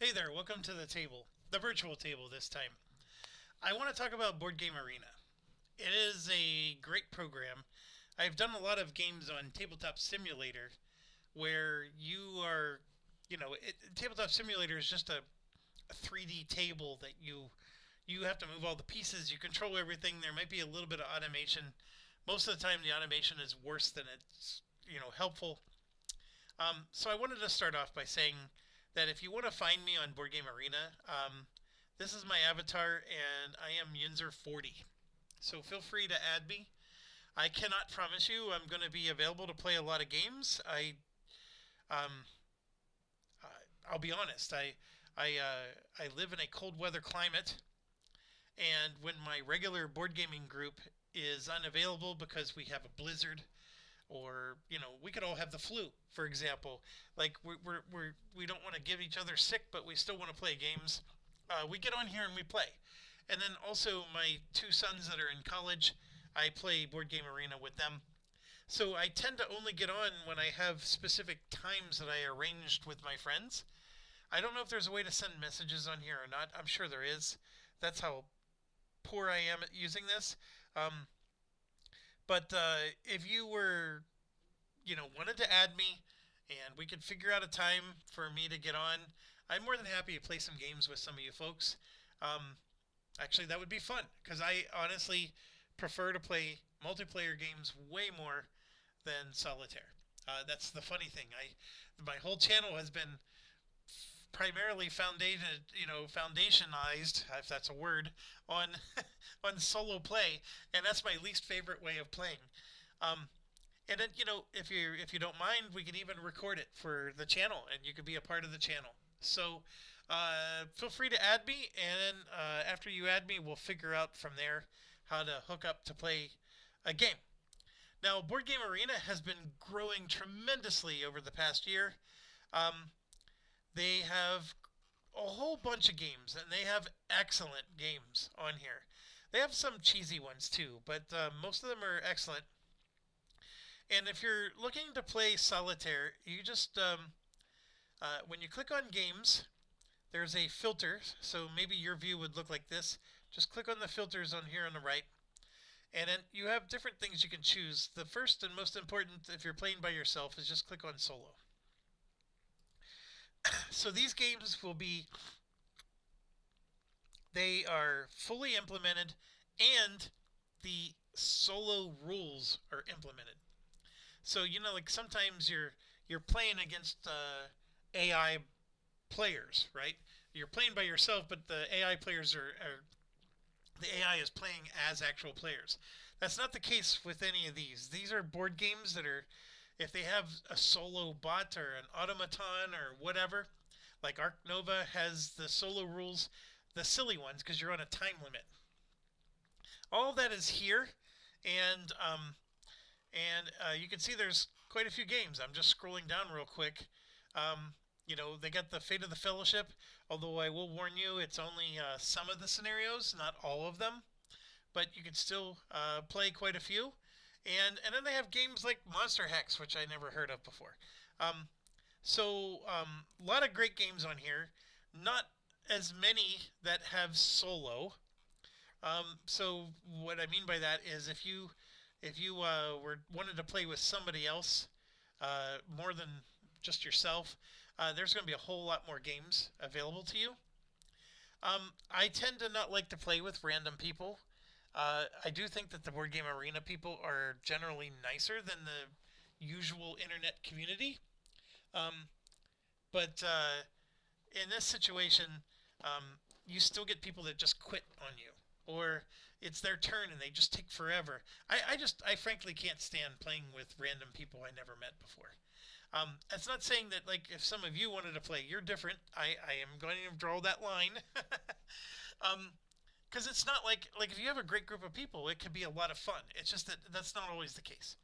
Hey there, welcome to the table, the virtual table this time. I want to talk about Board Game Arena. It is a great program. I've done a lot of games on Tabletop Simulator where Tabletop Simulator is just a 3D table that you have to move all the pieces, you control everything. There might be a little bit of automation. Most of the time the automation is worse than it's, helpful. So I wanted to start off by saying that if you want to find me on Board Game Arena, this is my avatar, and I am Yinzer40. So feel free to add me. I cannot promise you I'm going to be available to play a lot of games. Um, I'll be honest. I live in a cold weather climate, and when my regular board gaming group is unavailable because we have a blizzard, or we could all have the flu, for example. Like we don't want to give each other sick, but we still want to play games. We get on here and we play. And then also my two sons that are in college, I play Board Game Arena with them. So I tend to only get on when I have specific times that I arranged with my friends. I don't know if there's a way to send messages on here or not. I'm sure there is. That's how poor I am at using this. Um, but if you were, wanted to add me and we could figure out a time for me to get on, I'm more than happy to play some games with some of you folks. Um, Actually, that would be fun because I honestly prefer to play multiplayer games way more than solitaire. That's the funny thing. My whole channel has been primarily foundationized, if that's a word, on on solo play, and that's my least favorite way of playing. Um, and then, if you don't mind, we can even record it for the channel, and you could be a part of the channel. So, feel free to add me, and then after you add me, we'll figure out from there how to hook up to play a game. Now, Board Game Arena has been growing tremendously over the past year. Um, they have a whole bunch of games, and they have excellent games on here. They have some cheesy ones too, but most of them are excellent. And if you're looking to play solitaire, you just when you click on games, there's a filter. So maybe your view would look like this. Just click on the filters on here on the right, and then you have different things you can choose. The first and most important, if you're playing by yourself, is just click on solo. So these games they are fully implemented, and the solo rules are implemented. So like sometimes you're playing against AI players, right? You're playing by yourself, but the AI players are the AI is playing as actual players. That's not the case with any of these. These are board games that are, if they have a solo bot or an automaton or whatever, like Arc Nova has the solo rules, the silly ones, because you're on a time limit. All of that is here, and you can see there's quite a few games. I'm just scrolling down real quick. They got the Fate of the Fellowship, although I will warn you, it's only some of the scenarios, not all of them. But you can still play quite a few. And then they have games like Monster Hex, which I never heard of before. A lot of great games on here. Not as many that have solo. So what I mean by that is if you wanted to play with somebody else more than just yourself, there's going to be a whole lot more games available to you. I tend to not like to play with random people. I do think that the Board Game Arena people are generally nicer than the usual internet community. Um, but in this situation, you still get people that just quit on you, or it's their turn and they just take forever. I frankly can't stand playing with random people I never met before. That's not saying that, like, if some of you wanted to play, you're different. I am going to draw that line. Because it's not like if you have a great group of people, it can be a lot of fun. It's just that that's not always the case.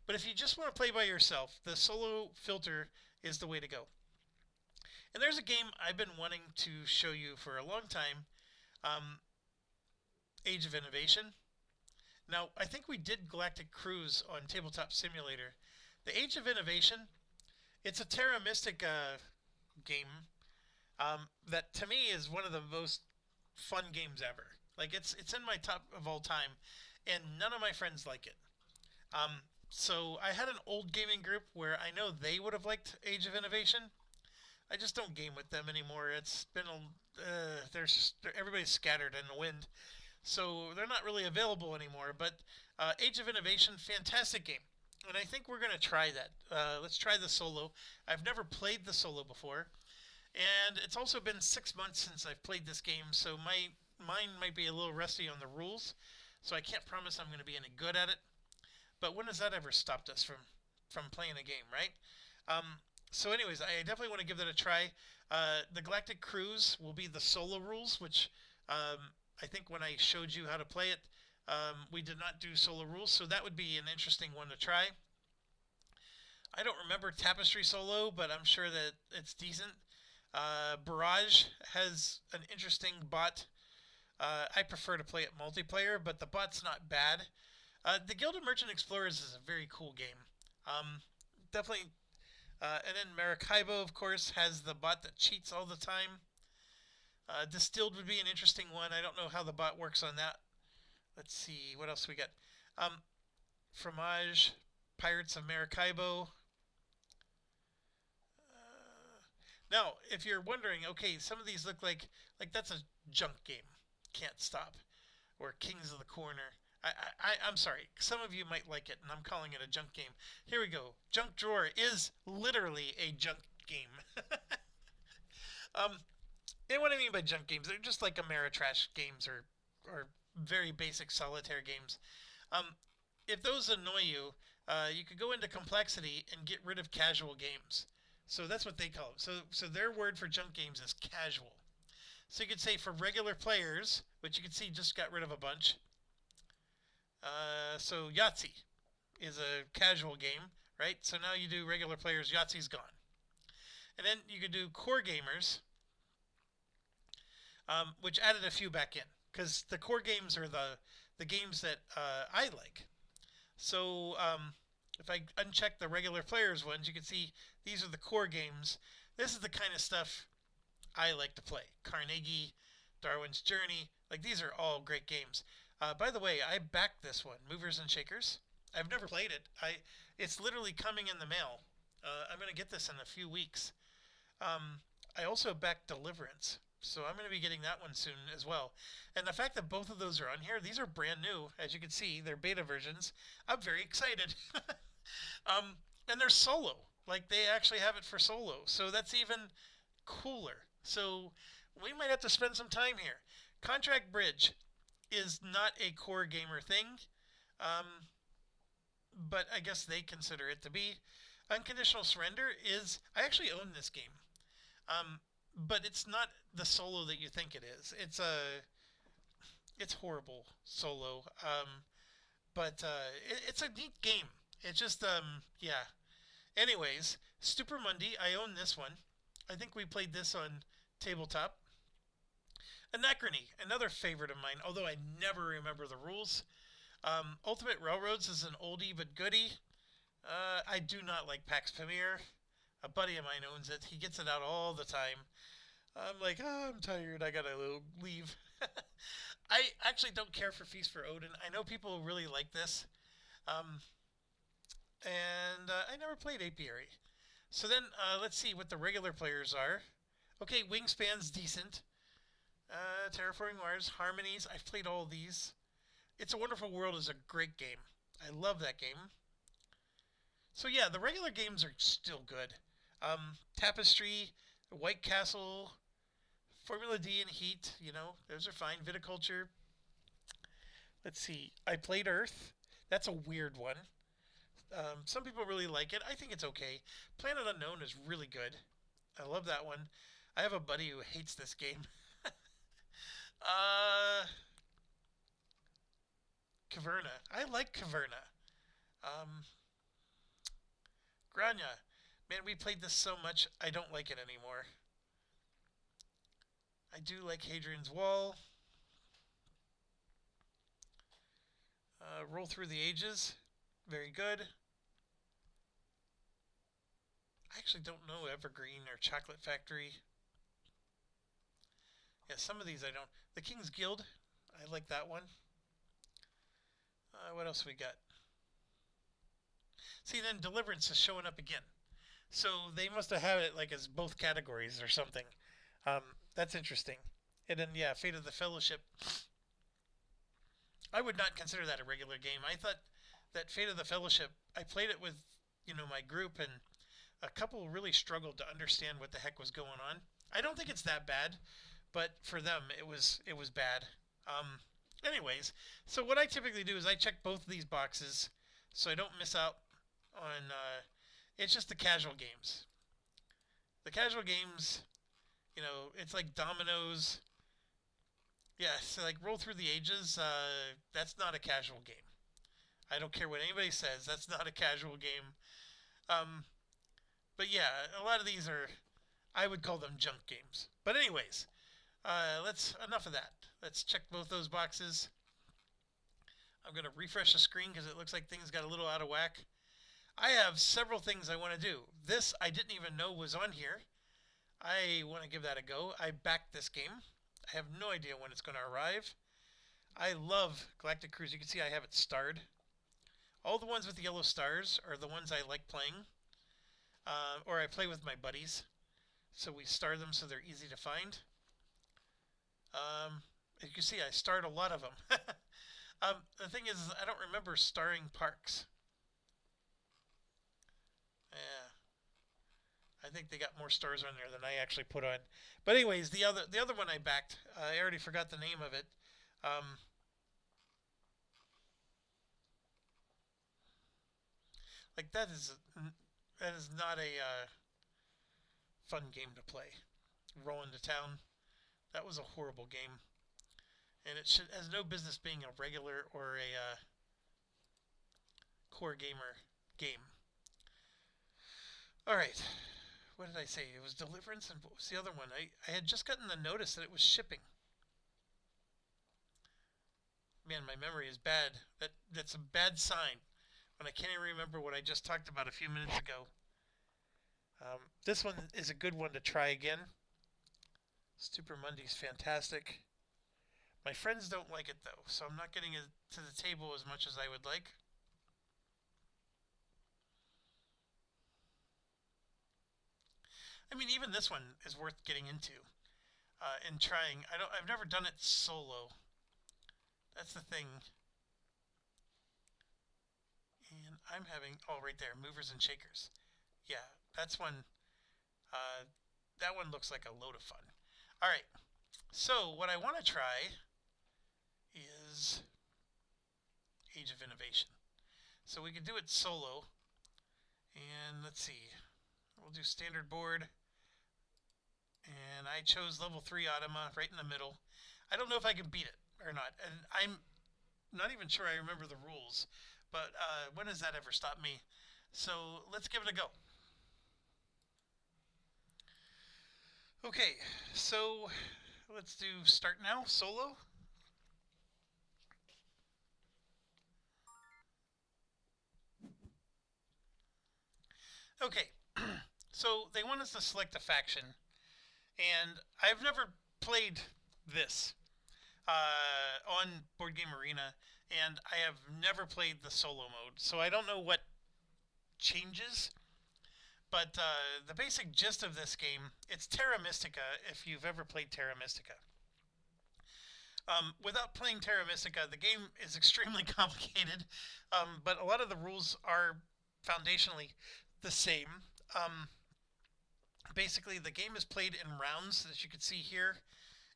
But if you just want to play by yourself, the solo filter is the way to go. And there's a game I've been wanting to show you for a long time, um, Age of Innovation. Now, I think we did Galactic Cruise on Tabletop Simulator. The Age of Innovation, it's a Terra Mystica game. that to me is one of the most fun games ever. Like it's in my top of all time, and none of my friends like it. So I had an old gaming group where I know they would have liked Age of Innovation. I just don't game with them anymore. It's been there's everybody's scattered in the wind, so they're not really available anymore. But Age of Innovation, fantastic game, and I think we're gonna try that. Let's try the solo. I've never played the solo before, and it's also been 6 months since I've played this game, so my mind might be a little rusty on the rules. So I can't promise I'm going to be any good at it. But when has that ever stopped us from playing a game, right? So, anyways, I definitely want to give that a try. The Galactic Cruise will be the solo rules, which I think when I showed you how to play it, we did not do solo rules, so that would be an interesting one to try. I don't remember Tapestry solo, but I'm sure that it's decent. Barrage has an interesting bot. I prefer to play it multiplayer, but the bot's not bad. The Gilded Merchant Explorers is a very cool game. Definitely. And then Maracaibo, of course, has the bot that cheats all the time. Distilled would be an interesting one. I don't know how the bot works on that. Let's see, what else we got? Um, Fromage, Pirates of Maracaibo. Now, if you're wondering, okay, some of these look like that's a junk game. Can't stop. Or Kings of the Corner. I'm sorry. Some of you might like it, and I'm calling it a junk game. Here we go. Junk Drawer is literally a junk game. um, and what I mean by junk games, they're just like Ameritrash games or very basic solitaire games. Um, if those annoy you, you could go into complexity and get rid of casual games. So that's what they call it. So their word for junk games is casual. So you could say for regular players, which you can see just got rid of a bunch. So Yahtzee is a casual game, right? So now you do regular players, Yahtzee's gone. And then you could do core gamers, which added a few back in. Because the core games are the games that I like. So if I uncheck the regular players ones, you can see these are the core games. This is the kind of stuff I like to play. Carnegie, Darwin's Journey, like these are all great games. By the way, I backed this one, Movers and Shakers. I've never played it. It's literally coming in the mail. I'm gonna get this in a few weeks. I also backed Deliverance, so I'm gonna be getting that one soon as well. And the fact that both of those are on here, these are brand new, as you can see, they're beta versions. I'm very excited. And they're solo. Like they actually have it for solo, so that's even cooler. So we might have to spend some time here. Contract Bridge is not a core gamer thing, um, but I guess they consider it to be. Unconditional Surrender is. I actually own this game, um, but it's not the solo that you think it is. It's horrible solo, but it's a neat game. It's just yeah. Anyways, Super Mundi, I own this one. I think we played this on tabletop. Anachrony, another favorite of mine, although I never remember the rules. Ultimate Railroads is an oldie but goodie. I do not like Pax Pamir. A buddy of mine owns it. He gets it out all the time. I'm like, oh, I'm tired. I gotta leave. I actually don't care for Feast for Odin. I know people really like this. Um, and I never played Apiary. So then, let's see what the regular players are. Okay, Wingspan's decent. Terraforming Mars, Harmonies. I've played all these. It's a Wonderful World is a great game. I love that game. So yeah, the regular games are still good. Tapestry, White Castle, Formula D and Heat. You know, those are fine. Viticulture. Let's see. I played Earth. That's a weird one. Some people really like it. I think it's okay. Planet Unknown is really good. I love that one. I have a buddy who hates this game. uh, Caverna. I like Caverna. Um, Grania. Man, we played this so much, I don't like it anymore. I do like Hadrian's Wall. Roll Through the Ages. Very good. I actually don't know Evergreen or Chocolate Factory. Yeah, some of these I don't. The King's Guild, I like that one. What else we got? See, then Deliverance is showing up again. So they must have had it like as both categories or something. That's interesting. And then yeah, Fate of the Fellowship. I would not consider that a regular game. I thought that Fate of the Fellowship. I played it with my group, and a couple really struggled to understand what the heck was going on. I don't think it's that bad, but for them it was bad. Anyways, so what I typically do is I check both of these boxes so I don't miss out on. It's just the casual games. The casual games, it's like dominoes. Yeah, so like Roll Through the Ages. That's not a casual game. I don't care what anybody says. That's not a casual game. Um, but yeah, a lot of these are. I would call them junk games. But anyways, let's enough of that. Let's check both those boxes. I'm gonna refresh the screen because it looks like things got a little out of whack. I have several things I want to do. This I didn't even know was on here. I want to give that a go. I backed this game. I have no idea when it's going to arrive. I love Galactic Cruise. You can see I have it starred. All the ones with the yellow stars are the ones I like playing. Or I play with my buddies. So we star them so they're easy to find. As you can see, I starred a lot of them. The thing is, I don't remember starring Parks. Yeah. I think they got more stars on there than I actually put on. But anyways, the other one I backed, I already forgot the name of it. Um, like that is not a fun game to play. Rolling to Town, that was a horrible game, and it has no business being a regular or a core gamer game. All right, what did I say? It was Deliverance, and what was the other one? I had just gotten the notice that it was shipping. Man, my memory is bad. That's a bad sign when I can't even remember what I just talked about a few minutes ago. This one is a good one to try again. Super Monday's fantastic. My friends don't like it though, so I'm not getting it to the table as much as I would like. I mean, even this one is worth getting into and trying. I've never done it solo. That's the thing. And I'm having right there, movers and shakers. Yeah, that's one. Uh, that one looks like a load of fun. All right. So what I want to try is Age of Innovation. So we could do it solo. And let's see. We'll do standard board. And I chose level 3 automa right in the middle. I don't know if I can beat it or not. And I'm not even sure I remember the rules. But when has that ever stopped me? So let's give it a go. Okay, so let's do start now, solo. Okay, so they want us to select a faction, and I've never played this on Board Game Arena, and I have never played the solo mode, so I don't know what changes. But the basic gist of this game, it's Terra Mystica, if you've ever played Terra Mystica. Without playing Terra Mystica, the game is extremely complicated, but a lot of the rules are foundationally the same. Um, Basically, the game is played in rounds, as you can see here,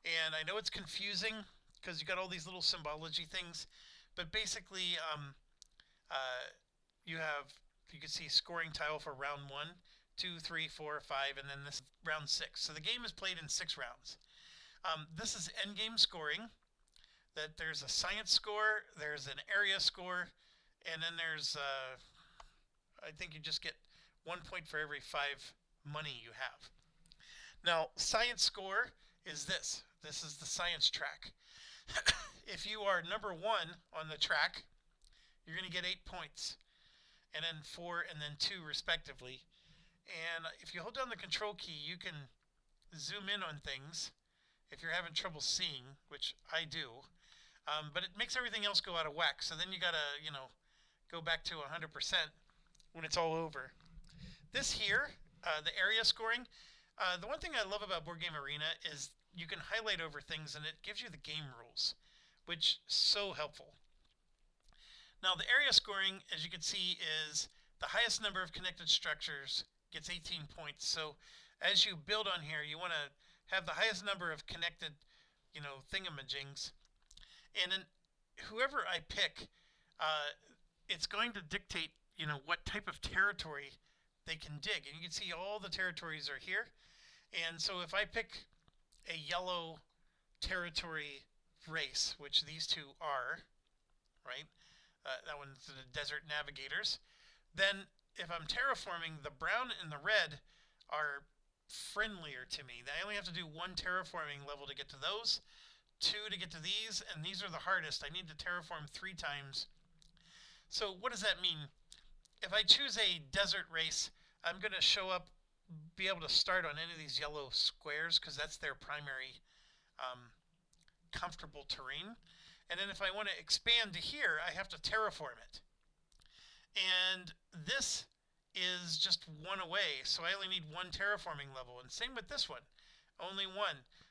and I know it's confusing because you got all these little symbology things, but basically, you have you can see scoring tile for round 1, 2, 3, 4, 5, and then this round 6. So the game is played in 6 rounds. This is end game scoring. That there's a science score, there's an area score, and then there's I think you just get 1 point for every 5 money you have. Now, science score is this. This is the science track. If you are number 1 on the track, you're going to get 8 points, and then 4 and then 2 respectively. And if you hold down the control key, you can zoom in on things if you're having trouble seeing, which I do. But it makes everything else go out of whack. So then you gotta, go back to 100% when it's all over. This here, the area scoring, the one thing I love about Board Game Arena is you can highlight over things and it gives you the game rules, which is so helpful. Now the area scoring, as you can see, is the highest number of connected structures gets 18 points. So as you build on here, you want to have the highest number of connected, thingamajigs. And then whoever I pick, it's going to dictate, what type of territory they can dig. And you can see all the territories are here. And so if I pick a yellow territory race, which these two are, right? That one's the Desert Navigators. Then if I'm terraforming, the brown and the red are friendlier to me. I only have to do one terraforming level to get to those, 2 to get to these, and these are the hardest. I need to terraform 3 times. So what does that mean? If I choose a desert race, I'm going to show up, be able to start on any of these yellow squares because that's their primary comfortable terrain. And then if I want to expand to here, I have to terraform it. And this is just 1 away, so I only need 1 terraforming level. And same with this one, only 1.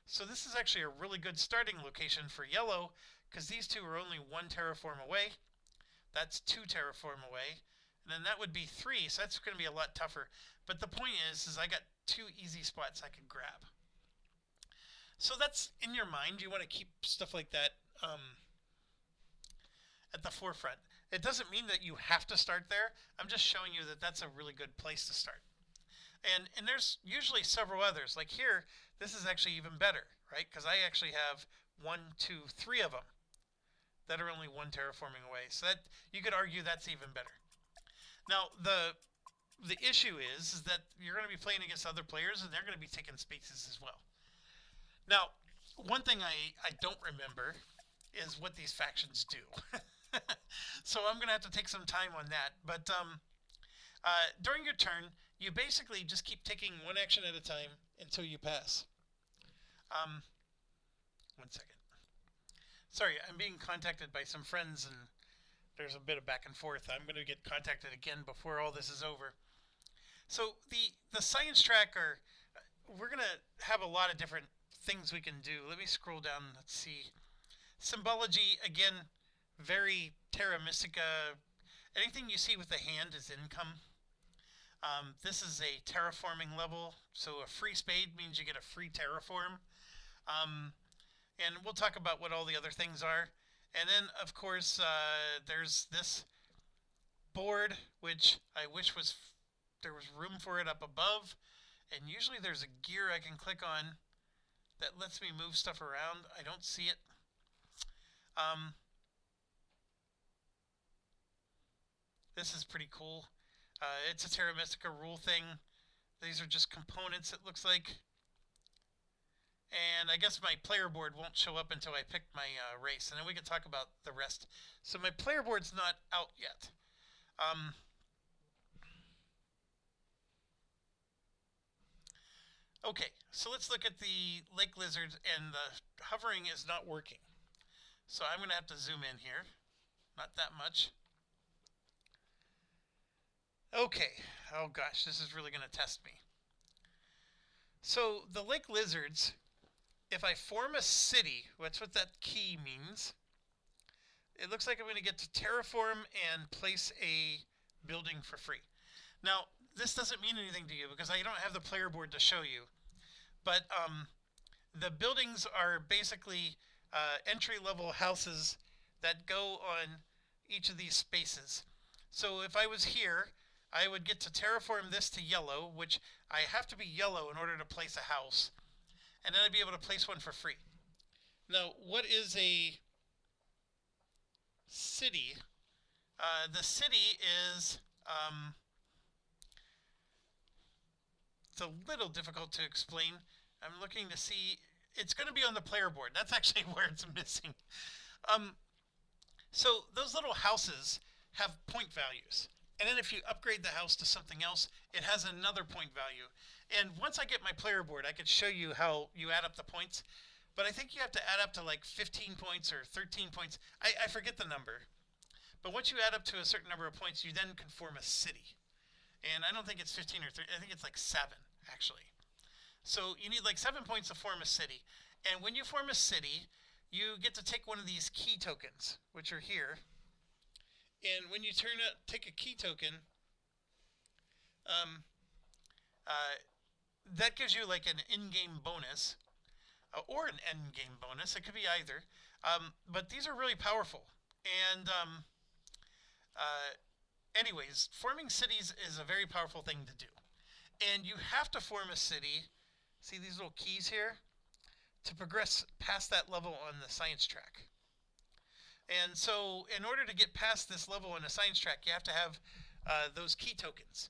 So this is actually a really good starting location for yellow because these two are only 1 terraform away. That's 2 terraform away. And then that would be 3, so that's going to be a lot tougher. But the point is I got 2 easy spots I could grab. So that's in your mind. You want to keep stuff like that at the forefront. It doesn't mean that you have to start there. I'm just showing you that that's a really good place to start. And there's usually several others. Like here, this is actually even better, right? Because I actually have 1, 2, 3 of them that are only 1 terraforming away. So that you could argue that's even better. Now, the issue is that you're going to be playing against other players, and they're going to be taking spaces as well. Now, one thing I don't remember is what these factions do. So I'm going to have to take some time on that. But during your turn, you basically just keep taking 1 action at a time until you pass. 1 second. Sorry, I'm being contacted by some friends, and there's a bit of back and forth. I'm going to get contacted again before all this is over. So the science track we're going to have a lot of different things we can do. Let me scroll down. Let's see. Symbology, again, very Terra Mystica. Anything you see with the hand is income. This is a terraforming level, so a free spade means you get a free terraform. And we'll talk about what all the other things are. And then, of course, there's this board, which I wish there was room for it up above. And usually there's a gear I can click on that lets me move stuff around. I don't see it. This is pretty cool. It's a Terra Mystica rule thing. These are just components, it looks like. And I guess my player board won't show up until I pick my race. And then we can talk about the rest. So my player board's not out yet. Okay, so let's look at the lake lizards, and the hovering is not working. So I'm going to have to zoom in here. Not that much. Okay, oh gosh, this is really going to test me. So the lake lizards, if I form a city, that's what that key means. It looks like I'm going to get to terraform and place a building for free. Now, this doesn't mean anything to you because I don't have the player board to show you. But the buildings are basically entry-level houses that go on each of these spaces. So if I was here, I would get to terraform this to yellow, which I have to be yellow in order to place a house. And then I'd be able to place one for free. Now, what is a city? The city is, it's a little difficult to explain. I'm looking to see, it's going to be on the player board. That's actually where it's missing. So those little houses have point values. And then if you upgrade the house to something else, it has another point value. And once I get my player board, I could show you how you add up the points. but I think you have to add up to like 15 points or 13 points. I forget the number. But once you add up to a certain number of points, you then can form a city. And I don't think it's 15 or 30. I think it's like 7, actually. So you need like 7 points to form a city. And when you form a city, you get to take one of these key tokens, which are here. And when you take a key token, um, that gives you like an in-game bonus or an end-game bonus. It could be either. But these are really powerful. And anyways, forming cities is a very powerful thing to do. And you have to form a city. See these little keys here? To progress past that level on the science track. And so in order to get past this level on the science track, you have to have those key tokens.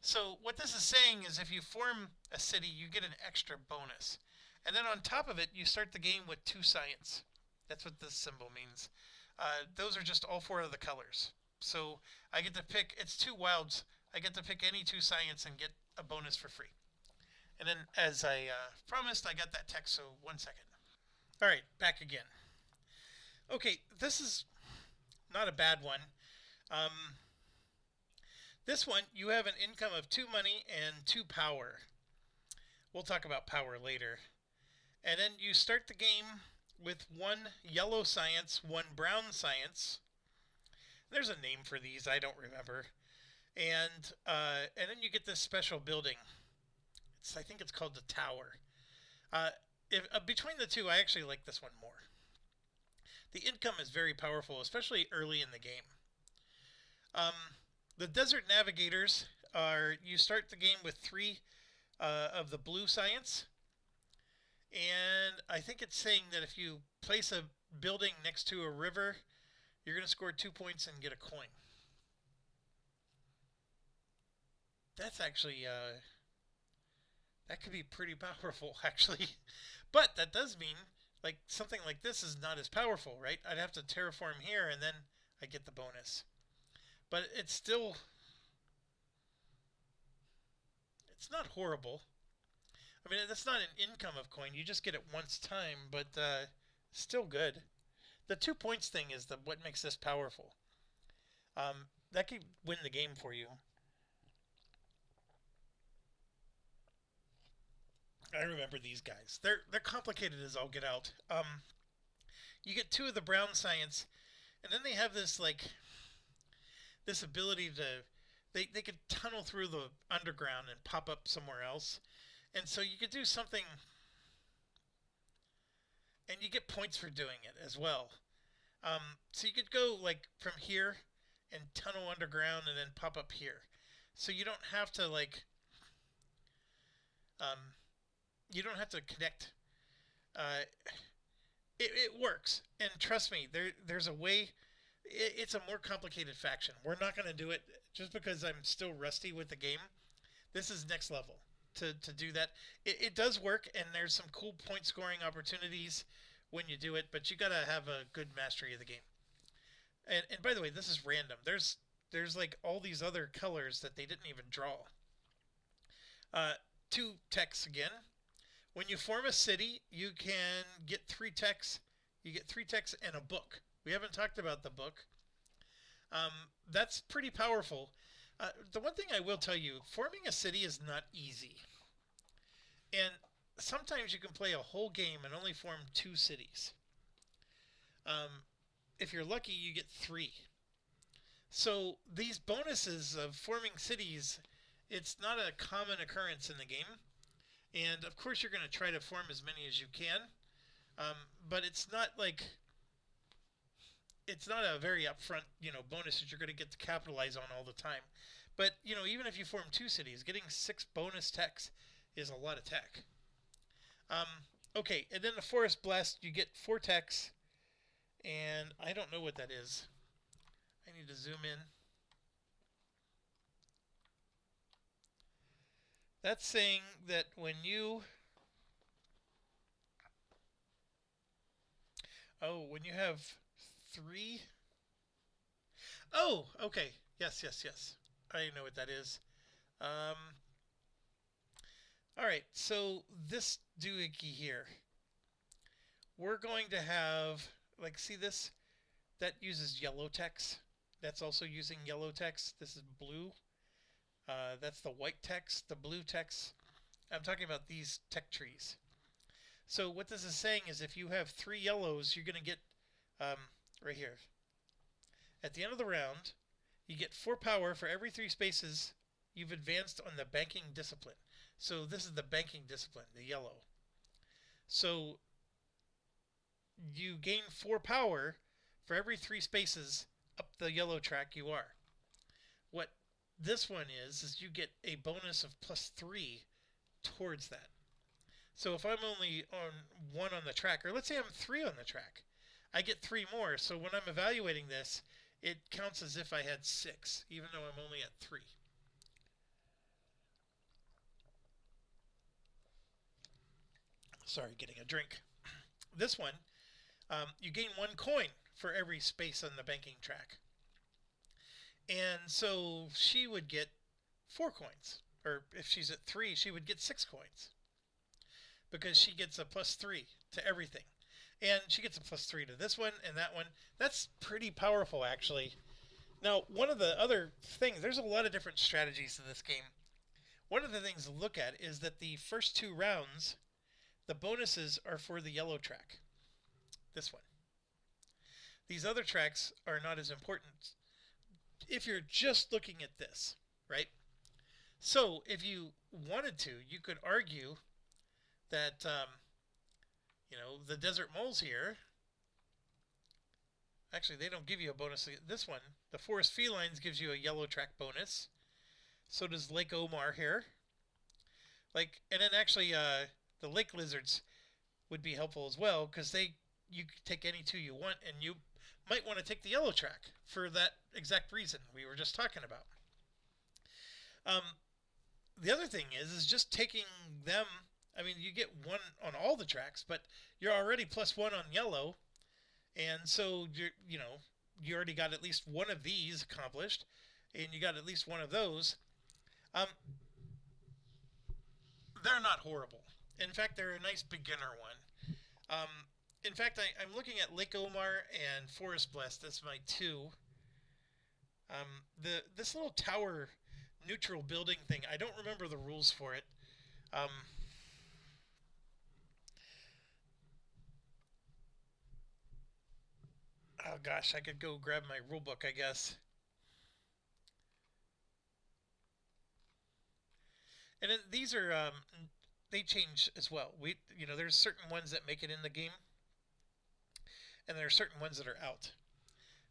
So what this is saying is if you form a city, you get an extra bonus. And then on top of it, you start the game with 2 science. That's what this symbol means. Those are just all 4 of the colors. So I get to pick, it's 2 wilds. I get to pick any 2 science and get a bonus for free. And then as I promised, I got that text, so 1 second. All right, back again. Okay, this is not a bad one. This one, you have an income of 2 money and 2 power. We'll talk about power later. And then you start the game with 1 yellow science, 1 brown science. There's a name for these, I don't remember. And then you get this special building. I think it's called the Tower. Between the 2, I actually like this one more. The income is very powerful, especially early in the game. The Desert Navigators are, you start the game with 3 of the blue science. And I think it's saying that if you place a building next to a river, you're going to score 2 points and get a coin. That's actually, that could be pretty powerful, actually. But that does mean, like, something like this is not as powerful, right? I'd have to terraform here, and then I get the bonus. But it's still, it's not horrible. I mean, that's not an income of coin. You just get it once time, but still good. The 2 points thing is what makes this powerful. That could win the game for you. I remember these guys. They're complicated as all get out. You get 2 of the brown science, and then they have this this ability to they could tunnel through the underground and pop up somewhere else, and so you could do something, and you get points for doing it as well. So you could go like from here and tunnel underground and then pop up here, so you don't have to you don't have to connect. It works, and trust me, there's a way. It's a more complicated faction. We're not going to do it just because I'm still rusty with the game. This is next level to do that. It does work, and there's some cool point scoring opportunities when you do it, but you got to have a good mastery of the game. And by the way, this is random. There's like all these other colors that they didn't even draw. 2 techs again. When you form a city, you can get 3 techs. You get 3 techs and a book. We haven't talked about the book. That's pretty powerful. The one thing I will tell you, forming a city is not easy. And sometimes you can play a whole game and only form 2 cities. If you're lucky, you get 3. So these bonuses of forming cities, it's not a common occurrence in the game. And of course you're going to try to form as many as you can. But it's not a very upfront, bonus that you're going to get to capitalize on all the time. But, even if you form 2 cities, getting 6 bonus techs is a lot of tech. Okay, and then the Forest Blast, you get 4 techs, and I don't know what that is. I need to zoom in. That's saying that when you have 3. Oh, okay. Yes. I know what that is. All right. So this doohickey here, we're going to have, like, see this? That uses yellow text. That's also using yellow text. This is blue. That's the white text, the blue text. I'm talking about these tech trees. So what this is saying is if you have 3 yellows, you're going to get, um, right here. At the end of the round, you get 4 power for every 3 spaces you've advanced on the banking discipline. So this is the banking discipline, the yellow. So you gain 4 power for every 3 spaces up the yellow track you are. What this one is you get a bonus of +3 towards that. So if I'm only on 1 on the track, or let's say I'm 3 on the track, I get 3 more. So when I'm evaluating this, it counts as if I had 6, even though I'm only at 3. Sorry, getting a drink. This one, you gain 1 coin for every space on the banking track. And so she would get 4 coins. Or if she's at 3, she would get 6 coins. Because she gets a +3 to everything. And she gets a +3 to this one and that one. That's pretty powerful, actually. Now, one of the other things, there's a lot of different strategies to this game. One of the things to look at is that the first 2 rounds, the bonuses are for the yellow track. This one. These other tracks are not as important if you're just looking at this, right? So if you wanted to, you could argue that, the desert moles here, actually they don't give you a bonus. This one, the forest felines, gives you a yellow track bonus. So does Lake Omar here. And then actually the lake lizards would be helpful as well, because you could take any 2 you want, and you might want to take the yellow track for that exact reason we were just talking about. The other thing is just taking them. I mean, you get 1 on all the tracks, but you're already +1 on yellow, and so you already got at least 1 of these accomplished, and you got at least 1 of those. They're not horrible. In fact, they're a nice beginner one. In fact, I'm looking at Lake Omar and Forest Blast. That's my 2. This little tower neutral building thing, I don't remember the rules for it. Oh gosh, I could go grab my rule book, I guess. And then these are they change as well. There's certain ones that make it in the game, and there are certain ones that are out.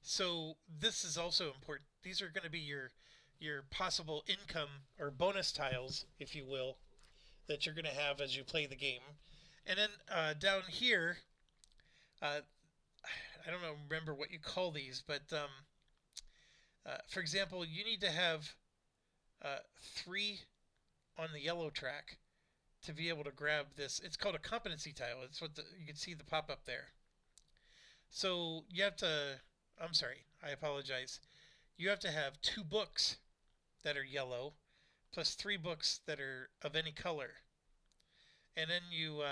So this is also important. These are going to be your possible income or bonus tiles, if you will, that you're going to have as you play the game. And then down here, I don't remember what you call these, but for example, you need to have 3 on the yellow track to be able to grab this. It's called a competency tile. It's what you can see the pop up there. So you have to, I'm sorry, I apologize. You have to have 2 books that are yellow plus 3 books that are of any color. And then you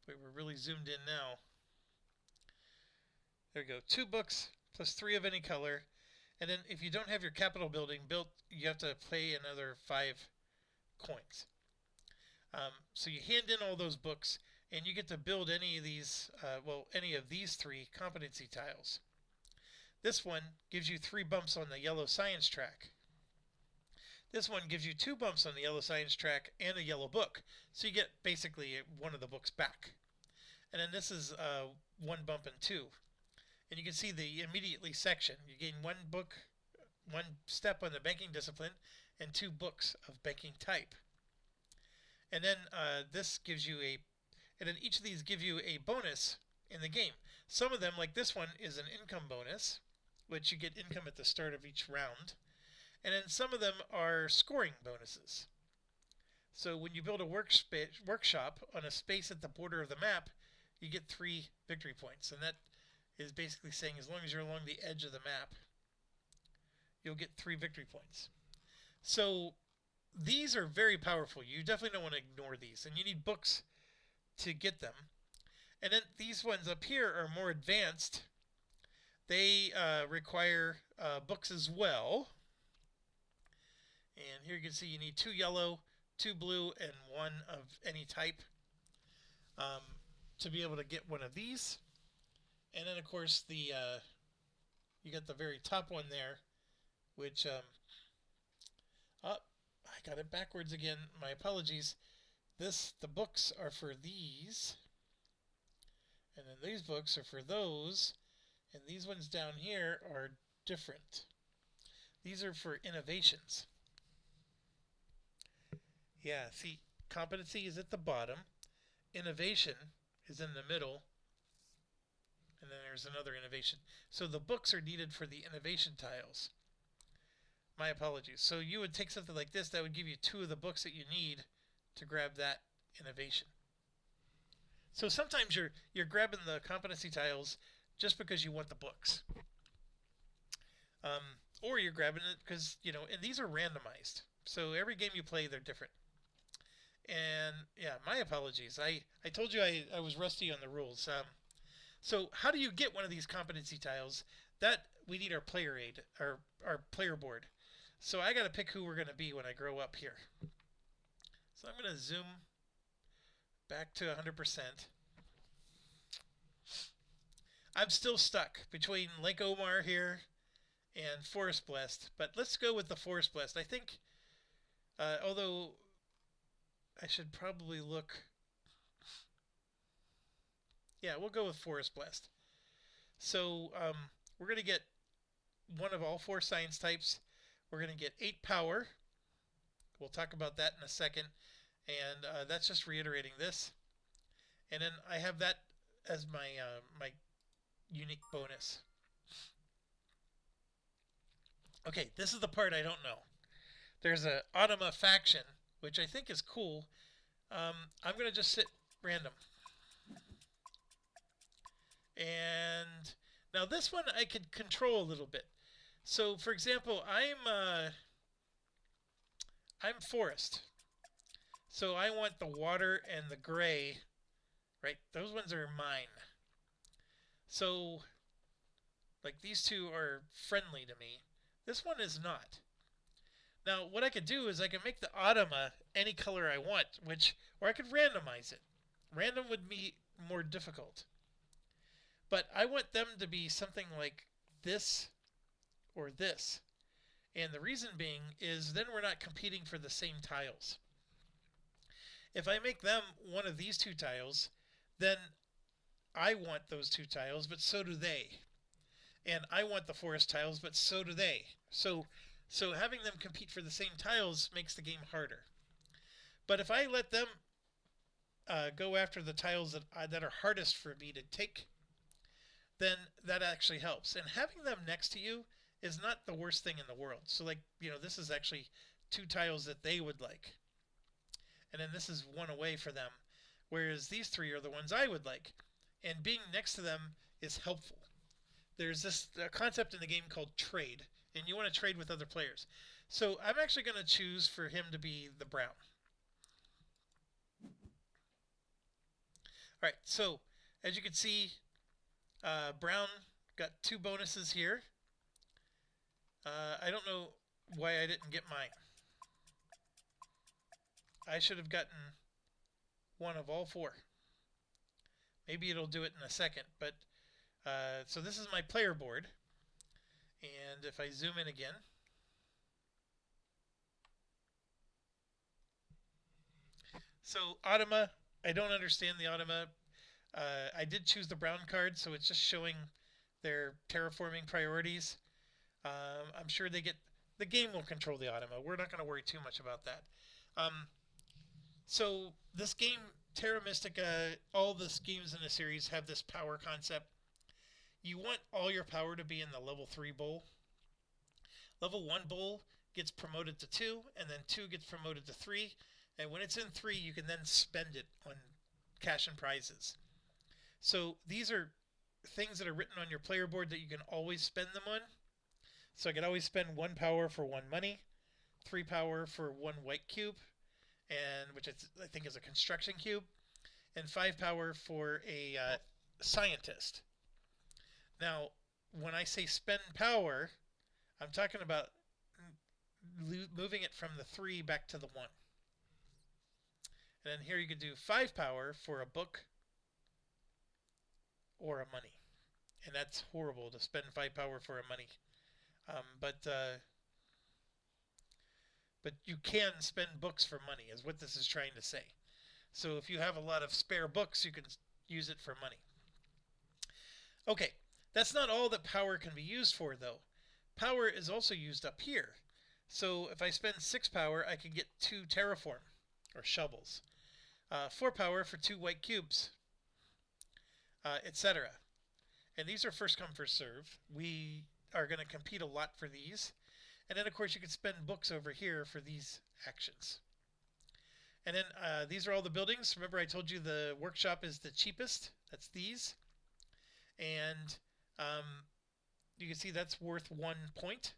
wait, we're really zoomed in now. There we go. 2 books plus 3 of any color. And then if you don't have your Capitol building built, you have to pay another 5 coins. So you hand in all those books, and you get to build any of these, any of these 3 competency tiles. This one gives you 3 bumps on the yellow science track. This one gives you 2 bumps on the yellow science track and a yellow book. So you get basically 1 of the books back. And then this is 1 bump and 2. And you can see the immediately section. You gain 1 book, 1 step on the banking discipline, and 2 books of banking type. And then this gives you and then each of these give you a bonus in the game. Some of them, like this one, is an income bonus, which you get income at the start of each round. And then some of them are scoring bonuses. So when you build a workshop on a space at the border of the map, you get 3 victory points. And that is basically saying as long as you're along the edge of the map, you'll get 3 victory points. So these are very powerful. You definitely don't want to ignore these, and you need books to get them. And then these ones up here are more advanced. They require books as well. And here you can see you need 2 yellow, 2 blue, and 1 of any type to be able to get one of these. And then, of course, the you got the very top one there, which I got it backwards again. My apologies. The books are for these, and then these books are for those, and these ones down here are different. These are for innovations. Yeah, see, competency is at the bottom, innovation is in the middle, and then there's another innovation. So the books are needed for the innovation tiles. My apologies. So you would take something like this, that would give you 2 of the books that you need to grab that innovation. So sometimes you're grabbing the competency tiles just because you want the books. Or you're grabbing it because, and these are randomized. So every game you play, they're different. And yeah, my apologies. I told you I was rusty on the rules. So how do you get one of these competency tiles? That we need our player aid, our player board. So I got to pick who we're going to be when I grow up here. So I'm going to zoom back to 100%. I'm still stuck between Lake Omar here and Forest Blessed, but let's go with the Forest Blessed. I think, although I should probably look. Yeah, we'll go with Forest Blessed. So we're going to get one of all 4 science types. We're going to get 8 power. We'll talk about that in a second. And that's just reiterating this. And then I have that as my my unique bonus. Okay, this is the part I don't know. There's a automa faction, which I think is cool. I'm going to just sit random. And now this one I could control a little bit. So, for example, I'm forest. So I want the water and the gray, right? Those ones are mine. So, like, these 2 are friendly to me. This one is not. Now, what I could do is I can make the automa any color I want, or I could randomize it. Random would be more difficult. But I want them to be something like this or this. And the reason being is then we're not competing for the same tiles. If I make them one of these 2 tiles, then I want those 2 tiles, but so do they. And I want the forest tiles, but so do they. So having them compete for the same tiles makes the game harder. But if I let them go after the tiles that are hardest for me to take, then that actually helps. And having them next to you is not the worst thing in the world. So, like, this is actually 2 tiles that they would like. And then this is 1 away for them. Whereas these 3 are the ones I would like. And being next to them is helpful. There's this concept in the game called trade. And you want to trade with other players. So I'm actually going to choose for him to be the brown. Alright, so as you can see, brown got 2 bonuses here. I don't know why I didn't get mine. I should have gotten 1 of all 4. Maybe it'll do it in a second, but so this is my player board. And if I zoom in again, so automa, I don't understand the automa. I did choose the brown card, so it's just showing their terraforming priorities. I'm sure the game will control the automa. We're not going to worry too much about that. So this game, Terra Mystica, all the games in the series have this power concept. You want all your power to be in the level 3 bowl. Level 1 bowl gets promoted to 2, and then 2 gets promoted to 3. And when it's in 3, you can then spend it on cash and prizes. So these are things that are written on your player board that you can always spend them on. So I could always spend 1 power for 1 money, 3 power for 1 white cube, and which I think is a construction cube, and 5 power for a scientist. Now, when I say spend power, I'm talking about moving it from the 3 back to the 1. And then here you could do 5 power for a book or a money. And that's horrible to spend 5 power for a money. But you can spend books for money, is what this is trying to say. So if you have a lot of spare books, you can use it for money. Okay, that's not all that power can be used for, though. Power is also used up here. So if I spend 6 power, I can get 2 terraform, or shovels. 4 power for 2 white cubes, etc. And these are first come, first serve. We are going to compete a lot for these. And then, of course, you can spend books over here for these actions. And then these are all the buildings. Remember I told you the workshop is the cheapest. That's these. And you can see that's worth 1 point.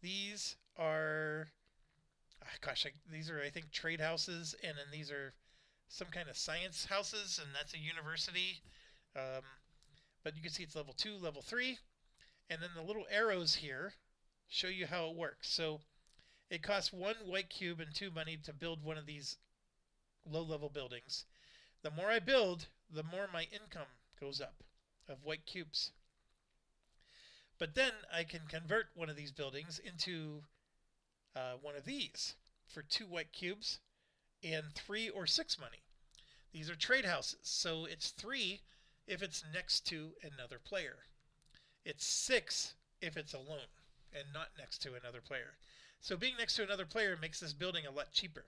These are, these are, I think, trade houses. And then these are some kind of science houses. And that's a university. But you can see it's level 2, level 3. And then the little arrows here show you how it works. So it costs 1 white cube and 2 money to build one of these low-level buildings. The more I build, the more my income goes up of white cubes. But then I can convert one of these buildings into one of these for 2 white cubes and 3 or 6 money. These are trade houses, so it's 3 if it's next to another player. It's 6 if it's alone and not next to another player. So being next to another player makes this building a lot cheaper.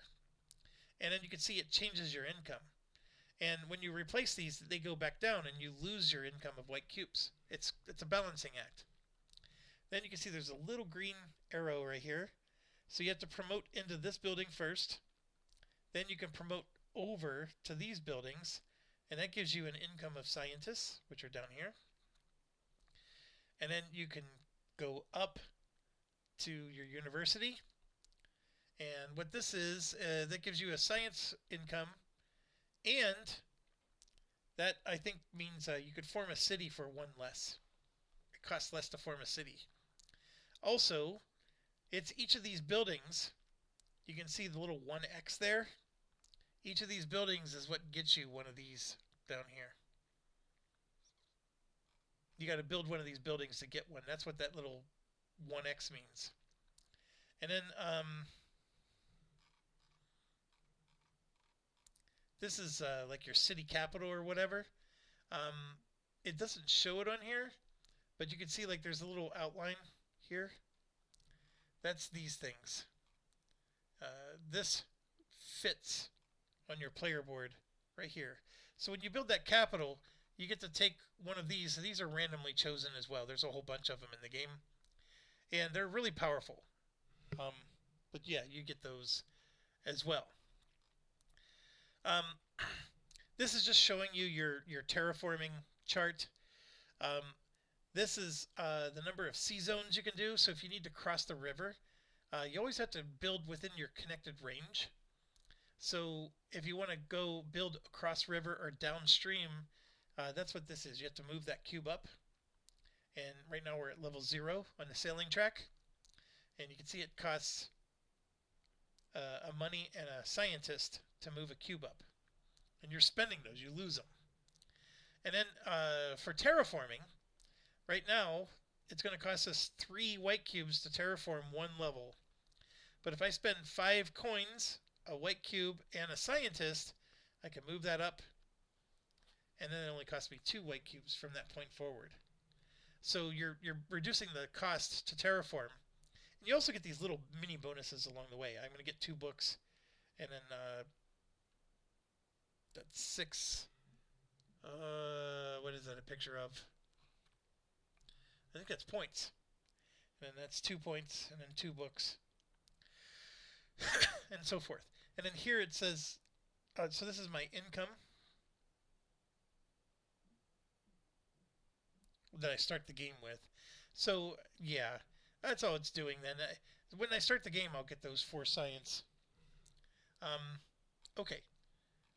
And then you can see it changes your income. And when you replace these, they go back down and you lose your income of white cubes. It's a balancing act. Then you can see there's a little green arrow right here. So you have to promote into this building first. Then you can promote over to these buildings. And that gives you an income of scientists, which are down here. And then you can go up to your university. And what this is, that gives you a science income. And that, I think, means you could form a city for 1 less. It costs less to form a city. Also, it's each of these buildings. You can see the little 1x there. Each of these buildings is what gets you one of these down here. You got to build one of these buildings to get one. That's what that little 1x means. And then this is like your city capital or whatever. It doesn't show it on here, but you can see like there's a little outline here. That's these things. This fits on your player board right here. So when you build that capital, you get to take one of these. These are randomly chosen as well. There's a whole bunch of them in the game. And they're really powerful. But yeah, you get those as well. This is just showing you your terraforming chart. This is the number of sea zones you can do. So if you need to cross the river, you always have to build within your connected range. So if you want to go build across river or downstream, that's what this is. You have to move that cube up. And right now we're at level 0 on the sailing track. And you can see it costs a money and a scientist to move a cube up. And you're spending those. You lose them. And then for terraforming, right now it's going to cost us 3 white cubes to terraform 1 level. But if I spend 5 coins, a white cube, and a scientist, I can move that up. And then it only costs me 2 white cubes from that point forward. So you're reducing the cost to terraform. And you also get these little mini bonuses along the way. I'm going to get 2 books. And then that's 6. What is that a picture of? I think that's points. And then that's 2 points. And then 2 books. And so forth. And then here it says, so this is my income that I start the game with. So yeah, That's all it's doing then. When I start the game, I'll get those 4 science. Um, okay.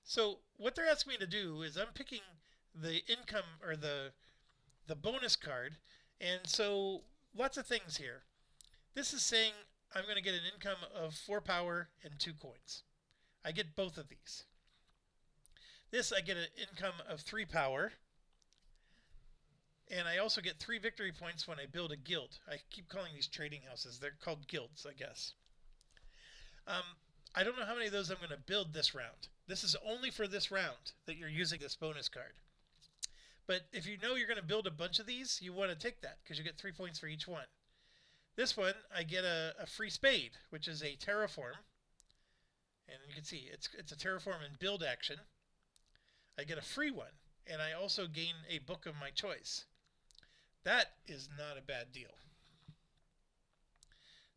So what they're asking me to do is I'm picking the income or the bonus card, and so lots of things here. This is saying I'm going to get an income of 4 power and 2 coins. I get both of these. This I get an income of 3 power, and I also get 3 victory points when I build a guild. I keep calling these trading houses. They're called guilds, I guess. Um, I don't know how many of those I'm going to build this round. This is only for this round that you're using this bonus card. But if you know you're going to build a bunch of these, you want to take that because you get 3 points for each one. This one, I get a free spade, which is a terraform. And you can see it's a terraform and build action. I get a free one, and I also gain a book of my choice. That is not a bad deal.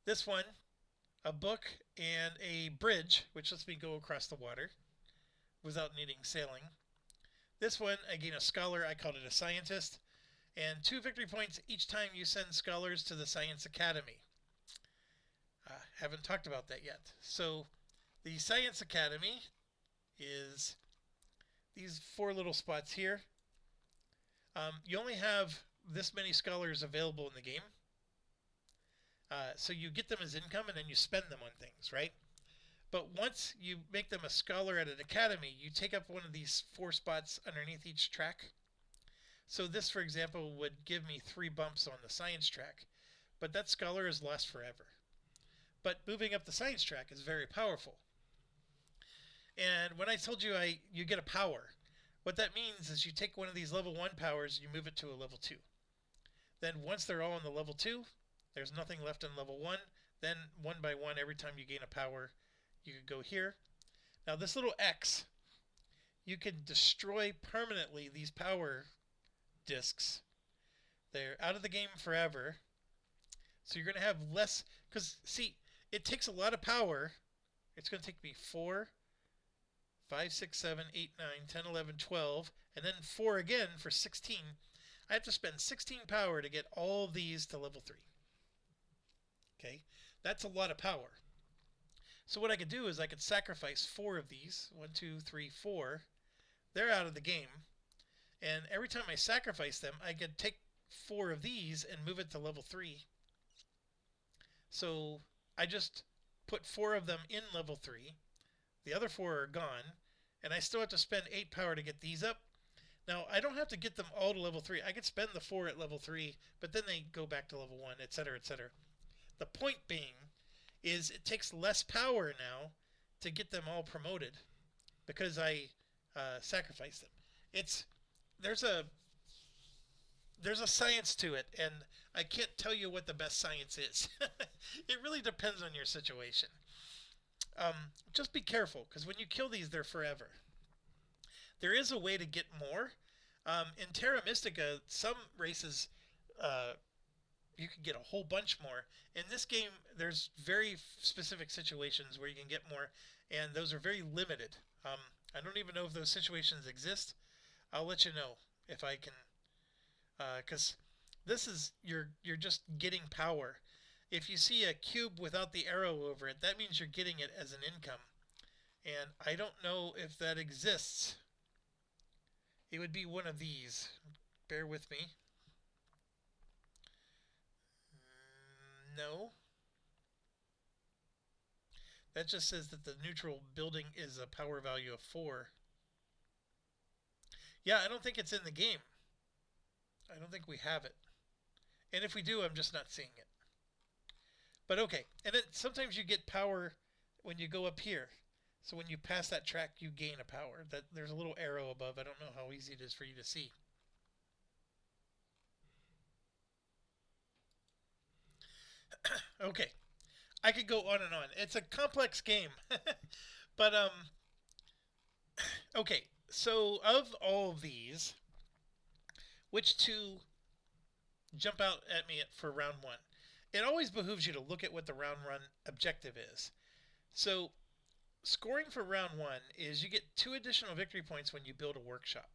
This one, a book and a bridge, which lets me go across the water without needing sailing. This one, I gain a scholar. I called it a scientist. And 2 victory points each time you send scholars to the Science Academy. Haven't talked about that yet. So the Science Academy is these 4 little spots here. You only have this many scholars available in the game. So you get them as income and then you spend them on things, right? But once you make them a scholar at an academy, you take up one of these 4 spots underneath each track. So this, for example, would give me 3 bumps on the science track, but that scholar is lost forever. But moving up the science track is very powerful. And when I told you you get a power, what that means is you take one of these level 1 powers, you move it to a level 2. Then once they're all on the level 2, there's nothing left in level 1. Then one by one, every time you gain a power, you could go here. Now this little X, you can destroy permanently these power discs. They're out of the game forever. So you're going to have less, because see, it takes a lot of power. It's going to take me 4, 5, 6, 7, 8, 9, 10, 11, 12, and then 4 again for 16. I have to spend 16 power to get all these to level 3. Okay, that's a lot of power. So what I could do is I could sacrifice 4 of these. 1, 2, 3, 4. They're out of the game. And every time I sacrifice them, I could take 4 of these and move it to level 3. So I just put 4 of them in level 3. The other 4 are gone. And I still have to spend 8 power to get these up. Now, I don't have to get them all to level 3. I could spend the 4 at level 3, but then they go back to level 1, etc., etc. The point being is it takes less power now to get them all promoted because I sacrificed them. There's a science to it, and I can't tell you what the best science is. It really depends on your situation. Just be careful, because when you kill these, they're forever. There is a way to get more. In Terra Mystica, some races you can get a whole bunch more. In this game, there's very specific situations where you can get more, and those are very limited. I don't even know if those situations exist. I'll let you know if I can, because this is you're just getting power. If you see a cube without the arrow over it, that means you're getting it as an income, and I don't know if that exists. It would be one of these. Bear with me. No. That just says that the neutral building is a power value of 4. Yeah, I don't think it's in the game. I don't think we have it. And if we do, I'm just not seeing it. But okay. And then sometimes you get power when you go up here. So when you pass that track, you gain a power. There's a little arrow above. I don't know how easy it is for you to see. Okay. I could go on and on. It's a complex game. But okay. So of all of these, which 2 jump out at me for round 1? It always behooves you to look at what the round 1 objective is. So scoring for round 1 is you get 2 additional victory points when you build a workshop.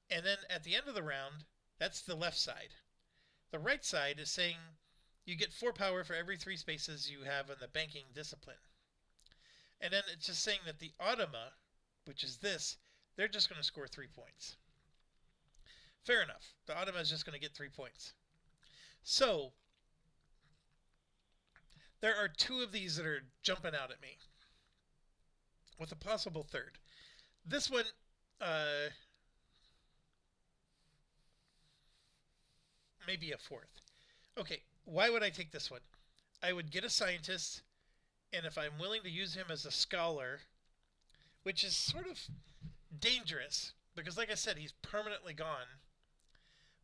And then at the end of the round, that's the left side. The right side is saying you get 4 power for every 3 spaces you have in the banking discipline. And then it's just saying that the automa, which is this, they're just going to score 3 points. Fair enough. The automa is just going to get 3 points. So, there are 2 of these that are jumping out at me, with a possible third. This one, maybe a fourth. Okay, why would I take this one? I would get a scientist, and if I'm willing to use him as a scholar, which is sort of dangerous, because like I said, he's permanently gone.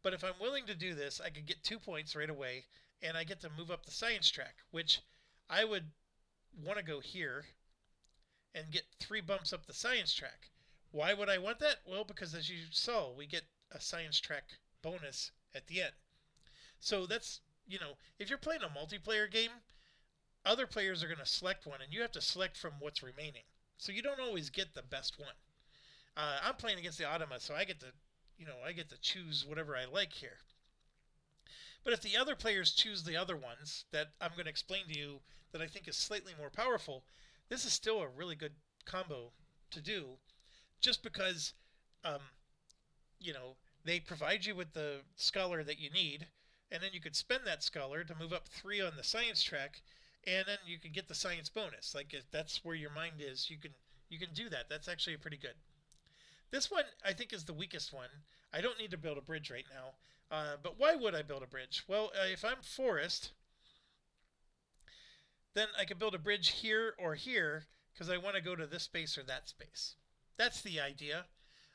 But if I'm willing to do this, I could get 2 points right away, and I get to move up the science track, which I would want to go here and get 3 bumps up the science track. Why would I want that? Well, because as you saw, we get a science track bonus at the end. So that's, if you're playing a multiplayer game, other players are going to select one, and you have to select from what's remaining. So you don't always get the best one. I'm playing against the automa, so I get to choose whatever I like here. But if the other players choose the other ones that I'm going to explain to you that I think is slightly more powerful, this is still a really good combo to do, just because, they provide you with the scholar that you need, and then you could spend that scholar to move up 3 on the science track, and then you can get the science bonus. Like, if that's where your mind is, you can do that. That's actually pretty good. This one, I think, is the weakest one. I don't need to build a bridge right now. But why would I build a bridge? Well, if I'm forest, then I could build a bridge here or here, because I want to go to this space or that space. That's the idea.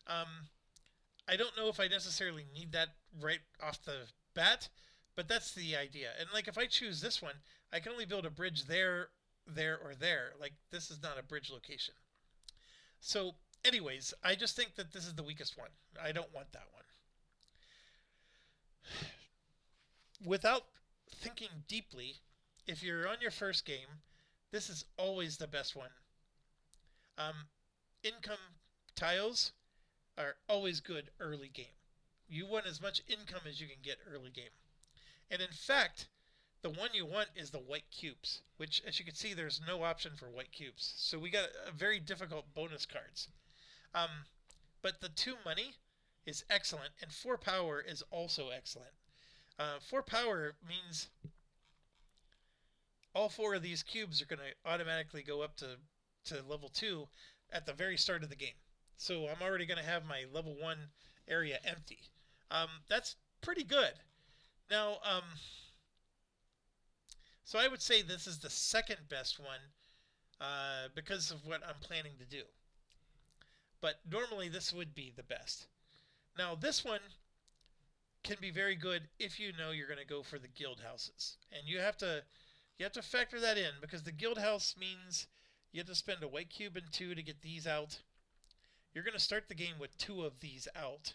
I don't know if I necessarily need that right off the bat, but that's the idea. And like, if I choose this one, I can only build a bridge there, there, or there. Like, this is not a bridge location. So, anyways, I just think that this is the weakest one. I don't want that one. Without thinking deeply, if you're on your first game, this is always the best one. Income tiles are always good early game. You want as much income as you can get early game. And in fact, the one you want is the white cubes, which, as you can see, there's no option for white cubes. So we got a very difficult bonus cards. But the 2 money is excellent, and 4 power is also excellent. 4 power means all 4 of these cubes are going to automatically go up to level 2 at the very start of the game. So I'm already going to have my level 1 area empty. That's pretty good. Now, so I would say this is the second best one because of what I'm planning to do. But normally this would be the best. Now this one can be very good if you know you're going to go for the guild houses. And you have to factor that in, because the guild house means you have to spend a white cube and 2 to get these out. You're going to start the game with 2 of these out.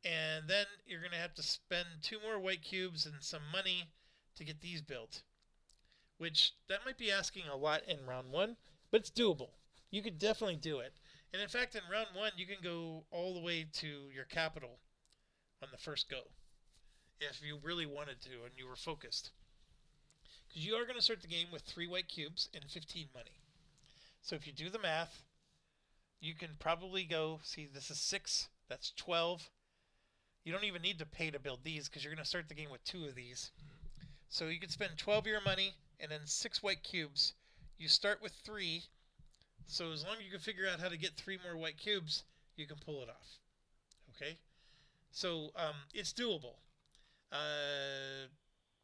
And then you're going to have to spend 2 more white cubes and some money to get these built. Which, that might be asking a lot in round 1, but it's doable. You could definitely do it. And in fact, in round 1, you can go all the way to your capital on the first go, if you really wanted to and you were focused. Because you are going to start the game with 3 white cubes and 15 money. So if you do the math, you can probably go, see, this is 6, that's 12. You don't even need to pay to build these, because you're going to start the game with 2 of these. So you can spend 12 of your money and then 6 white cubes. You start with 3. So as long as you can figure out how to get 3 more white cubes, you can pull it off. Okay? So it's doable.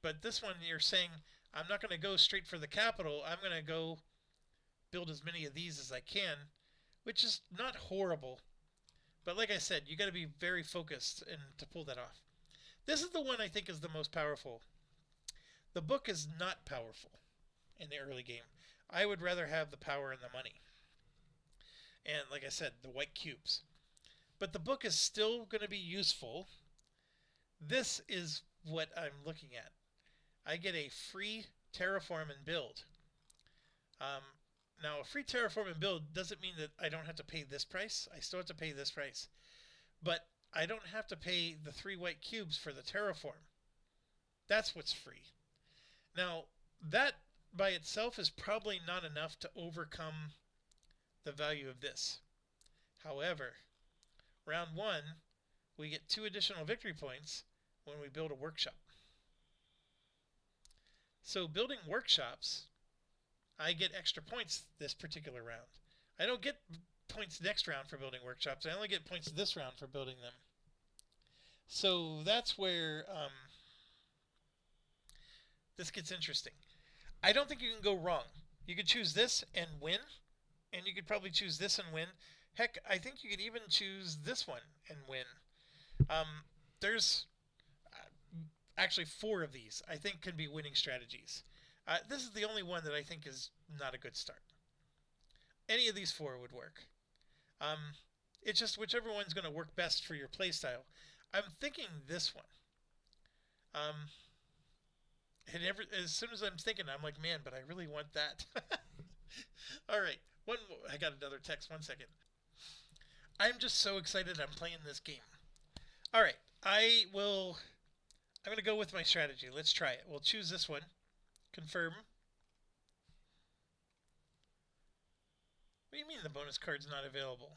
But this one, you're saying, I'm not going to go straight for the capital. I'm going to go build as many of these as I can, which is not horrible. But like I said, you got to be very focused and to pull that off. This is the one I think is the most powerful. The book is not powerful in the early game. I would rather have the power and the money. And like I said, the white cubes. But the book is still going to be useful. This is what I'm looking at. I get a free terraform and build. Now, a free terraform and build doesn't mean that I don't have to pay this price. I still have to pay this price. But I don't have to pay the 3 white cubes for the terraform. That's what's free. Now, that by itself is probably not enough to overcome the value of this. However, round one, we get 2 additional victory points when we build a workshop. So building workshops, I get extra points this particular round. I don't get points next round for building workshops. I only get points this round for building them. So that's where this gets interesting. I don't think you can go wrong. You could choose this and win, and you could probably choose this and win. Heck, I think you could even choose this one and win. There's actually 4 of these I think can be winning strategies. This is the only one that I think is not a good start. Any of these 4 would work. It's just whichever one's going to work best for your playstyle. I'm thinking this one. As soon as I'm thinking, I'm like, man, but I really want that. All right. I got another text. 1 second. I'm just so excited I'm playing this game. All right. I'm going to go with my strategy. Let's try it. We'll choose this one. Confirm. What do you mean the bonus card's not available?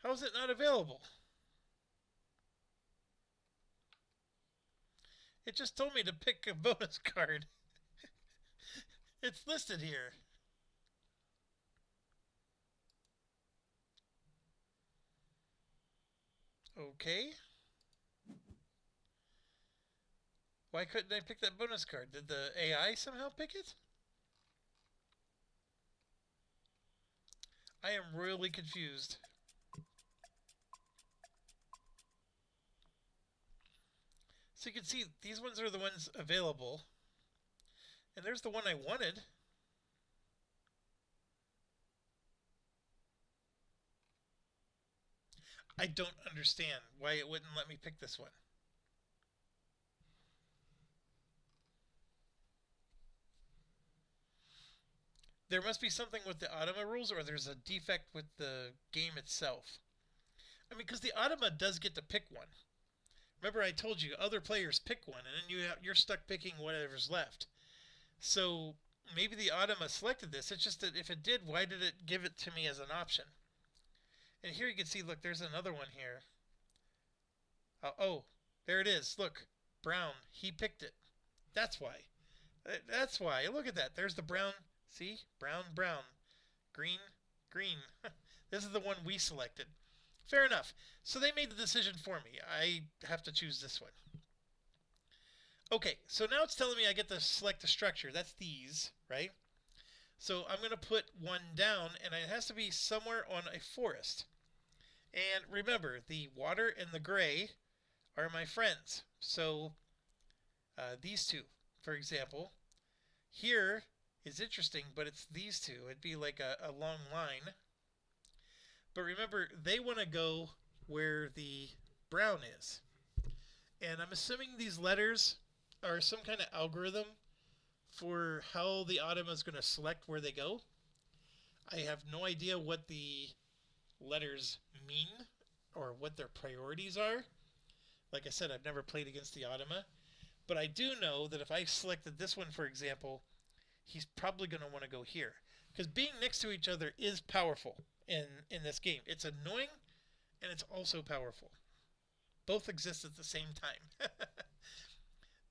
How is it not available? It just told me to pick a bonus card. It's listed here. Okay. Why couldn't I pick that bonus card? Did the AI somehow pick it? I am really confused. So you can see these ones are the ones available. And there's the one I wanted. I don't understand why it wouldn't let me pick this one. There must be something with the automa rules, or there's a defect with the game itself. I mean, because the automa does get to pick one. Remember I told you other players pick one, and then you're stuck picking whatever's left. So maybe the automa selected this. It's just that if it did, why did it give it to me as an option? And here you can see, look, there's another one here. Oh, there it is. Look, brown. He picked it. That's why. That's why. Look at that. There's the brown. See? Brown, brown. Green, green. This is the one we selected. Fair enough. So they made the decision for me. I have to choose this one. Okay, so now it's telling me I get to select a structure. That's these, right? So I'm going to put one down, and it has to be somewhere on a forest. And remember, the water and the gray are my friends. So these two, for example, here is interesting, but it's these two. It'd be like a long line. But remember, they want to go where the brown is. And I'm assuming these letters are some kind of algorithm for how the automa is going to select where they go. I have no idea what the letters mean or what their priorities are. Like I said, I've never played against the automa. But I do know that if I selected this one, for example, he's probably going to want to go here. Because being next to each other is powerful in this game. It's annoying, and it's also powerful. Both exist at the same time.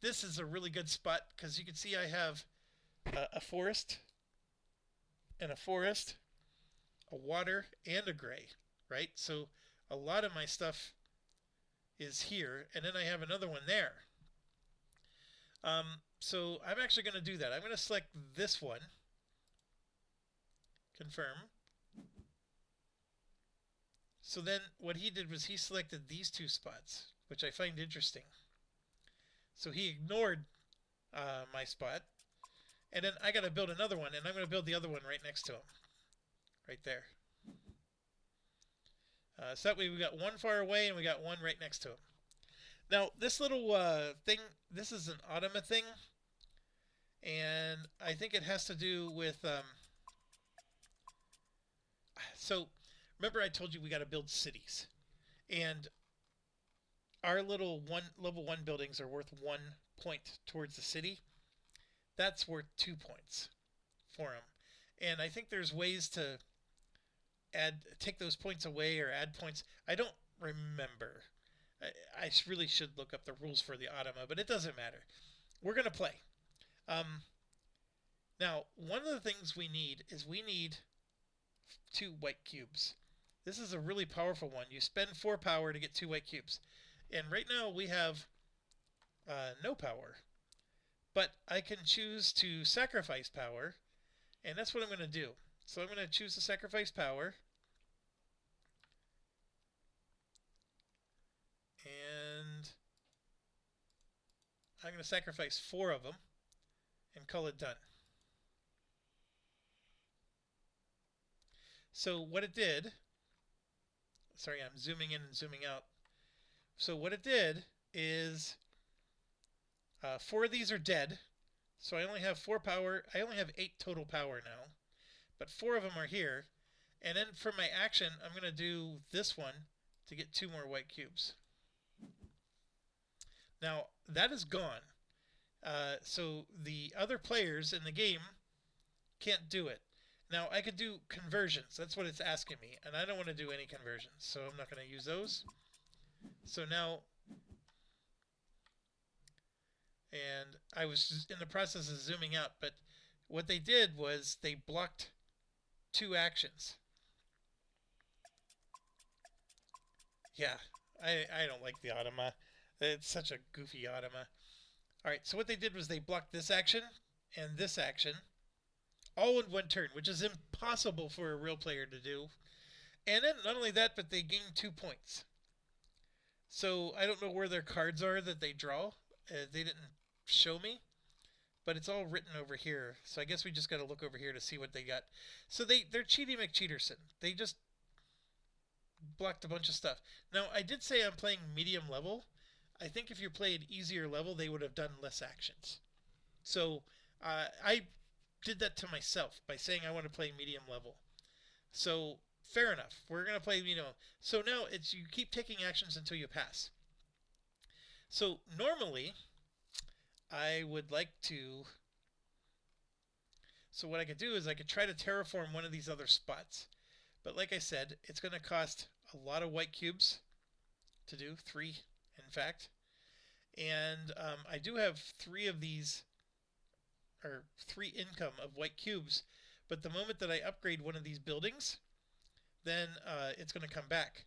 This is a really good spot, because you can see I have a forest, and a forest, a water, and a gray, right? So a lot of my stuff is here, and then I have another one there. So I'm actually going to do that. I'm going to select this one. Confirm. So then what he did was he selected these two spots, which I find interesting. So he ignored my spot. And then I got to build another one, and I'm going to build the other one right next to him. Right there. So that way we got one far away, and we got one right next to him. Now, this little thing, this is an automa thing. And I think it has to do with So remember I told you we got to build cities, and our little level 1 buildings are worth 1 point towards the city. That's worth 2 points for them. And I think there's ways to take those points away or add points. I don't remember. I really should look up the rules for the automa, but it doesn't matter. We're gonna play. Um, Now, one of the things we need is we need 2 white cubes. This is a really powerful one. You spend 4 power to get 2 white cubes. And right now we have no power. But I can choose to sacrifice power, and that's what I'm going to do. So I'm going to choose to sacrifice power. And I'm going to sacrifice 4 of them and call it done. So what it did, sorry, I'm zooming in and zooming out. So what it did is 4 of these are dead. So I only have 4 power. I only have 8 total power now. But 4 of them are here. And then for my action, I'm going to do this one to get 2 more white cubes. Now, that is gone. So the other players in the game can't do it. Now, I could do conversions. That's what it's asking me. And I don't want to do any conversions. So I'm not going to use those. So now, and I was in the process of zooming out, but what they did was they blocked 2 actions. Yeah, I don't like the automa. It's such a goofy automa. Alright, so what they did was they blocked this action and this action all in one turn, which is impossible for a real player to do. And then not only that, but they gained 2 points. So I don't know where their cards are that they draw. They didn't show me, but it's all written over here. So I guess we just got to look over here to see what they got. So they're Cheaty McCheaterson. They just blocked a bunch of stuff. Now, I did say I'm playing medium level. I think if you played easier level, they would have done less actions. So I did that to myself by saying I want to play medium level. So fair enough. We're going to play, So now it's you keep taking actions until you pass. So normally, I would like to... So what I could do is I could try to terraform one of these other spots. But like I said, it's going to cost a lot of white cubes to do. 3, in fact. And I do have 3 of these, or 3 income of white cubes. But the moment that I upgrade one of these buildings, then it's going to come back.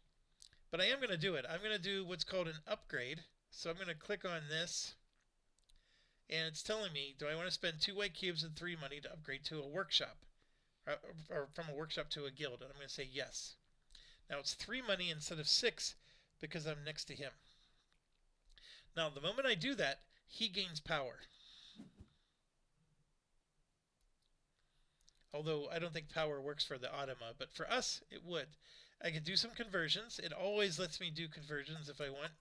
But I am going to do it. I'm going to do what's called an upgrade. So I'm going to click on this. And it's telling me, do I want to spend 2 white cubes and 3 money to upgrade to a workshop? Or from a workshop to a guild. And I'm going to say yes. Now it's 3 money instead of 6 because I'm next to him. Now the moment I do that, he gains power. Although I don't think power works for the automa, but for us it would. I could do some conversions. It always lets me do conversions if I want.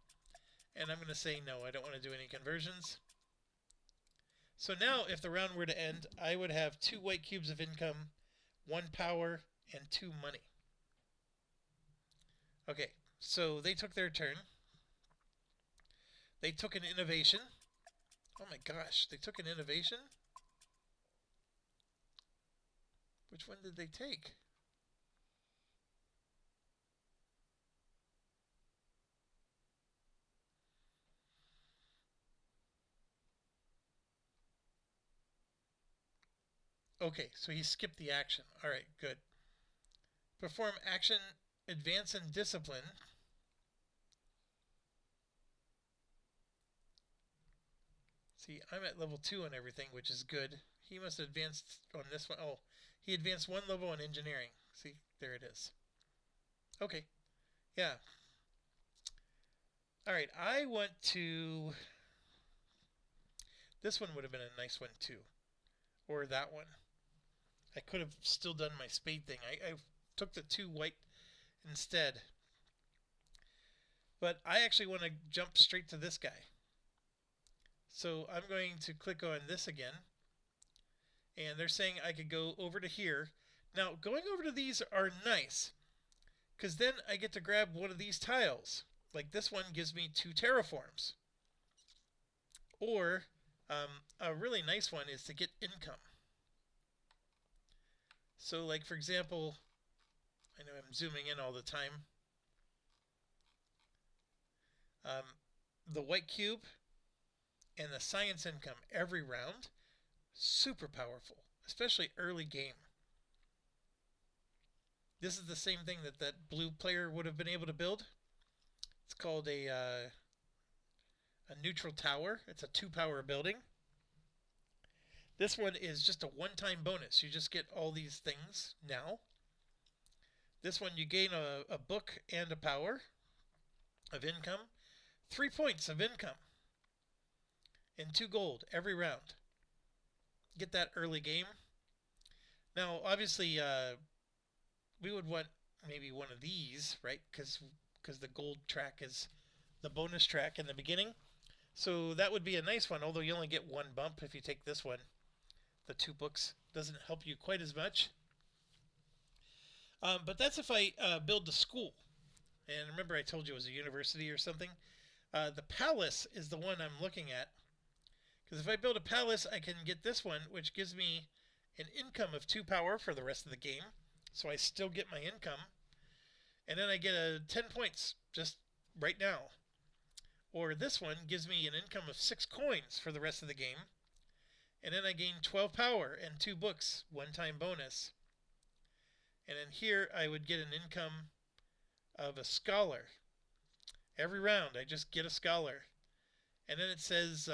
And I'm going to say no, I don't want to do any conversions. So now if the round were to end, I would have 2 white cubes of income, 1 power, and 2 money. Okay, so they took their turn. They took an innovation. Oh my gosh, they took an innovation? Which one did they take? Okay, so he skipped the action. Alright, good. Perform action, advance in discipline. See, I'm at level 2 on everything, which is good. He must have advanced on this one. Oh, he advanced 1 level on engineering. See, there it is. Okay, yeah. Alright, I want to... This one would have been a nice one too. Or that one. I could have still done my spade thing. I took the 2 white instead. But I actually want to jump straight to this guy. So I'm going to click on this again. And they're saying I could go over to here. Now, going over to these are nice, because then I get to grab one of these tiles. Like this one gives me 2 terraforms. Or a really nice one is to get income. So like for example, I know I'm zooming in all the time. The white cube and the science income every round, super powerful, especially early game. This is the same thing that that blue player would have been able to build. It's called a neutral tower. It's a 2-power building. This one is just a one-time bonus. You just get all these things now. This one you gain a book and a power of income. 3 points of income. And 2 gold every round. Get that early game. Now, obviously, we would want maybe one of these, right? Because the gold track is the bonus track in the beginning. So that would be a nice one, although you only get 1 bump if you take this one. The 2 books doesn't help you quite as much. But that's if I build the school. And remember I told you it was a university or something? The palace is the one I'm looking at. Because if I build a palace, I can get this one, which gives me an income of 2 power for the rest of the game. So I still get my income. And then I get 10 points just right now. Or this one gives me an income of 6 coins for the rest of the game. And then I gain 12 power and 2 books, one-time bonus. And then here I would get an income of a scholar. Every round I just get a scholar. And then it says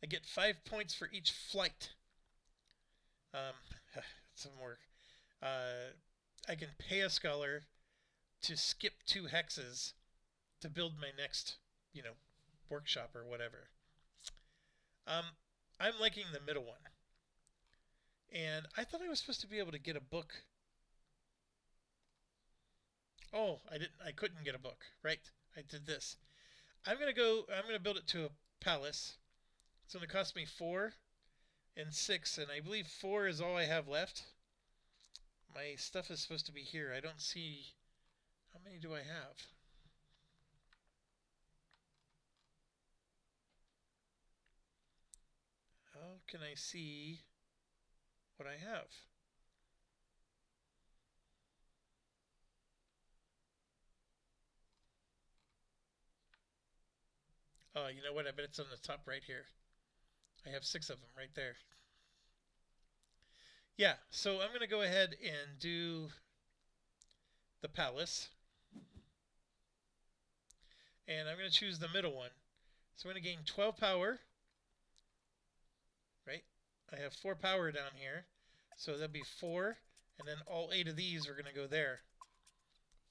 I get 5 points for each flight. Some more. I can pay a scholar to skip 2 hexes to build my next, workshop or whatever. I'm liking the middle one. And I thought I was supposed to be able to get a book. Oh, I couldn't get a book. Right. I did this. I'm going to build it to a palace. It's going to cost me 4 and 6, and I believe 4 is all I have left. My stuff is supposed to be here. I don't see... How many do I have? How can I see what I have? Oh, you know what? I bet it's on the top right here. I have 6 of them right there. Yeah, so I'm going to go ahead and do the palace. And I'm going to choose the middle one. So I'm going to gain 12 power. Right? I have 4 power down here. So that'd be 4. And then all 8 of these are going to go there.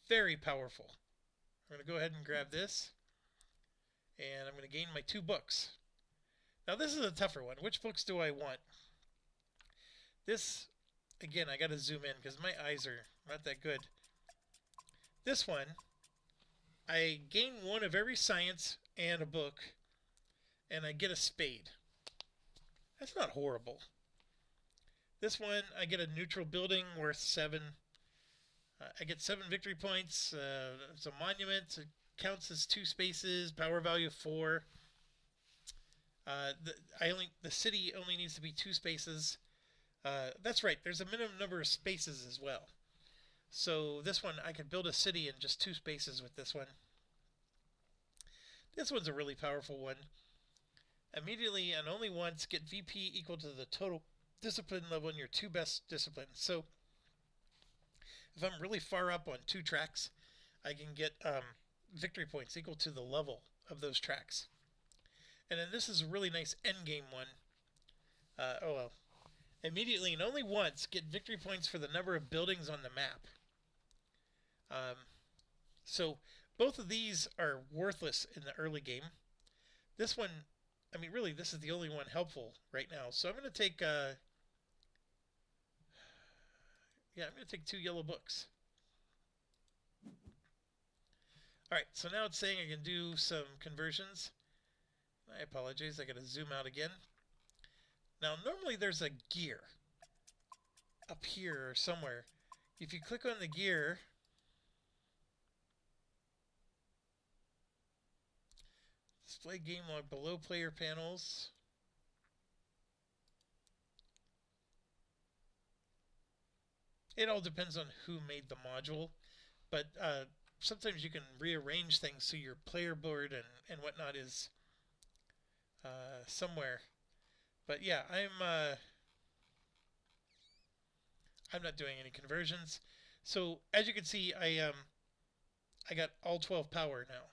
Very powerful. I'm going to go ahead and grab this. And I'm going to gain my 2 books. Now this is a tougher one. Which books do I want? This, again, I got to zoom in because my eyes are not that good. This one, I gain 1 of every science and a book, and I get a spade. That's not horrible. This one, I get a neutral building worth 7. I get 7 victory points. It's a monument. It counts as 2 spaces. Power value 4. The city only needs to be 2 spaces. That's right. There's a minimum number of spaces as well. So this one, I could build a city in just 2 spaces with this one. This one's a really powerful one. Immediately and only once, get VP equal to the total discipline level in your 2 best disciplines. So if I'm really far up on 2 tracks, I can get victory points equal to the level of those tracks. And then this is a really nice endgame one. Immediately and only once, get victory points for the number of buildings on the map. So both of these are worthless in the early game. This one, I mean, really, this is the only one helpful right now. So I'm going to take, I'm going to take 2 yellow books. All right, so now it's saying I can do some conversions. I apologize, I got to zoom out again. Now, normally there's a gear. up here or somewhere. If you click on the gear, display game log below player panels. It all depends on who made the module, but sometimes you can rearrange things so your player board and whatnot is somewhere. But yeah, I'm not doing any conversions. So as you can see, I got all 12 power now.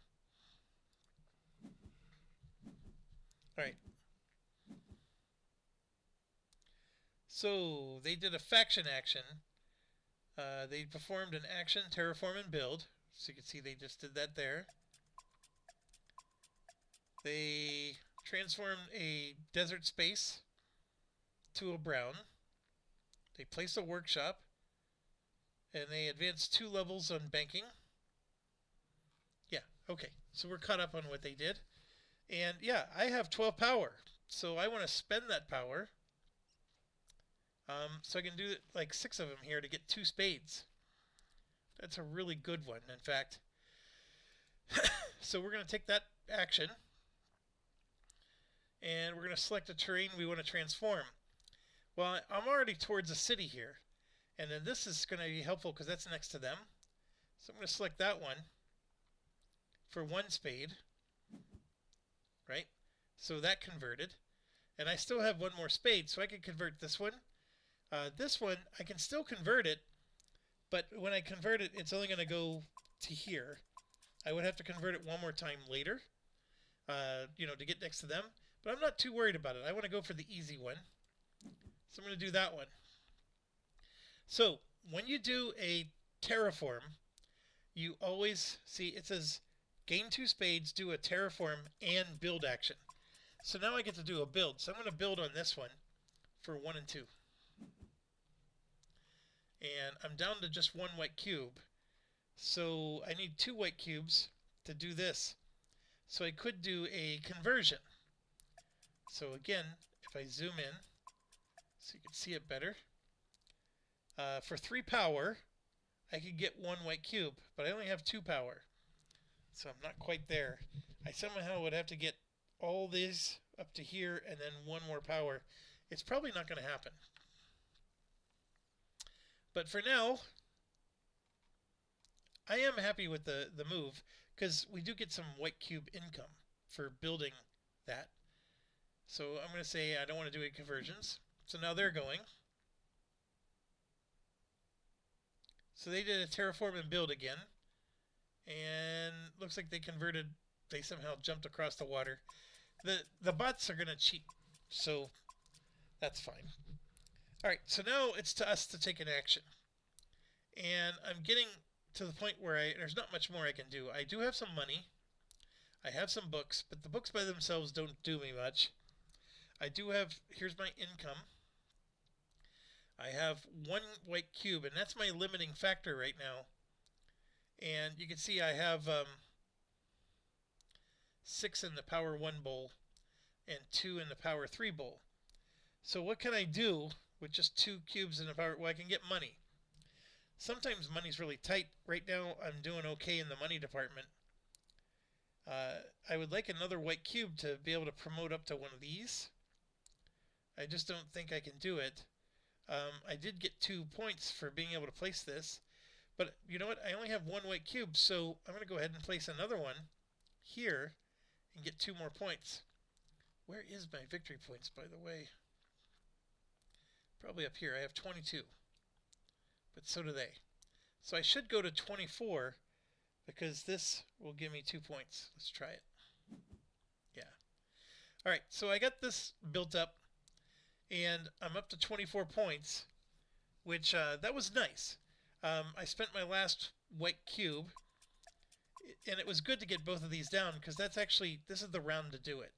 All right. So they did a faction action. They performed an action, terraform, and build. So you can see they just did that there. They transformed a desert space to a brown. They placed a workshop. And they advanced 2 levels on banking. Yeah, okay. So we're caught up on what they did. And yeah, I have 12 power. So I want to spend that power. So I can do like 6 of them here to get 2 spades. That's a really good one, in fact. So we're going to take that action. And we're going to select a terrain we want to transform. Well, I'm already towards a city here. And then this is going to be helpful because that's next to them. So I'm going to select that one for 1 spade. Right? So that converted. And I still have 1 more spade, so I can convert this one. This one, I can still convert it, but when I convert it, it's only going to go to here. I would have to convert it 1 more time later, to get next to them. But I'm not too worried about it. I want to go for the easy one. So I'm going to do that one. So when you do a terraform, you always see it says gain 2 spades, do a terraform, and build action. So now I get to do a build. So I'm going to build on this one for 1 and 2. And I'm down to just 1 white cube. So I need 2 white cubes to do this. So I could do a conversion. So again, if I zoom in, so you can see it better. For 3 power, I could get 1 white cube, but I only have 2 power. So I'm not quite there. I somehow would have to get all these up to here and then 1 more power. It's probably not going to happen. But for now, I am happy with the move because we do get some white cube income for building that. So I'm going to say I don't want to do any conversions. So now they're going. So they did a terraform and build again. And looks like they converted, they somehow jumped across the water. The bots are going to cheat, so that's fine. Alright, so now it's to us to take an action. And I'm getting to the point where there's not much more I can do. I do have some money. I have some books, but the books by themselves don't do me much. I do have, here's my income. I have 1 white cube, and that's my limiting factor right now. And you can see I have 6 in the power 1 bowl and 2 in the power 3 bowl. So what can I do with just 2 cubes in the power? Well, I can get money. Sometimes money's really tight. Right now I'm doing okay in the money department. I would like another white cube to be able to promote up to one of these. I just don't think I can do it. I did get 2 points for being able to place this. But you know what? I only have 1 white cube, so I'm going to go ahead and place another one here and get 2 more points. Where is my victory points, by the way? Probably up here. I have 22. But so do they. So I should go to 24 because this will give me 2 points. Let's try it. Yeah. Alright, so I got this built up and I'm up to 24 points, which that was nice. I spent my last white cube, and it was good to get both of these down because this is the round to do it.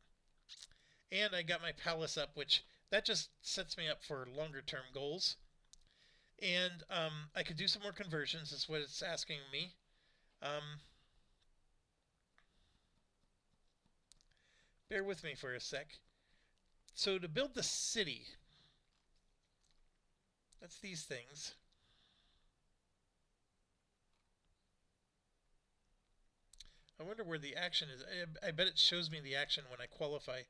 And I got my palace up, which that just sets me up for longer term goals. And I could do some more conversions, is what it's asking me. Bear with me for a sec. So to build the city, That's these things. I wonder where the action is. I bet it shows me the action when I qualify.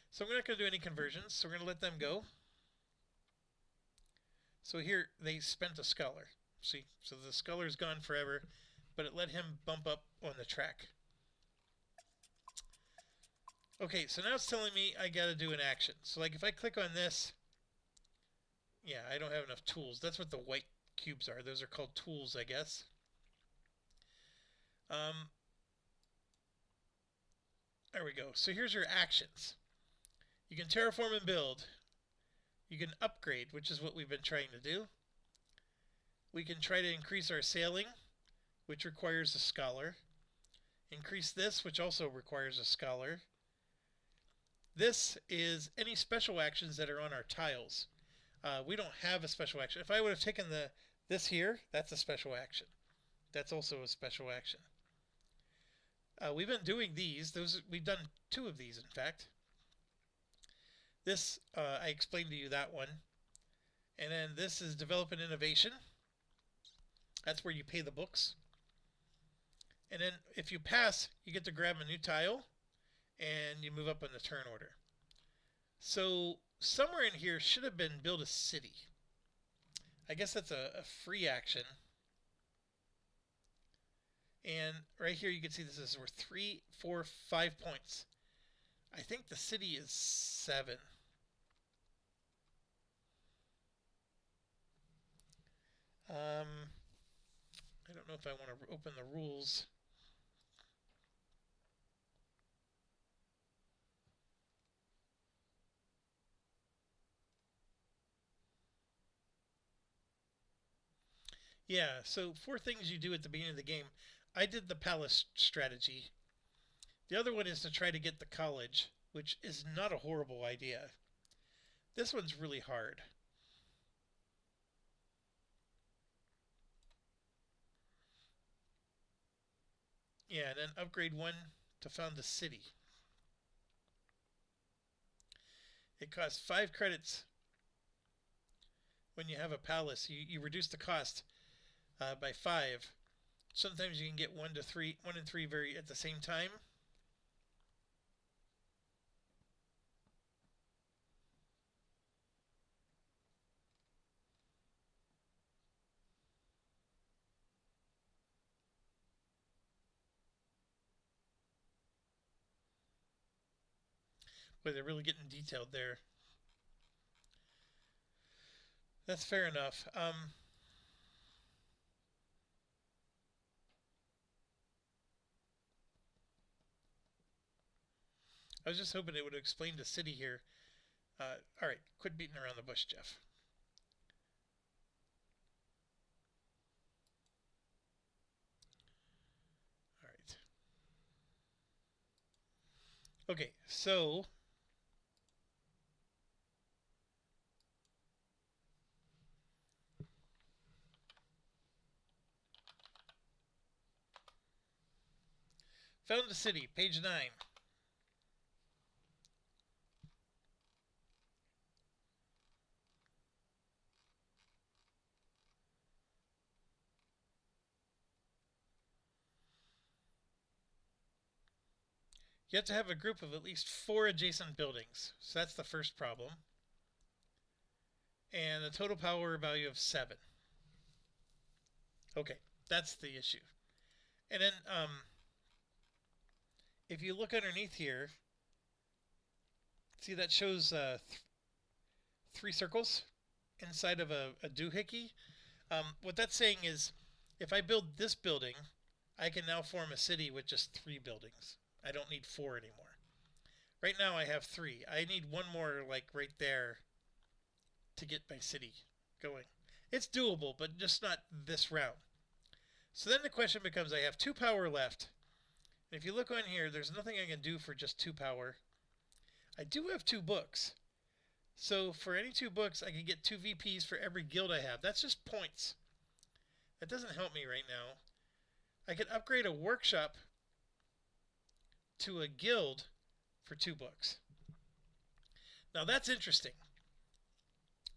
So I'm not going to do any conversions, so we're going to let them go. So here, they spent a scholar. See, so the scholar's gone forever, but it let him bump up on the track. Okay, so now it's telling me I gotta do an action. So like if I click on this, yeah, I don't have enough tools. That's what the white cubes are. Those are called tools, I guess. There we go. So here's your actions. You can terraform and build. You can upgrade, which is what we've been trying to do. We can try to increase our sailing, which requires a scholar. Increase this, which also requires a scholar. This is any special actions that are on our tiles. We don't have a special action. If I would have taken this here, that's a special action. That's also a special action. We've been doing these. We've done 2 of these, in fact. This, I explained to you that one. And then this is develop an innovation. That's where you pay the books. And then if you pass, you get to grab a new tile and you move up in the turn order. So somewhere in here should have been build a city. I guess that's a free action. And right here you can see this is worth 3, 4, 5 points. I think the city is 7. I don't know if I want to open the rules. Yeah, so 4 things you do at the beginning of the game. I did the palace strategy. The other one is to try to get the college, which is not a horrible idea. This one's really hard. Yeah, and then upgrade 1 to found a city. It costs 5 credits when you have a palace. You reduce the cost by 5. Sometimes you can get 1 and 3 very at the same time. Boy, they're really getting detailed there. That's fair enough. I was just hoping it would explain the city here. All right, quit beating around the bush, Jeff. All right. Okay, so found a city, page 9. You have to have a group of at least 4 adjacent buildings. So that's the first problem. And a total power value of 7. Okay, that's the issue. And then if you look underneath here, see that shows 3 circles inside of a doohickey. What that's saying is if I build this building, I can now form a city with just 3 buildings. I don't need 4 anymore. Right now I have 3. I need 1 more like right there to get my city going. It's doable, but just not this round. So then the question becomes, I have 2 power left. And if you look on here, there's nothing I can do for just 2 power. I do have 2 books. So for any 2 books, I can get 2 VPs for every guild I have. That's just points. That doesn't help me right now. I could upgrade a workshop to a guild for 2 books. Now that's interesting.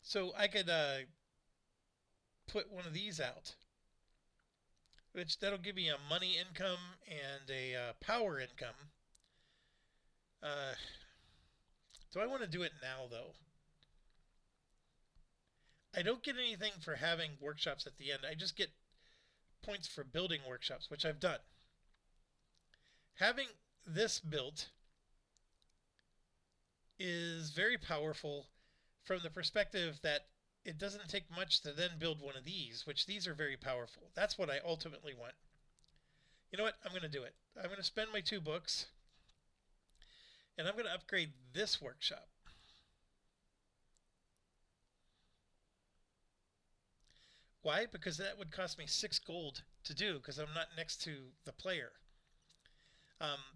So I could put one of these out, which that'll give me a money income and a power income. Do I want to do it now, though? I don't get anything for having workshops at the end. I just get points for building workshops, which I've done. Having this built is very powerful from the perspective that it doesn't take much to then build one of these, which these are very powerful. That's what I ultimately want. You know what? I'm going to do it. I'm going to spend my 2 books, and I'm going to upgrade this workshop. Why? Because that would cost me 6 gold to do, because I'm not next to the player.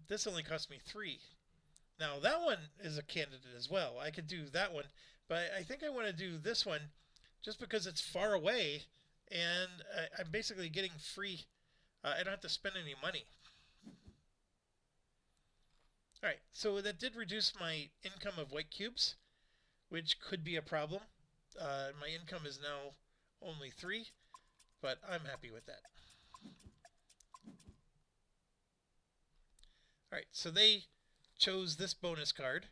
This only cost me 3. Now, that one is a candidate as well. I could do that one, but I think I want to do this one just because it's far away, and I'm basically getting free. I don't have to spend any money. Alright, so that did reduce my income of white cubes, which could be a problem. My income is now only 3, but I'm happy with that. Alright, so they chose this bonus card,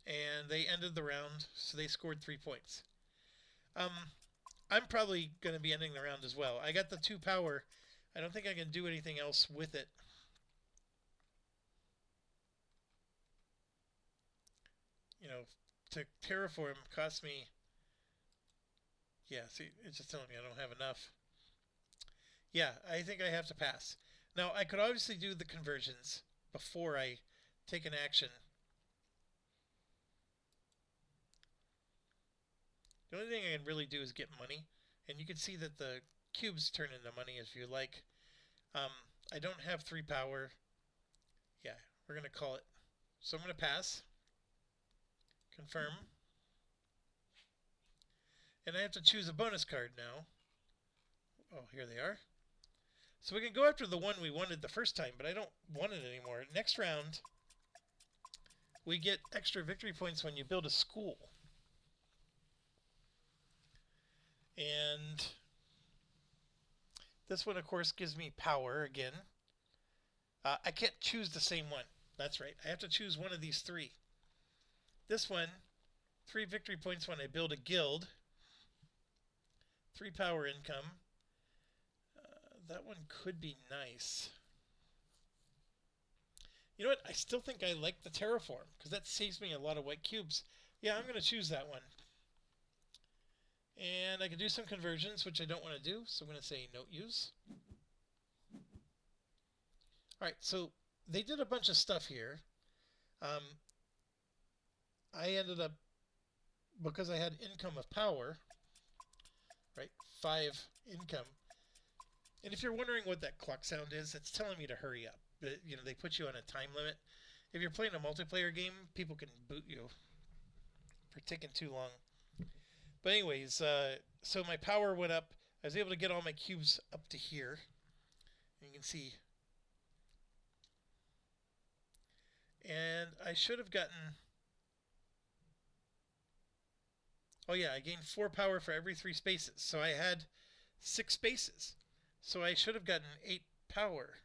and they ended the round, so they scored 3 points. I'm probably going to be ending the round as well. I got the 2 power. I don't think I can do anything else with it. You know, to terraform cost me... Yeah, see, it's just telling me I don't have enough. Yeah, I think I have to pass. Now, I could obviously do the conversions before I take an action. The only thing I can really do is get money, and you can see that the cubes turn into money if you like. I don't have 3 power. Yeah, we're going to call it. So I'm going to pass. Confirm. And I have to choose a bonus card now. Oh, here they are. So we can go after the one we wanted the first time, but I don't want it anymore. Next round, we get extra victory points when you build a school. And this one, of course, gives me power again. I can't choose the same one. That's right. I have to choose one of these 3. This one, 3 victory points when I build a guild. 3 power income. That one could be nice. You know what? I still think I like the terraform, because that saves me a lot of white cubes. Yeah, I'm going to choose that one. And I can do some conversions, which I don't want to do, so I'm going to say note use. Alright, so they did a bunch of stuff here. I ended up, because I had income of power, right, 5 income. And if you're wondering what that clock sound is, it's telling me to hurry up. You know, they put you on a time limit. If you're playing a multiplayer game, people can boot you for taking too long. But anyways, so my power went up. I was able to get all my cubes up to here. You can see. And I should have gotten... Oh yeah, I gained 4 power for every 3 spaces. So I had 6 spaces. So I should have gotten 8 power.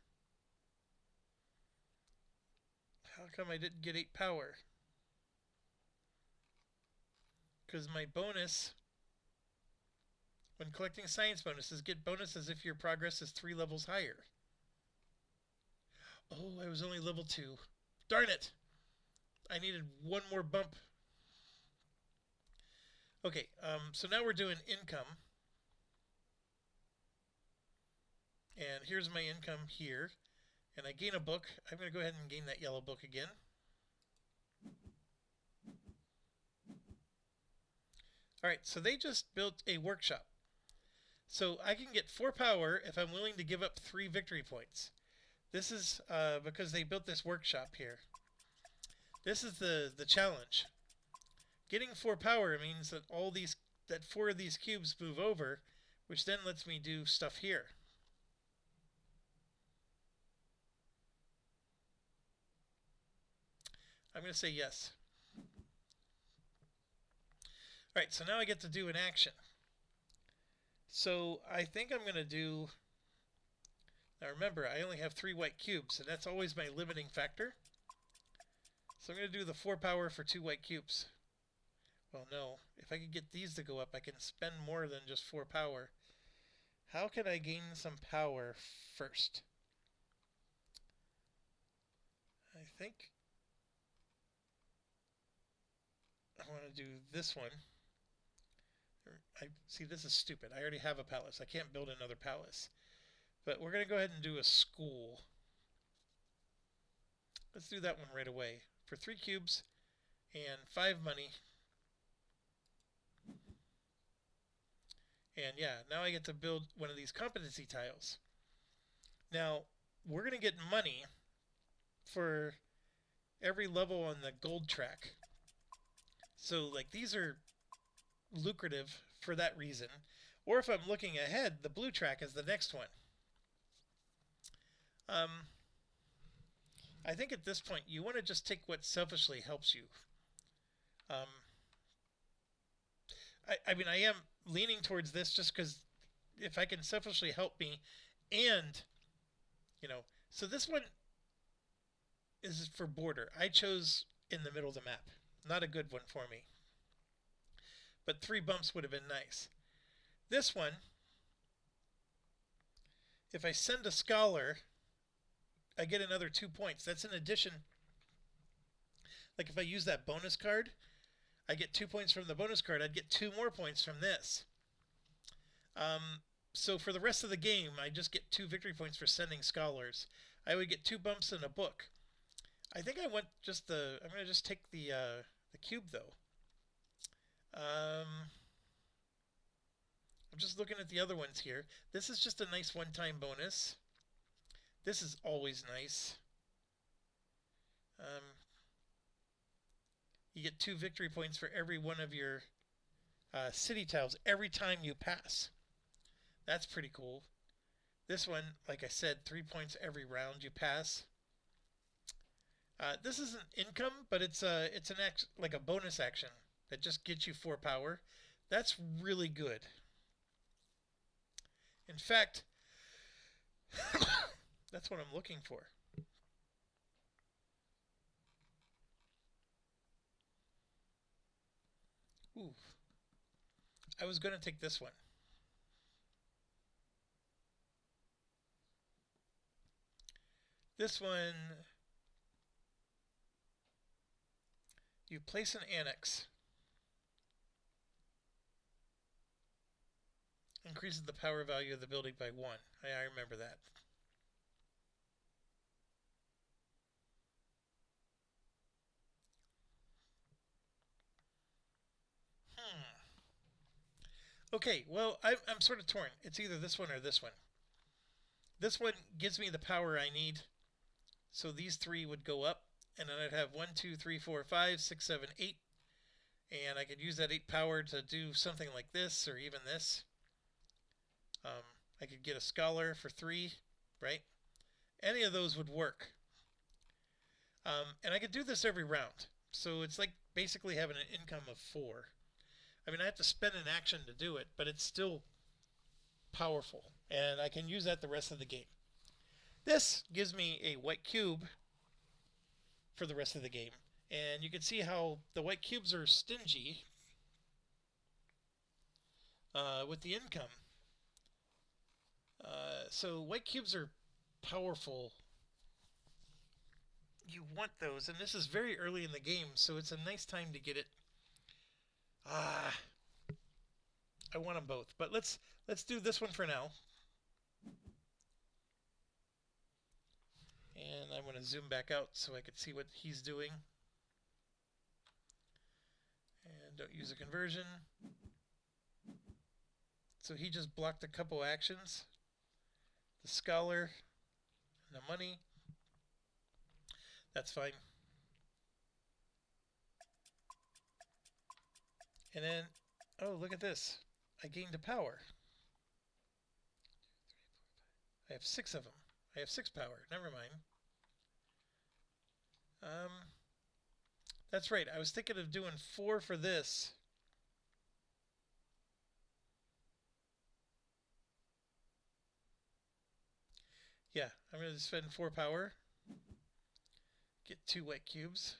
How come I didn't get 8 power? Because my bonus, when collecting science bonuses, get bonuses if your progress is 3 levels higher. Oh, I was only level 2. Darn it! I needed 1 more bump. Okay, so now we're doing income. And here's my income here. And I gain a book. I'm going to go ahead and gain that yellow book again. Alright, so they just built a workshop. So I can get 4 power if I'm willing to give up 3 victory points. This is because they built this workshop here. This is the challenge. Getting 4 power means that that 4 of these cubes move over, which then lets me do stuff here. I'm going to say yes. Alright, so now I get to do an action. So I think I'm going to do... Now remember, I only have 3 white cubes, and that's always my limiting factor. So I'm going to do the 4 power for 2 white cubes. Well, no. If I could get these to go up, I can spend more than just 4 power. How can I gain some power first? I think I want to do this one. See, this is stupid. I already have a palace. I can't build another palace. But we're going to go ahead and do a school. Let's do that one right away. For 3 cubes and 5 money. And yeah, now I get to build one of these competency tiles. Now, we're going to get money for every level on the gold track. So, like, these are lucrative for that reason. Or if I'm looking ahead, the blue track is the next one. I think at this point, you want to just take what selfishly helps you. I mean, I am leaning towards this just because if I can selfishly help me and, so this one is for border. I chose in the middle of the map. Not a good one for me. But 3 bumps would have been nice. This one, if I send a scholar, I get another 2 points. That's in addition. Like if I use that bonus card, I get 2 points from the bonus card. I'd get 2 more points from this. So for the rest of the game, I just get 2 victory points for sending scholars. I would get 2 bumps in a book. I think I want just the... I'm going to just take the cube, though. I'm just looking at the other ones here. This is just a nice one-time bonus. This is always nice. You get 2 victory points for every one of your city tiles every time you pass. That's pretty cool. This one, like I said, 3 points every round you pass. This isn't income, but it's like a bonus action that just gets you 4 power. That's really good. In fact, that's what I'm looking for. Ooh. I was going to take this one. This one, you place an annex. Increases the power value of the building by 1. I remember that. Okay, well, I'm sort of torn. It's either this one or this one. This one gives me the power I need. So these 3 would go up. And then I'd have 1, 2, 3, 4, 5, 6, 7, 8. And I could use that 8 power to do something like this or even this. I could get a scholar for 3, right? Any of those would work. And I could do this every round. So it's like basically having an income of 4. I mean, I have to spend an action to do it, but it's still powerful. And I can use that the rest of the game. This gives me a white cube for the rest of the game. And you can see how the white cubes are stingy with the income. So white cubes are powerful. You want those, and this is very early in the game, so it's a nice time to get it. I want them both, but let's do this one for now. And I'm going to zoom back out so I can see what he's doing. And don't use a conversion. So he just blocked a couple actions. The scholar and the money. That's fine. And then, oh, look at this. I gained a power. I have 6 of them. I have 6 power. Never mind. That's right. I was thinking of doing 4 for this. Yeah, I'm going to spend 4 power. Get 2 white cubes.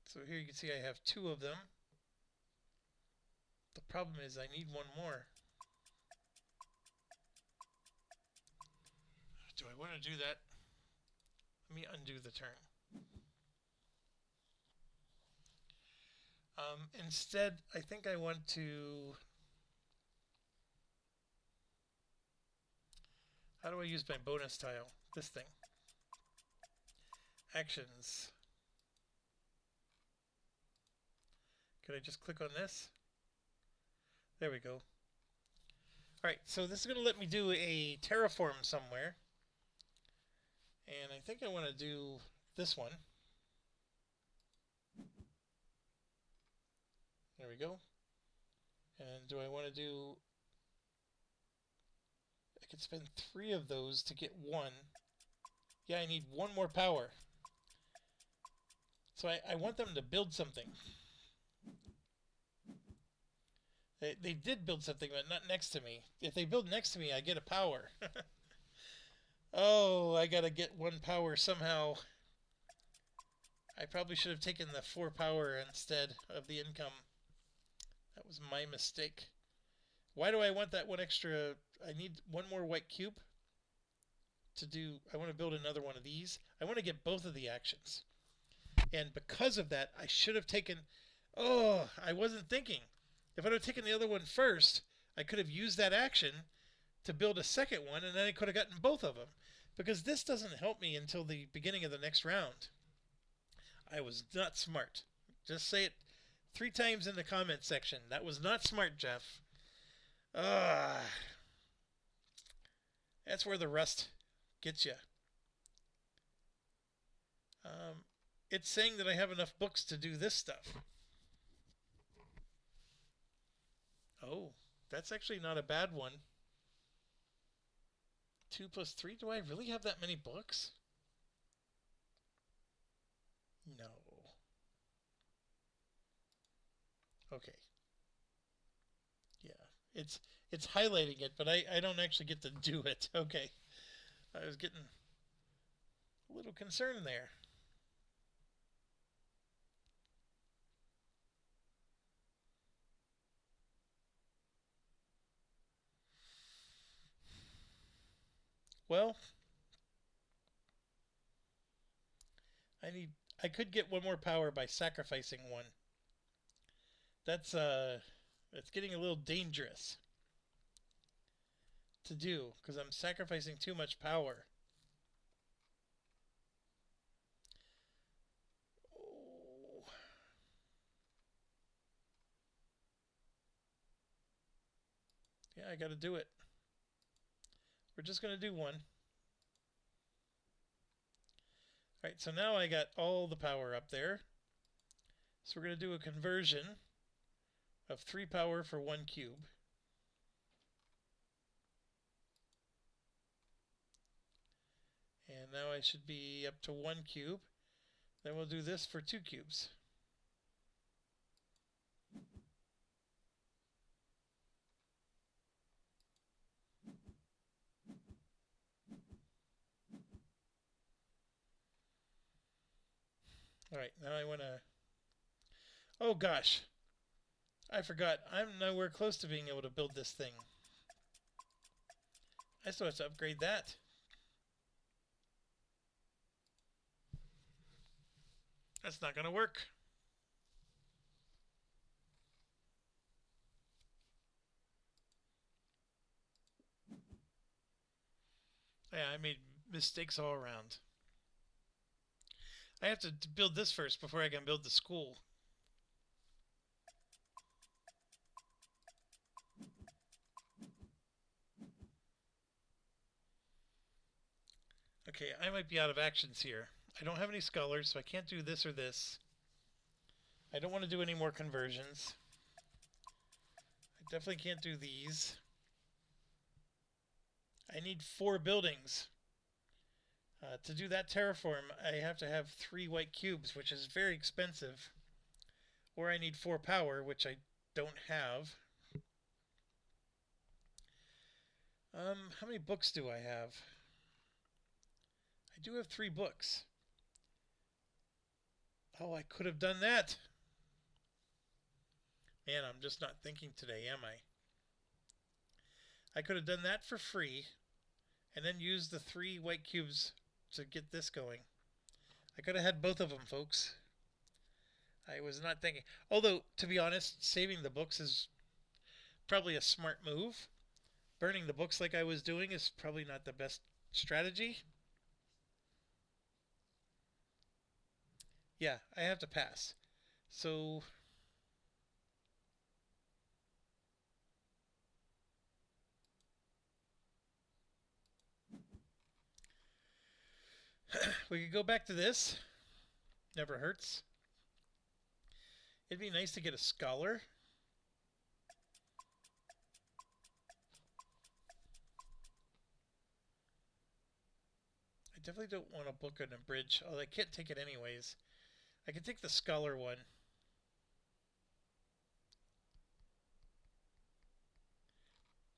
So here you can see I have 2 of them. The problem is I need 1 more. Do I want to do that? Let me undo the turn. Instead, I think I want to... How do I use my bonus tile? This thing. Actions. Can I just click on this? There we go. Alright, so this is going to let me do a terraform somewhere. And I think I want to do this one. There we go. And do I want to do... I could spend 3 of those to get 1. Yeah, I need 1 more power. So I want them to build something. They did build something, but not next to me. If they build next to me, I get a power. Oh, I gotta get 1 power somehow. I probably should have taken the 4 power instead of the income. That was my mistake. Why do I want that 1 extra? I need 1 more white cube to do. I want to build another one of these. I want to get both of the actions. And because of that, I should have taken... Oh, I wasn't thinking. If I would have taken the other one first, I could have used that action to build a second one, and then I could have gotten both of them. Because this doesn't help me until the beginning of the next round. I was not smart. Just say it 3 times in the comment section. That was not smart, Jeff. That's where the rust gets you. It's saying that I have enough books to do this stuff. Oh, that's actually not a bad one. 2 plus 3? Do I really have that many books? No. Okay. Yeah. It's highlighting it, but I don't actually get to do it. Okay. I was getting a little concerned there. Well, I could get 1 more power by sacrificing 1. That's it's getting a little dangerous to do because I'm sacrificing too much power. Oh. Yeah, I got to do it. We're just going to do 1. Alright, so now I got all the power up there. So we're going to do a conversion of 3 power for 1 cube. And now I should be up to 1 cube. Then we'll do this for 2 cubes. Alright, now I want to... Oh gosh! I forgot. I'm nowhere close to being able to build this thing. I still have to upgrade that. That's not going to work. Yeah, I made mistakes all around. I have to build this first before I can build the school. Okay, I might be out of actions here. I don't have any scholars, so I can't do this or this. I don't want to do any more conversions. I definitely can't do these. I need 4 buildings. To do that terraform, I have to have 3 white cubes, which is very expensive. Or I need 4 power, which I don't have. How many books do I have? I do have 3 books. Oh, I could have done that. Man, I'm just not thinking today, am I? I could have done that for free and then used the 3 white cubes to get this going. I could have had both of them, folks. I was not thinking. Although, to be honest, saving the books is probably a smart move. Burning the books like I was doing is probably not the best strategy. Yeah, I have to pass. So we could go back to this. Never hurts. It'd be nice to get a scholar. I definitely don't want a book on a bridge. Oh, I can't take it anyways. I can take the scholar one.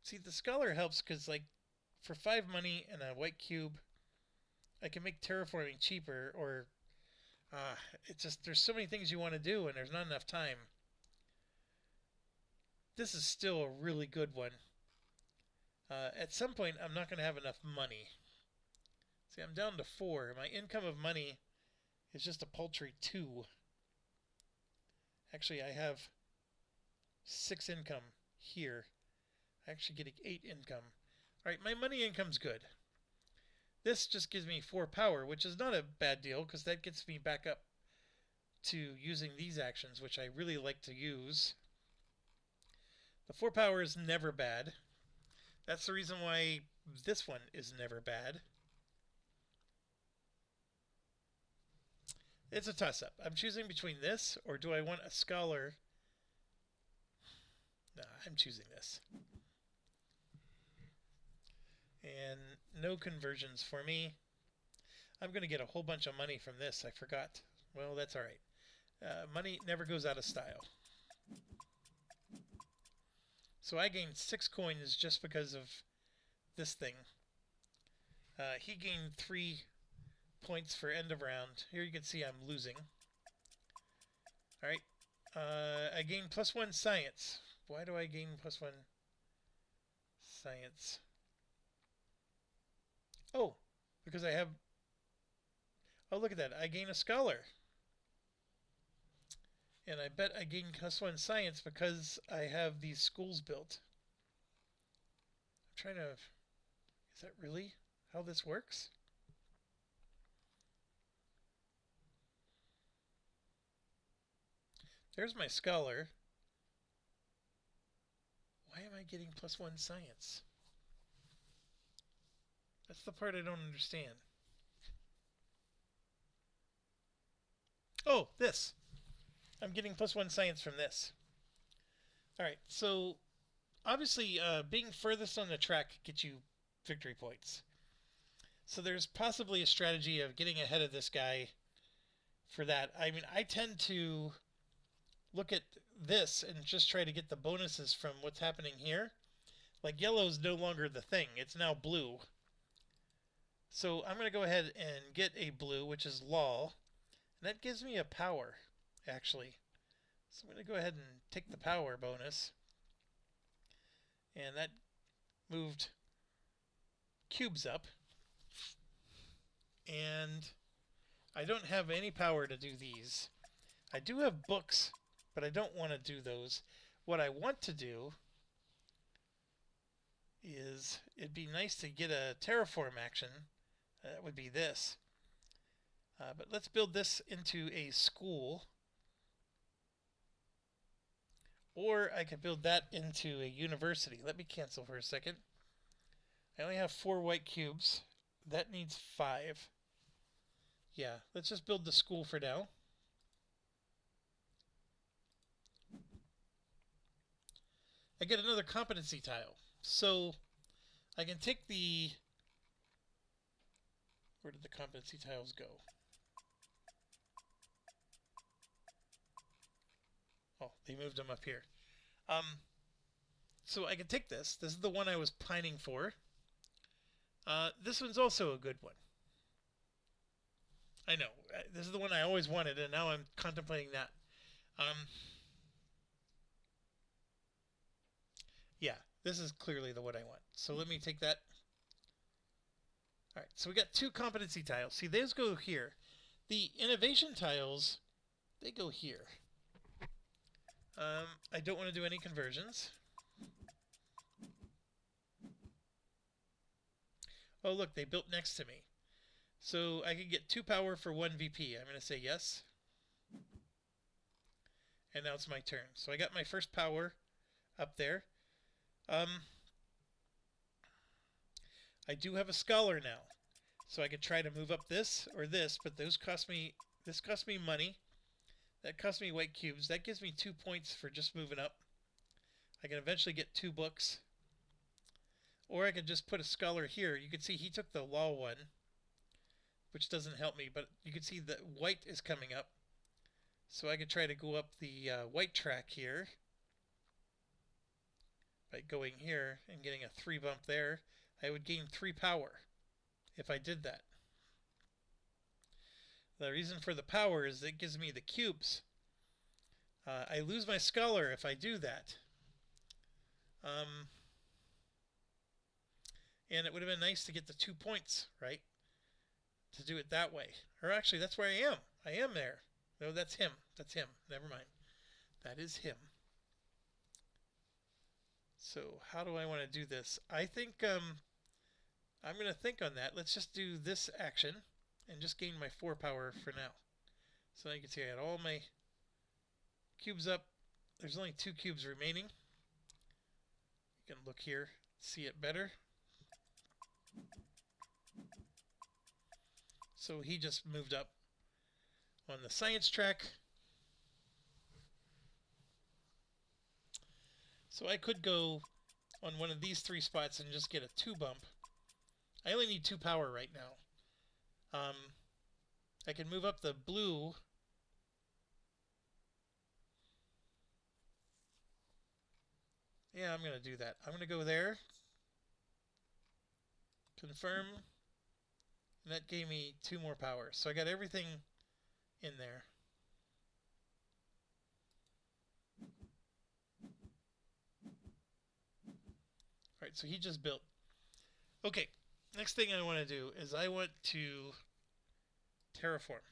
See, the scholar helps because, like, for 5 money and a white cube, I can make terraforming cheaper. Or, it's just there's so many things you want to do and there's not enough time. This is still a really good one. At some point, I'm not going to have enough money. See, I'm down to 4. My income of money is just a paltry 2. Actually, I have 6 income here. I'm actually getting 8 income. Alright, my money income's good. This just gives me 4 power, which is not a bad deal, because that gets me back up to using these actions, which I really like to use. The 4 power is never bad. That's the reason why this one is never bad. It's a toss-up. I'm choosing between this, or do I want a scholar? Nah, I'm choosing this. And no conversions for me. I'm going to get a whole bunch of money from this. I forgot. Well, that's alright. Money never goes out of style. So I gained 6 coins just because of this thing. He gained 3 points for end of round. Here you can see I'm losing. Alright. I gained +1 science. Why do I gain +1 science? Oh, because I have... Oh, look at that. I gain a scholar. And I bet I gain +1 science because I have these schools built. I'm trying to... Is that really how this works? There's my scholar. Why am I getting +1 science? That's the part I don't understand. Oh, this. I'm getting +1 science from this. Alright, so obviously being furthest on the track gets you victory points. So there's possibly a strategy of getting ahead of this guy for that. I mean, I tend to look at this and just try to get the bonuses from what's happening here. Like, yellow's no longer the thing. It's now blue. So I'm going to go ahead and get a blue, which is law. And that gives me a power, actually. So I'm going to go ahead and take the power bonus. And that moved cubes up. And I don't have any power to do these. I do have books, but I don't want to do those. What I want to do is, it'd be nice to get a terraform action. That would be this. But let's build this into a school. Or I could build that into a university. Let me cancel for a second. I only have 4 white cubes. That needs 5. Yeah, let's just build the school for now. I get another competency tile. So I can take the... Where did the competency tiles go? Oh, they moved them up here. So I can take this. This is the one I was pining for. This one's also a good one. I know. This is the one I always wanted, and now I'm contemplating that. Um, yeah, this is clearly the one I want. So let me take that. All right, so we got two competency tiles. See, those go here. The innovation tiles, they go here. I don't want to do any conversions. Oh, look, they built next to me. So I can get 2 power for 1 VP. I'm going to say yes. And now it's my turn. So I got my first power up there. I do have a scholar now. So I could try to move up this or this, but those cost me, this cost me money. That cost me white cubes. That gives me 2 points for just moving up. I can eventually get 2 books. Or I could just put a scholar here. You can see he took the law one, which doesn't help me, but you can see that white is coming up. So I could try to go up the white track here by going here and getting a 3 bump there. I would gain 3 power if I did that. The reason for the power is it gives me the cubes. I lose my scholar if I do that. And it would have been nice to get the 2 points, right? To do it that way. Or actually, that's where I am. I am there. No, that's him. That's him. Never mind. That is him. So how do I want to do this? I think I'm going to think on that. Let's just do this action and just gain my 4 power for now. So now you can see I got all my cubes up. There's only 2 cubes remaining. You can look here, see it better. So he just moved up on the science track. So I could go on one of these 3 spots and just get a 2 bump. I only need 2 power right now. I can move up the blue. Yeah, I'm going to do that. I'm going to go there. Confirm. And that gave me 2 more power. So I got everything in there. Alright, so he just built. Okay, next thing I want to do is I want to terraform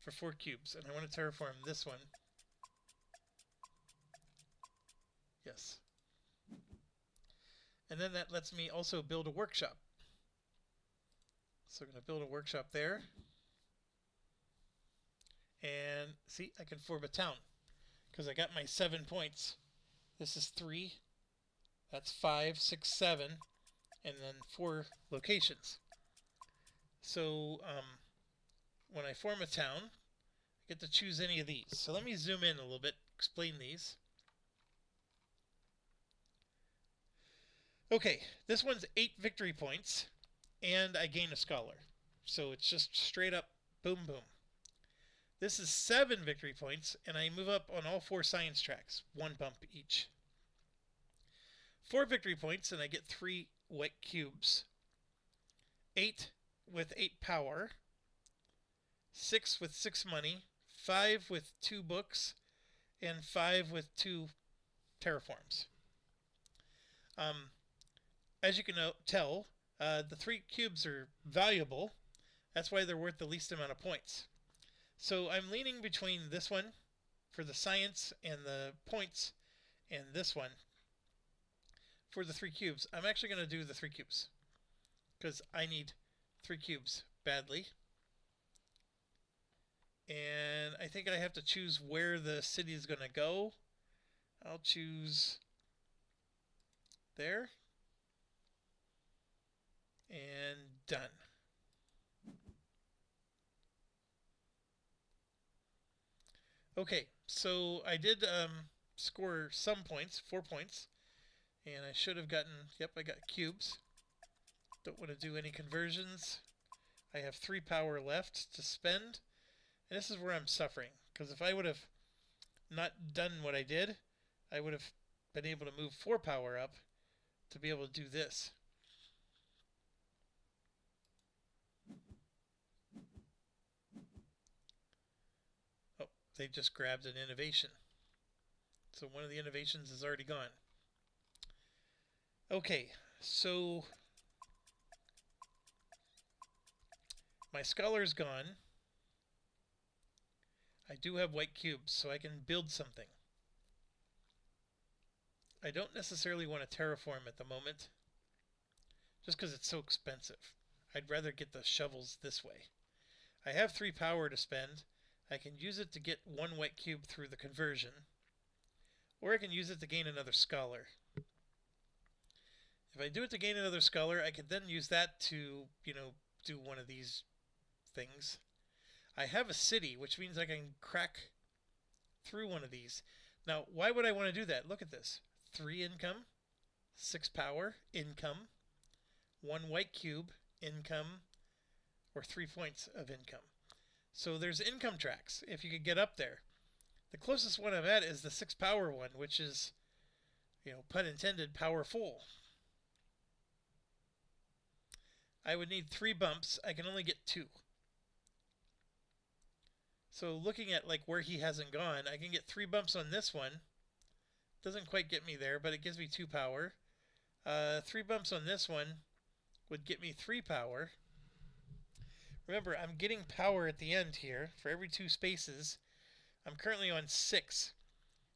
for 4 cubes. And I want to terraform this one. Yes. And then that lets me also build a workshop. So I'm going to build a workshop there. And see, I can form a town. Because I got my 7 points. This is 3. That's 5, 6, 7. And then 4 locations. So when I form a town, I get to choose any of these. So let me zoom in a little bit, explain these. Okay, this one's 8 victory points, and I gain a scholar. So it's just straight up boom boom. This is 7 victory points, and I move up on all 4 science tracks, 1 bump each. 4 victory points, and I get 3 white cubes. 8 with 8 power. 6 with 6 money. 5 with 2 books. And 5 with 2 terraforms. As you can tell, the 3 cubes are valuable. That's why they're worth the least amount of points. So I'm leaning between this one for the science and the points and this one for the 3 cubes. I'm actually going to do the 3 cubes because I need 3 cubes badly. And I think I have to choose where the city is going to go. I'll choose there. And done. Okay, so I did score some points, 4 points. And I should have gotten, yep, I got cubes. Don't want to do any conversions. I have 3 power left to spend. And this is where I'm suffering. Because if I would have not done what I did, I would have been able to move 4 power up to be able to do this. they just grabbed an innovation. So one of the innovations is already gone. Okay, so my scholar's gone. I do have white cubes, so I can build something. I don't necessarily want to terraform at the moment, just because it's so expensive. I'd rather get the shovels this way. I have 3 power to spend. I can use it to get 1 white cube through the conversion, or I can use it to gain another scholar. If I do it to gain another scholar, I can then use that to, do one of these things. I have a city, which means I can crack through one of these. Now, why would I want to do that? Look at this. 3 income, 6 power, income, 1 white cube, income, or 3 points of income. So there's income tracks, if you could get up there. The closest one I'm at is the 6 power one, which is, pun intended, powerful. I would need 3 bumps. I can only get 2. So looking at like where he hasn't gone, I can get 3 bumps on this one. Doesn't quite get me there, but it gives me 2 power. 3 bumps on this one would get me 3 power. Remember, I'm getting power at the end here for every 2 spaces. I'm currently on 6.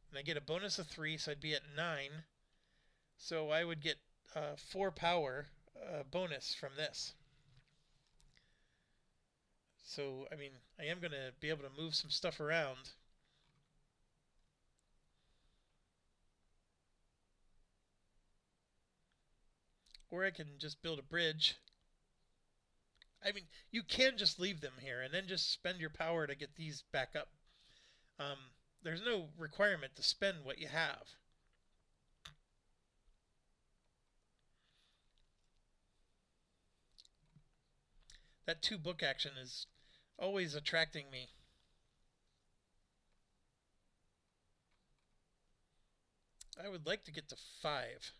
And I get a bonus of 3, so I'd be at 9. So I would get 4 power bonus from this. So, I mean, I am going to be able to move some stuff around. Or I can just build a bridge. I mean, you can just leave them here and then just spend your power to get these back up. There's no requirement to spend what you have. That 2 book action is always attracting me. I would like to get to 5.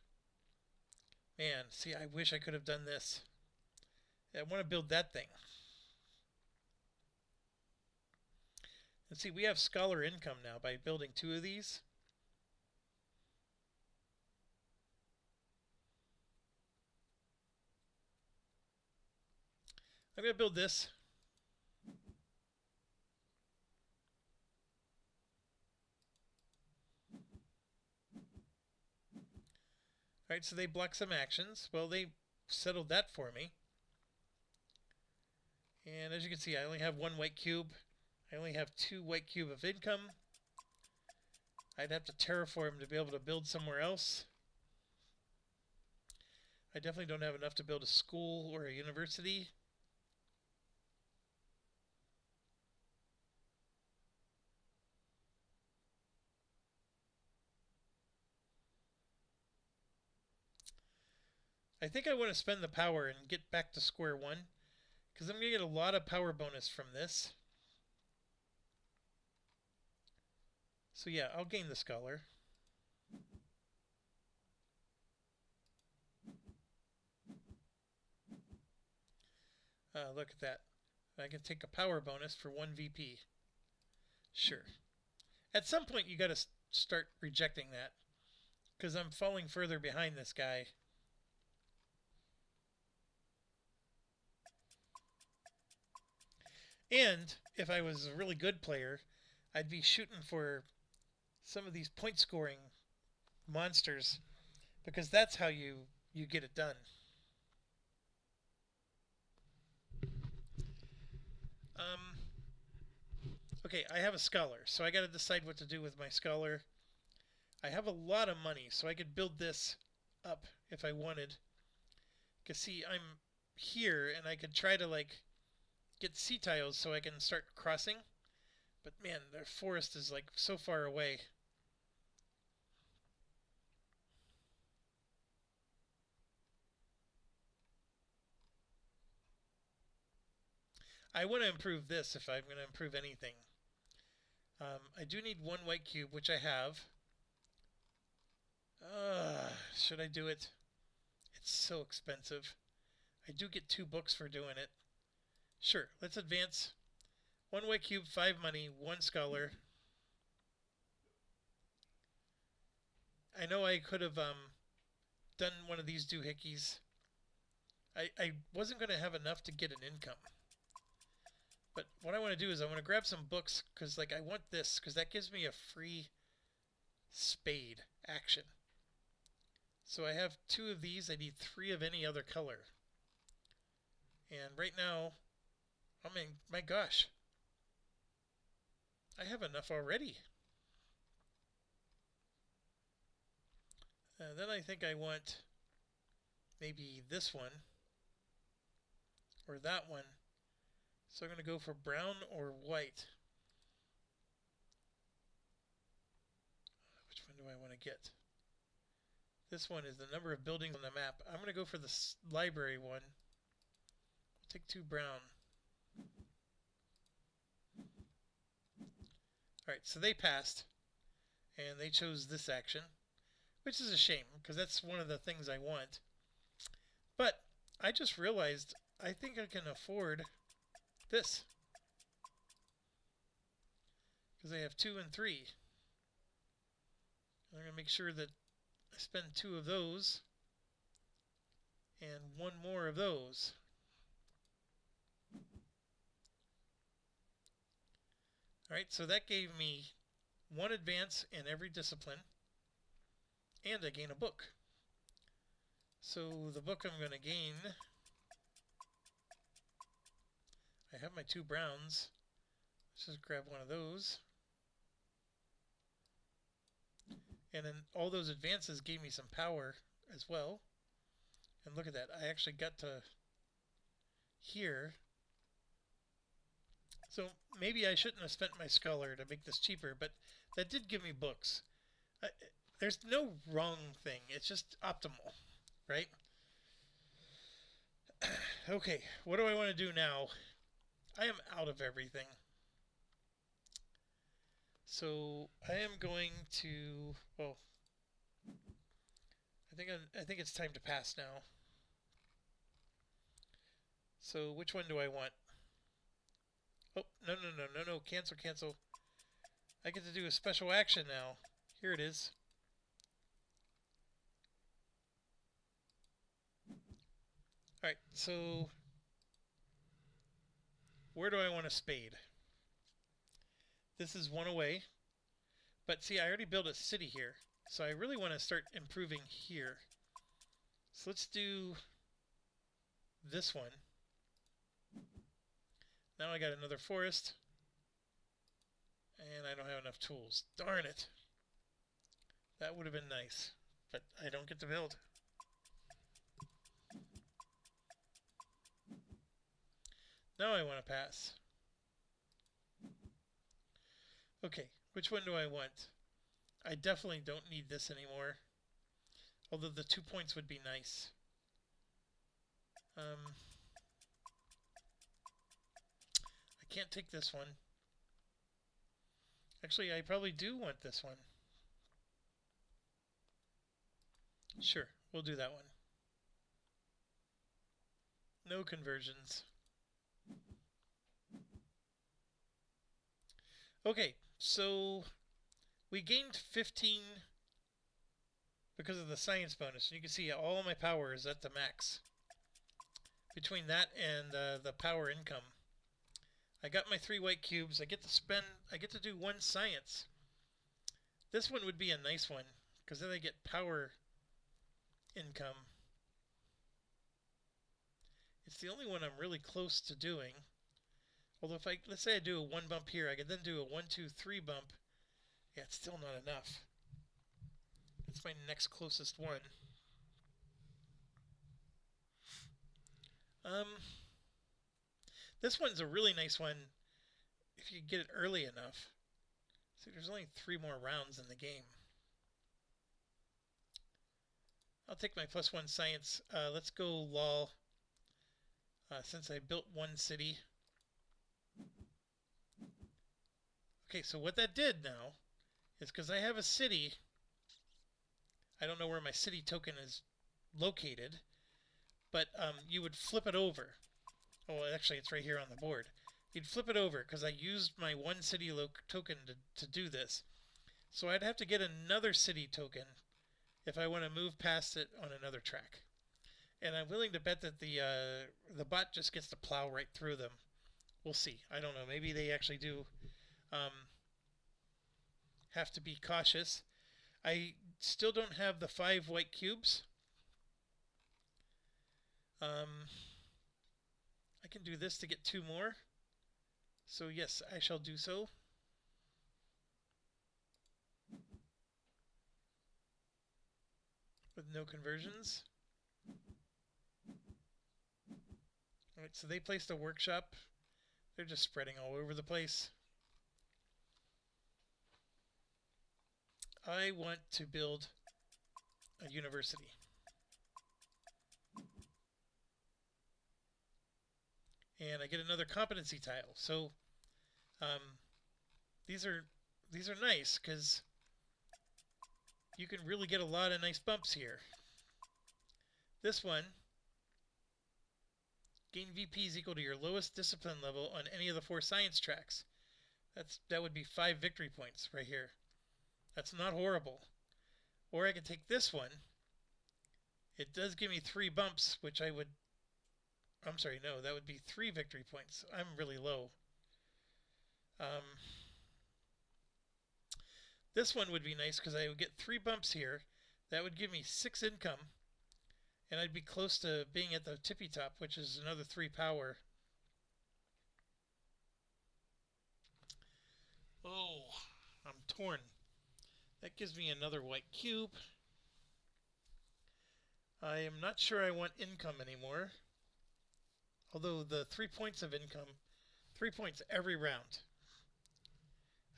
Man, see, I wish I could have done this. I want to build that thing. And see, we have scholar income now by building 2 of these. I'm going to build this. Alright, so they block some actions. Well, they settled that for me. And as you can see, I only have 1 white cube. I only have 2 white cube of income. I'd have to terraform to be able to build somewhere else. I definitely don't have enough to build a school or a university. I think I want to spend the power and get back to square one, because I'm going to get a lot of power bonus from this. So yeah, I'll gain the scholar. Look at that. I can take a power bonus for 1 VP. Sure. At some point you got to start rejecting that, because I'm falling further behind this guy. And if I was a really good player, I'd be shooting for some of these point scoring monsters, because that's how you get it done. Okay, I have a scholar, so I got to decide what to do with my scholar. I have a lot of money, so I could build this up if I wanted. Because see, I'm here, and I could try to like get sea tiles so I can start crossing. But man, the forest is like so far away. I want to improve this if I'm going to improve anything. I do need 1 white cube, which I have. Should I do it? It's so expensive. I do get 2 books for doing it. Sure, let's advance. 1 white cube, 5 money, 1 scholar. I know I could have done one of these doohickeys. I wasn't going to have enough to get an income. But what I want to do is I want to grab some books because like I want this because that gives me a free spade action. So I have 2 of these. I need 3 of any other color. And right now, I mean, my gosh, I have enough already. Then I think I want maybe this one or that one. So I'm going to go for brown or white. Which one do I want to get? This one is the number of buildings on the map. I'm going to go for the library one. I'll take 2 brown. Alright, so they passed. And they chose this action. Which is a shame, because that's one of the things I want. But I just realized I think I can afford this. Because I have 2 and 3. I'm going to make sure that I spend 2 of those and 1 more of those. Alright, so that gave me 1 advance in every discipline, and I gain a book. So the book I'm going to gain, I have my 2 browns. Let's just grab one of those. And then all those advances gave me some power as well. And look at that, I actually got to here. So maybe I shouldn't have spent my scholar to make this cheaper, but that did give me books. There's no wrong thing, it's just optimal, right? Okay, what do I want to do now? I am out of everything. So I am going to, well, I think it's time to pass now. So which one do I want? Oh, no, cancel, cancel. I get to do a special action now. Here it is. Alright, so where do I want a spade? This is 1 away. But see, I already built a city here. So I really want to start improving here. So let's do this one. Now I got another forest. And I don't have enough tools. Darn it. That would have been nice. But I don't get to build. Now I want to pass. Okay, which one do I want? I definitely don't need this anymore. Although the 2 points would be nice. I can't take this one. Actually, I probably do want this one. Sure, we'll do that one. No conversions. Okay, so we gained 15 because of the science bonus. You can see all my power is at the max. Between that and the power income. I got my 3 white cubes. I get to do 1 science. This one would be a nice one, because then I get power income. It's the only one I'm really close to doing. Although if let's say I do a 1 bump here, I could then do a 1, 2, 3 bump. Yeah, it's still not enough. That's my next closest one. This one's a really nice one if you get it early enough. See, there's only 3 more rounds in the game. I'll take my +1 science. Let's go law. Since I built 1 city. Okay, so what that did now is because I have a city. I don't know where my city token is located, but you would flip it over. Oh, actually, it's right here on the board. You'd flip it over because I used my 1 city token to do this. So I'd have to get another city token if I want to move past it on another track. And I'm willing to bet that the bot just gets to plow right through them. We'll see. I don't know. Maybe they actually do um, have to be cautious. I still don't have the 5 white cubes. I can do this to get 2 more. So yes, I shall do so. With no conversions. Alright, so they placed a workshop. They're just spreading all over the place. I want to build a university. And I get another competency tile. So these are nice because you can really get a lot of nice bumps here. This one, gain VP is equal to your lowest discipline level on any of the 4 science tracks. That would be 5 victory points right here. That's not horrible. Or I can take this one. It does give me 3 bumps, which I'm sorry, no, that would be 3 victory points. I'm really low. This one would be nice because I would get 3 bumps here. That would give me 6 income. And I'd be close to being at the tippy top, which is another 3 power. Oh, I'm torn. That gives me another white cube. I am not sure I want income anymore. Although the 3 points of income, 3 points every round.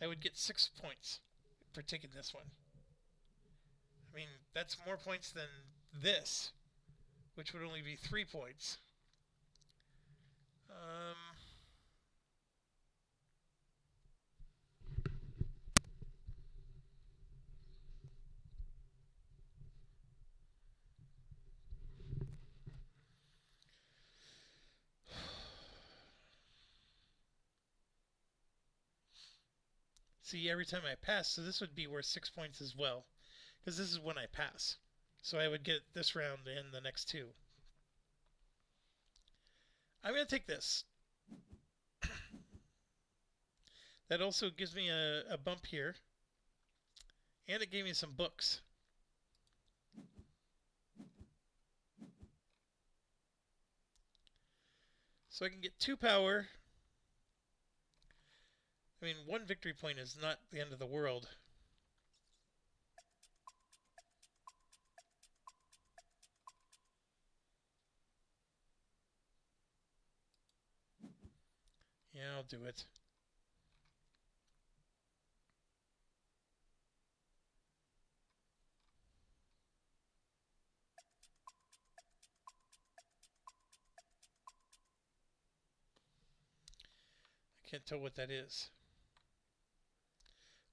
I would get 6 points for taking this one. I mean, that's more points than this, which would only be 3 points. See, every time I pass, so this would be worth 6 points as well, because this is when I pass. So I would get this round and the next 2. I'm going to take this. That also gives me a bump here. And it gave me some books. So I can get 2 power. I mean, 1 victory point is not the end of the world. Yeah, I'll do it. I can't tell what that is.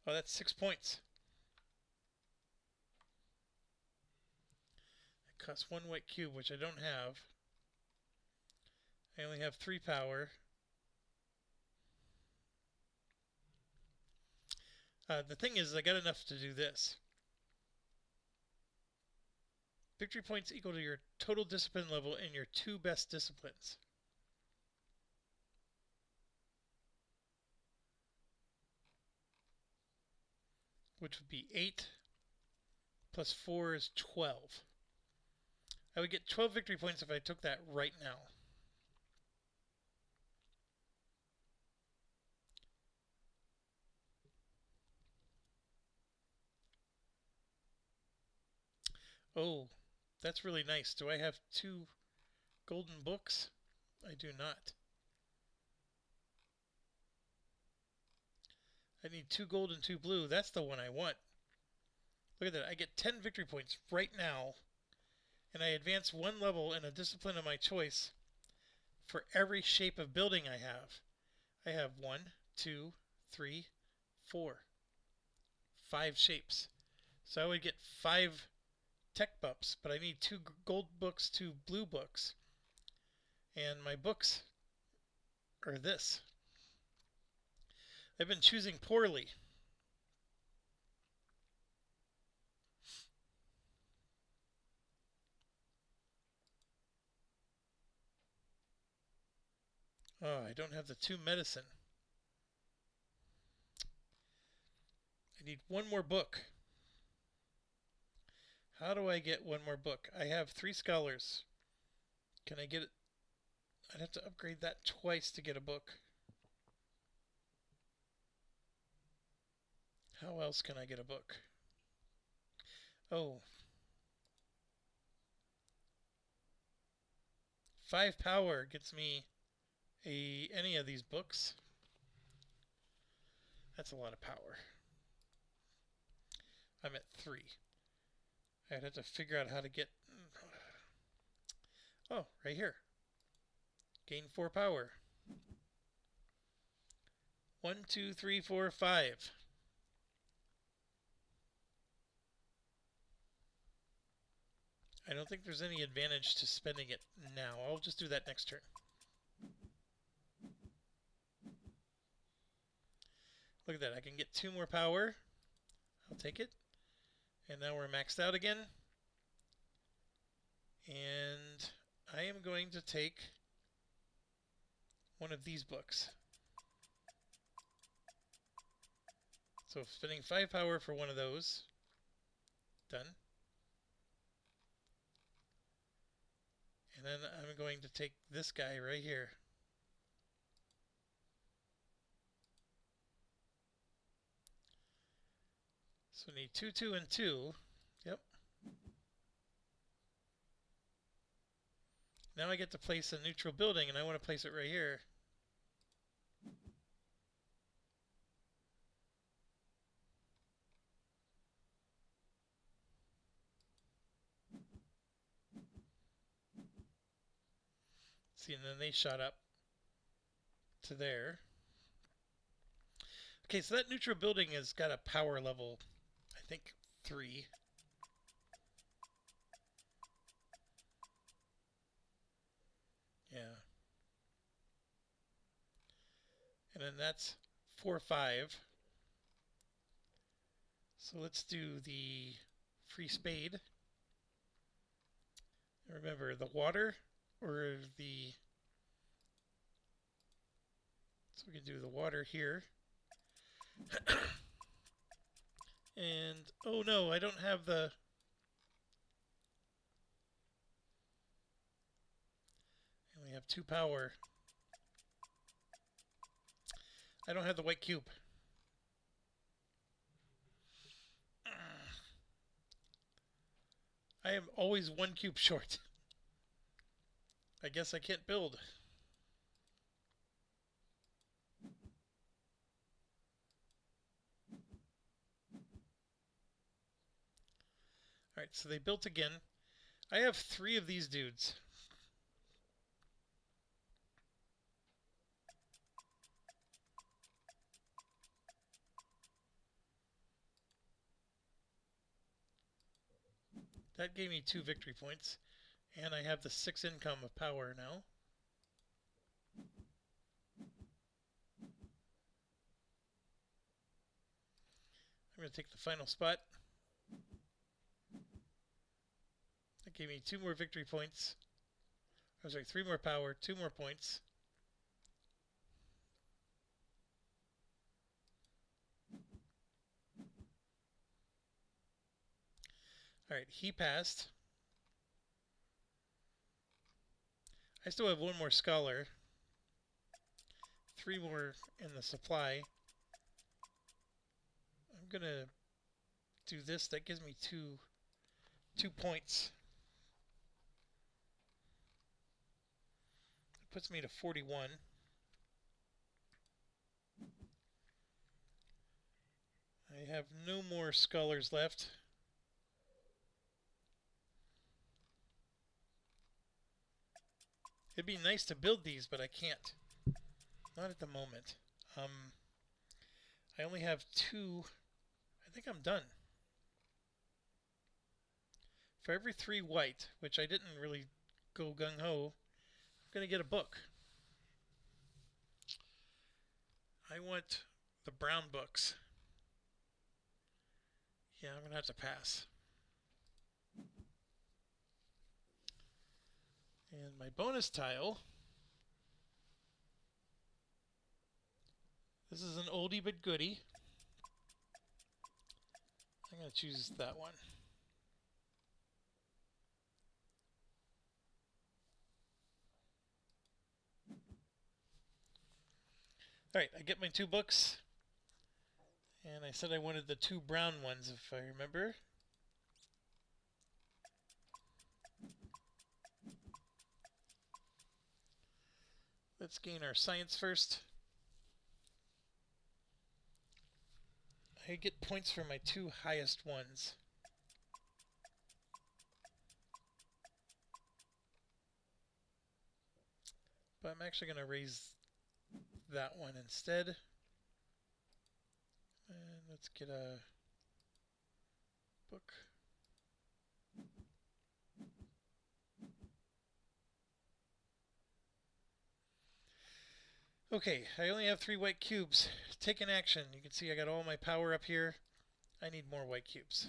Oh, that's 6 points. It costs 1 white cube, which I don't have. I only have 3 power. The thing is, I got enough to do this. Victory points equal to your total discipline level in your 2 best disciplines. Which would be 8 plus 4 is 12. I would get 12 victory points if I took that right now. Oh, that's really nice. Do I have 2 golden books? I do not. I need 2 gold and 2 blue. That's the one I want. Look at that. I get 10 victory points right now. And I advance 1 level in a discipline of my choice for every shape of building I have. I have 1, 2, 3, 4, 5 shapes. So I would get 5 tech bumps, but I need 2 gold books, 2 blue books. And my books are this. I've been choosing poorly. Oh, I don't have the 2 medicine. I need 1 more book. How do I get 1 more book? I have 3 scholars. Can I get it? I'd have to upgrade that twice to get a book. How else can I get a book? Oh. 5 power gets me any of these books. That's a lot of power. I'm at 3. I'd have to figure out how to get... Oh, right here. Gain 4 power. 1, 2, 3, 4, 5. I don't think there's any advantage to spending it now. I'll just do that next turn. Look at that. I can get 2 more power. I'll take it. And now we're maxed out again. And I am going to take one of these books. So spending 5 power for one of those. Done. And then I'm going to take this guy right here. So we need 2, 2, and 2. Yep. Now I get to place a neutral building, and I want to place it right here. See, and then they shot up to there. Okay, so that neutral building has got a power level, I think, 3. Yeah. And then that's 4, 5. So let's do the free spade. Remember, the water or the... So we can do the water here. And, oh no, I don't have the... I only have 2 power. I don't have the white cube. I am always 1 cube short. I guess I can't build. Alright, so they built again. I have 3 of these dudes. That gave me 2 victory points. And I have the 6 income of power now. I'm going to take the final spot. That gave me 2 more victory points. I was like 3 more power, 2 more points. Alright, he passed. I still have 1 more scholar. 3 more in the supply. I'm going to do this. That gives me 2 points. It puts me to 41. I have no more scholars left. It'd be nice to build these, but I can't. Not at the moment. I only have 2. I think I'm done. For every 3 white, which I didn't really go gung-ho, I'm going to get a book. I want the brown books. Yeah, I'm going to have to pass. And my bonus tile This is an oldie but goodie. I'm going to choose that one. Alright, I get my 2 books. And I said I wanted the 2 brown ones, if I remember. Let's gain our science first. I get points for my 2 highest ones. But I'm actually going to raise that one instead. And let's get a book. Okay, I only have 3 white cubes. Take an action. You can see I got all my power up here. I need more white cubes.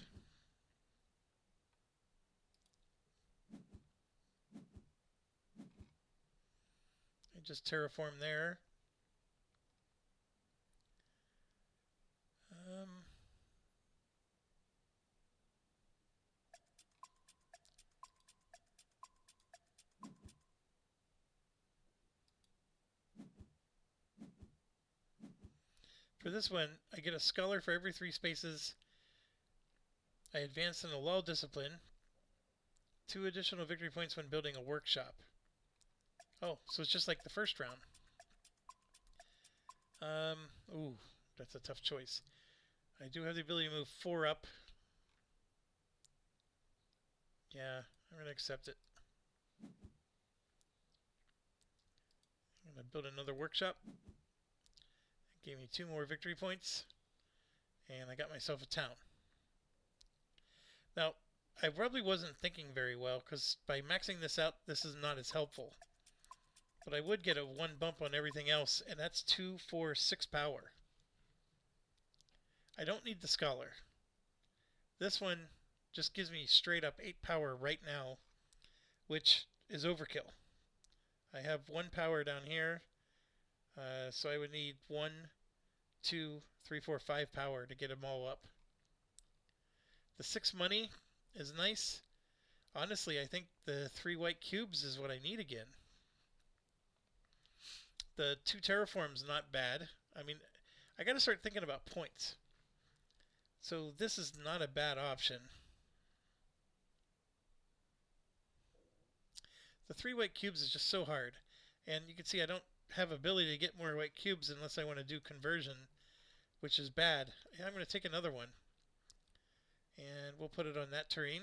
I just terraform there. For this one, I get a scholar for every 3 spaces. I advance in a law discipline. 2 additional victory points when building a workshop. Oh, so it's just like the first round. Ooh, that's a tough choice. I do have the ability to move 4 up. Yeah, I'm going to accept it. I'm going to build another workshop. It gave me 2 more victory points. And I got myself a town. Now, I probably wasn't thinking very well, because by maxing this out, this is not as helpful. But I would get a 1 bump on everything else, and that's 2, 4, 6 power. I don't need the scholar. This one just gives me straight up 8 power right now, which is overkill. I have 1 power down here, so I would need 1, 2, 3, 4, 5 power to get them all up. The 6 money is nice. Honestly, I think the 3 white cubes is what I need again. The 2 terraforms not bad. I mean, I got to start thinking about points. So this is not a bad option. The 3 white cubes is just so hard. And you can see I don't have ability to get more white cubes unless I want to do conversion, which is bad. And I'm going to take another one. And we'll put it on that terrain.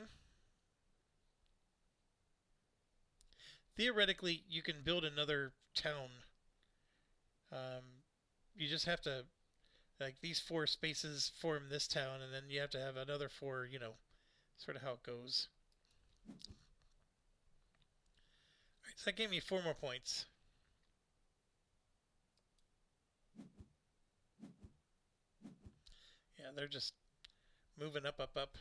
Theoretically, you can build another town. You just have to, like, these 4 spaces form this town, and then you have to have another 4, you know, sort of how it goes. Alright, so that gave me 4 more points. Yeah, they're just moving up, up, up.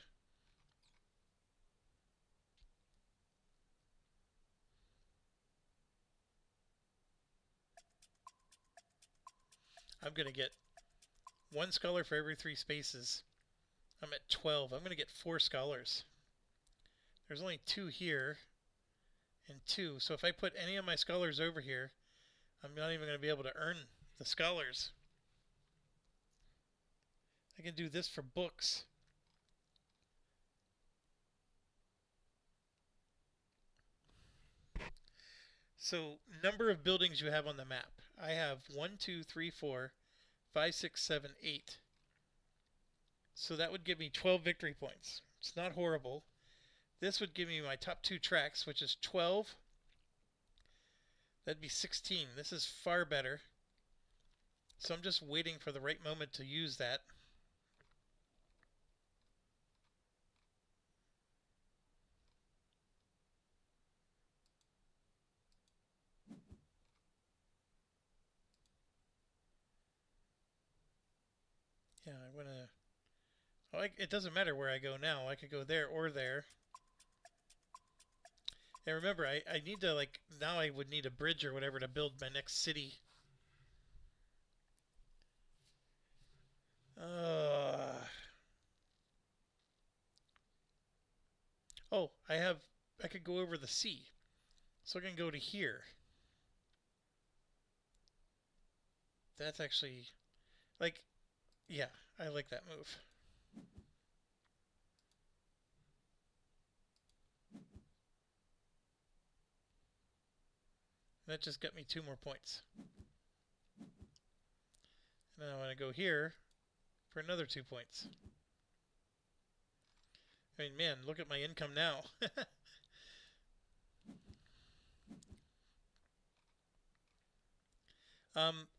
I'm going to get 1 scholar for every 3 spaces. I'm at 12. I'm going to get 4 scholars. There's only 2 here and 2. So if I put any of my scholars over here, I'm not even going to be able to earn the scholars. I can do this for books. So, number of buildings you have on the map. I have 1, 2, 3, 4, 5, 6, 7, 8. So that would give me 12 victory points. It's not horrible. This would give me my top 2 tracks, which is 12. That'd be 16. This is far better. So I'm just waiting for the right moment to use that. Yeah, I want to... Oh, it doesn't matter where I go now. I could go there or there. And remember, I need to, like, now I would need a bridge or whatever to build my next city. Uh, I could go over the sea. So I can go to here. That's actually, like, yeah, I like that move. That just got me 2 more points. And then I want to go here for another 2 points. I mean, man, look at my income now.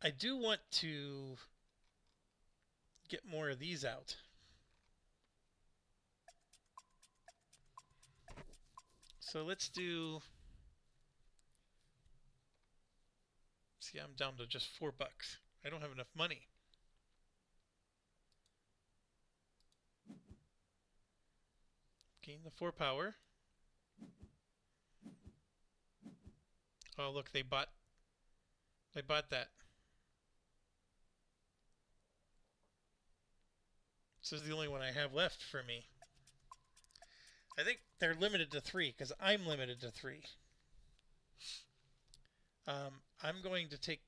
I do want to get more of these out. So let's do. See, I'm down to just $4. I don't have enough money. Gain the 4 power. Oh, look, they bought that. This is the only one I have left for me. I think they're limited to 3 because I'm limited to 3. I'm going to take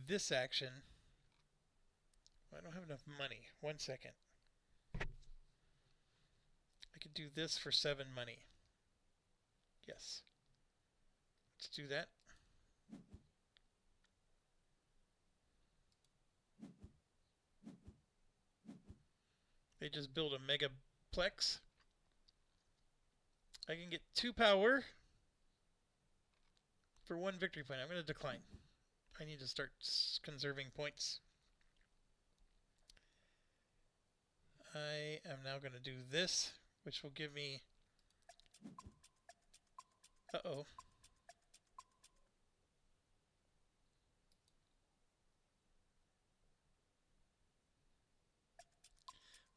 this action. I don't have enough money. 1 second. I could do this for 7 money. Yes. Let's do that. They just build a megaplex. I can get 2 power for 1 victory point. I'm going to decline. I need to start conserving points. I am now going to do this, which will give me... Uh-oh.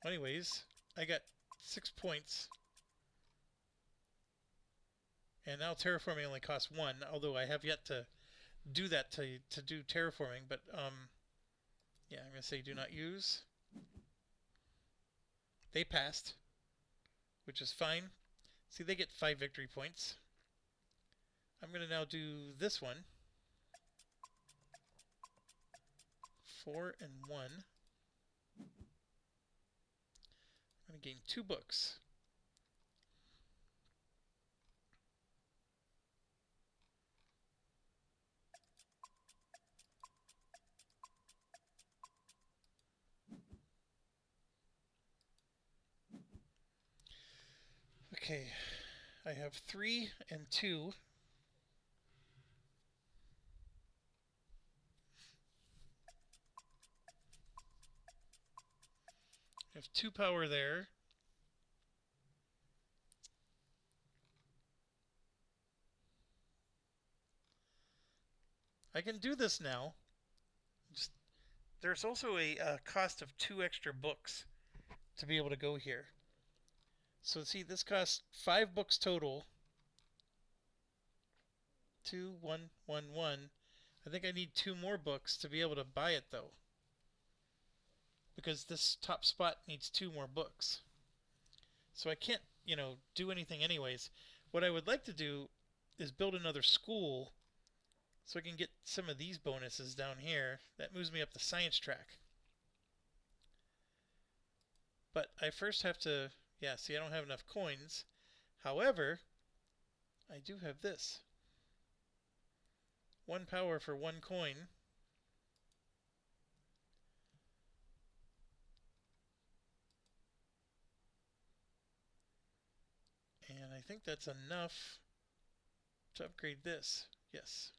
Anyways, I got 6 points. And now terraforming only costs 1, although I have yet to do that to do terraforming. But, yeah, I'm going to say do not use. They passed, which is fine. See, they get 5 victory points. I'm going to now do this one. 4 and 1. I'm going to gain 2 books. Okay, I have 3 and 2. I have 2 power there. I can do this now. There's also a cost of 2 extra books to be able to go here. So see, this costs 5 books total. 2, 1, 1, 1. I think I need 2 more books to be able to buy it though, because this top spot needs 2 more books. So I can't, do anything anyways. What I would like to do is build another school so I can get some of these bonuses down here. That moves me up the science track. But I first have to, yeah, see, I don't have enough coins. However, I do have this. 1 power for 1 coin. And I think that's enough to upgrade this. Yes.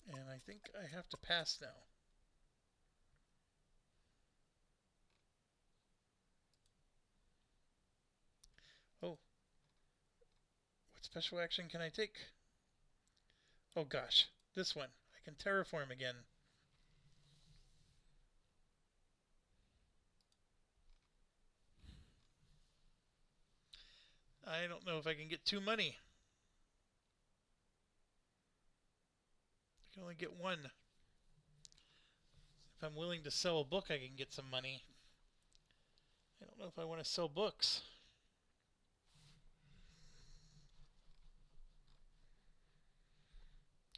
And I think I have to pass now. Oh. What special action can I take? Oh gosh, this one. I can terraform again. I don't know if I can get 2 money. I can only get 1. If I'm willing to sell a book, I can get some money. I don't know if I want to sell books.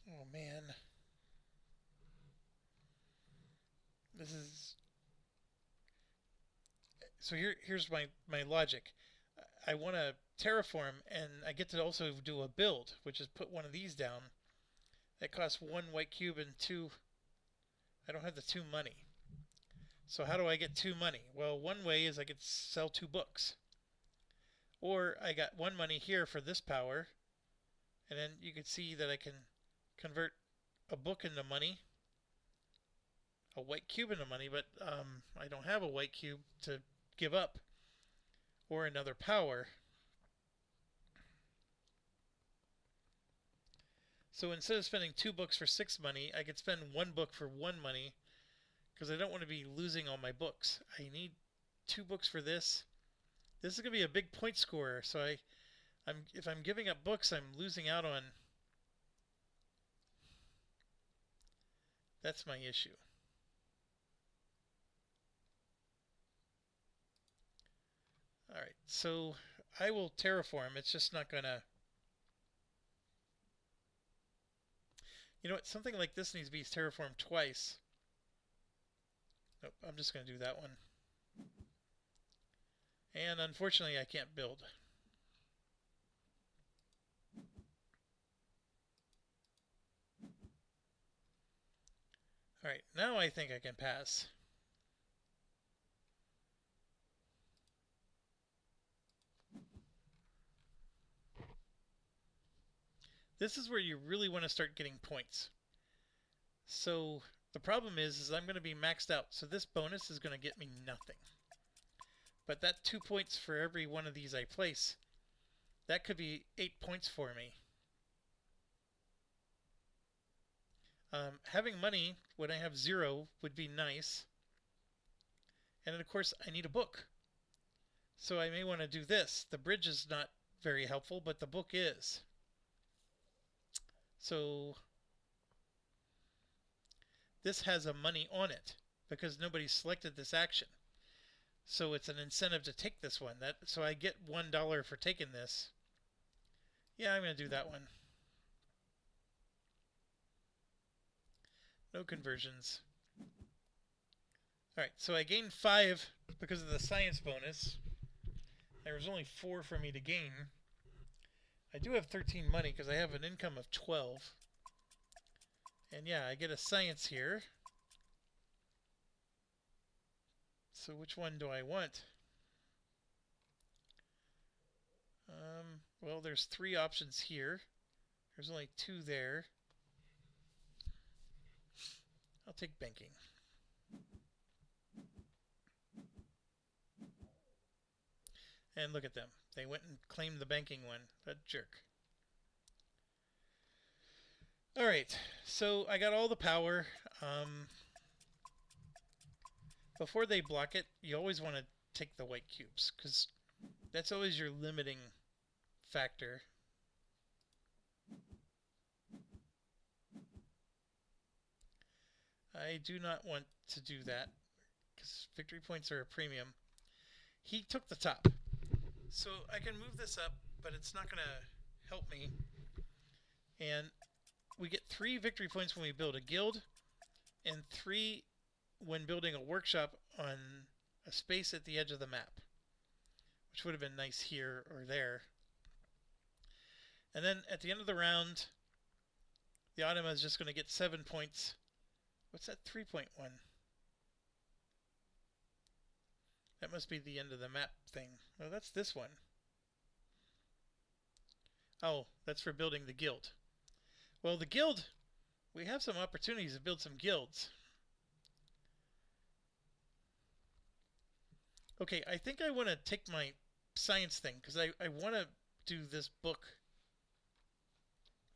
Oh man. This is... So here's my logic. I want to terraform, and I get to also do a build, which is put one of these down. That costs 1 white cube and 2... I don't have the 2 money. So how do I get 2 money? Well, one way is I could sell 2 books. Or I got 1 money here for this power, and then you can see that I can convert a book into money, a white cube into money, but I don't have a white cube to give up, or another power. So instead of spending 2 books for 6 money, I could spend 1 book for 1 money, because I don't want to be losing all my books. I need 2 books for this. This is going to be a big point scorer, so if I'm giving up books, I'm losing out on... That's my issue. Alright, so I will terraform. It's just not going to... You know what? Something like this needs to be terraformed twice. Nope, I'm just going to do that one. And unfortunately, I can't build. Alright, now I think I can pass. This is where you really want to start getting points. So the problem is I'm going to be maxed out. So this bonus is going to get me nothing. But that 2 points for every one of these I place, that could be 8 points for me. Having money when I have 0 would be nice. And then of course I need a book. So I may want to do this. The bridge is not very helpful, but the book is. So this has a money on it because nobody selected this action. So it's an incentive to take this one. So I get $1 for taking this. Yeah, I'm going to do that one. No conversions. Alright, so I gained 5 because of the science bonus. There was only 4 for me to gain. I do have 13 money because I have an income of 12. And yeah, I get a science here. So which one do I want? Well, there's 3 options here. There's only 2 there. I'll take banking. And look at them. They went and claimed the banking one. That jerk. Alright, so I got all the power. Before they block it, you always want to take the white cubes, because that's always your limiting factor. I do not want to do that, because victory points are a premium. He took the top. So I can move this up, but it's not going to help me. And we get 3 victory points when we build a guild, and 3 when building a workshop on a space at the edge of the map, which would have been nice here or there. And then at the end of the round, the automa is just going to get 7 points. What's that 3.1? That must be the end of the map thing. Oh, that's this one. Oh, that's for building the guild. Well, the guild, we have some opportunities to build some guilds. Okay, I think I want to take my science thing, because I want to do this book.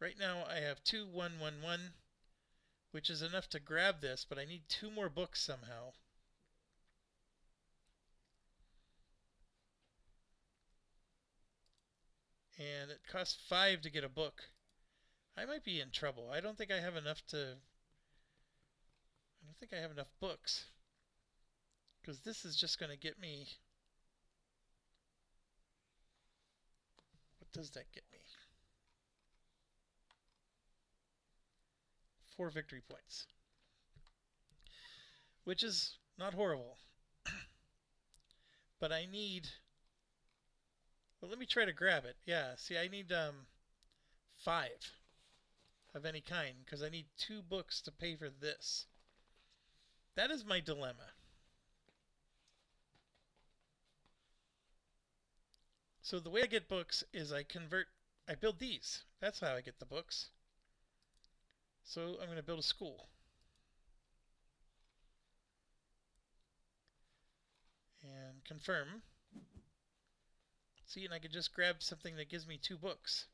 Right now I have 2, 1, 1, 1, which is enough to grab this, but I need 2 more books somehow. And it costs 5 to get a book. I might be in trouble. I don't think I have enough books. Because this is just going to get me... What does that get me? 4 victory points. Which is not horrible. But I need... Well, let me try to grab it. Yeah, see, I need 5 of any kind, because I need 2 books to pay for this. That is my dilemma. So the way I get books is I build these. That's how I get the books. So I'm going to build a school. And confirm. See, and I can just grab something that gives me 2 books.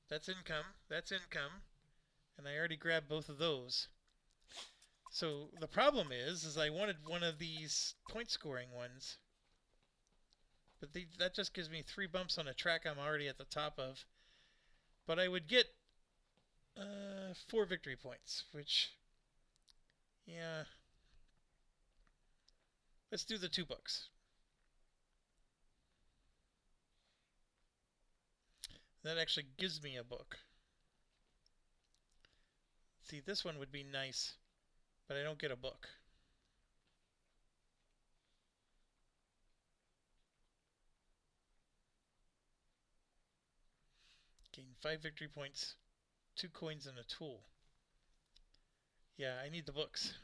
That's income, and I already grabbed both of those. So the problem is I wanted one of these point scoring ones. But that just gives me 3 bumps on a track I'm already at the top of. But I would get 4 victory points, which, yeah. Let's do the 2 books. That actually gives me a book. See, this one would be nice, but I don't get a book. Gain 5 victory points, 2 coins, and a tool. Yeah, I need the books.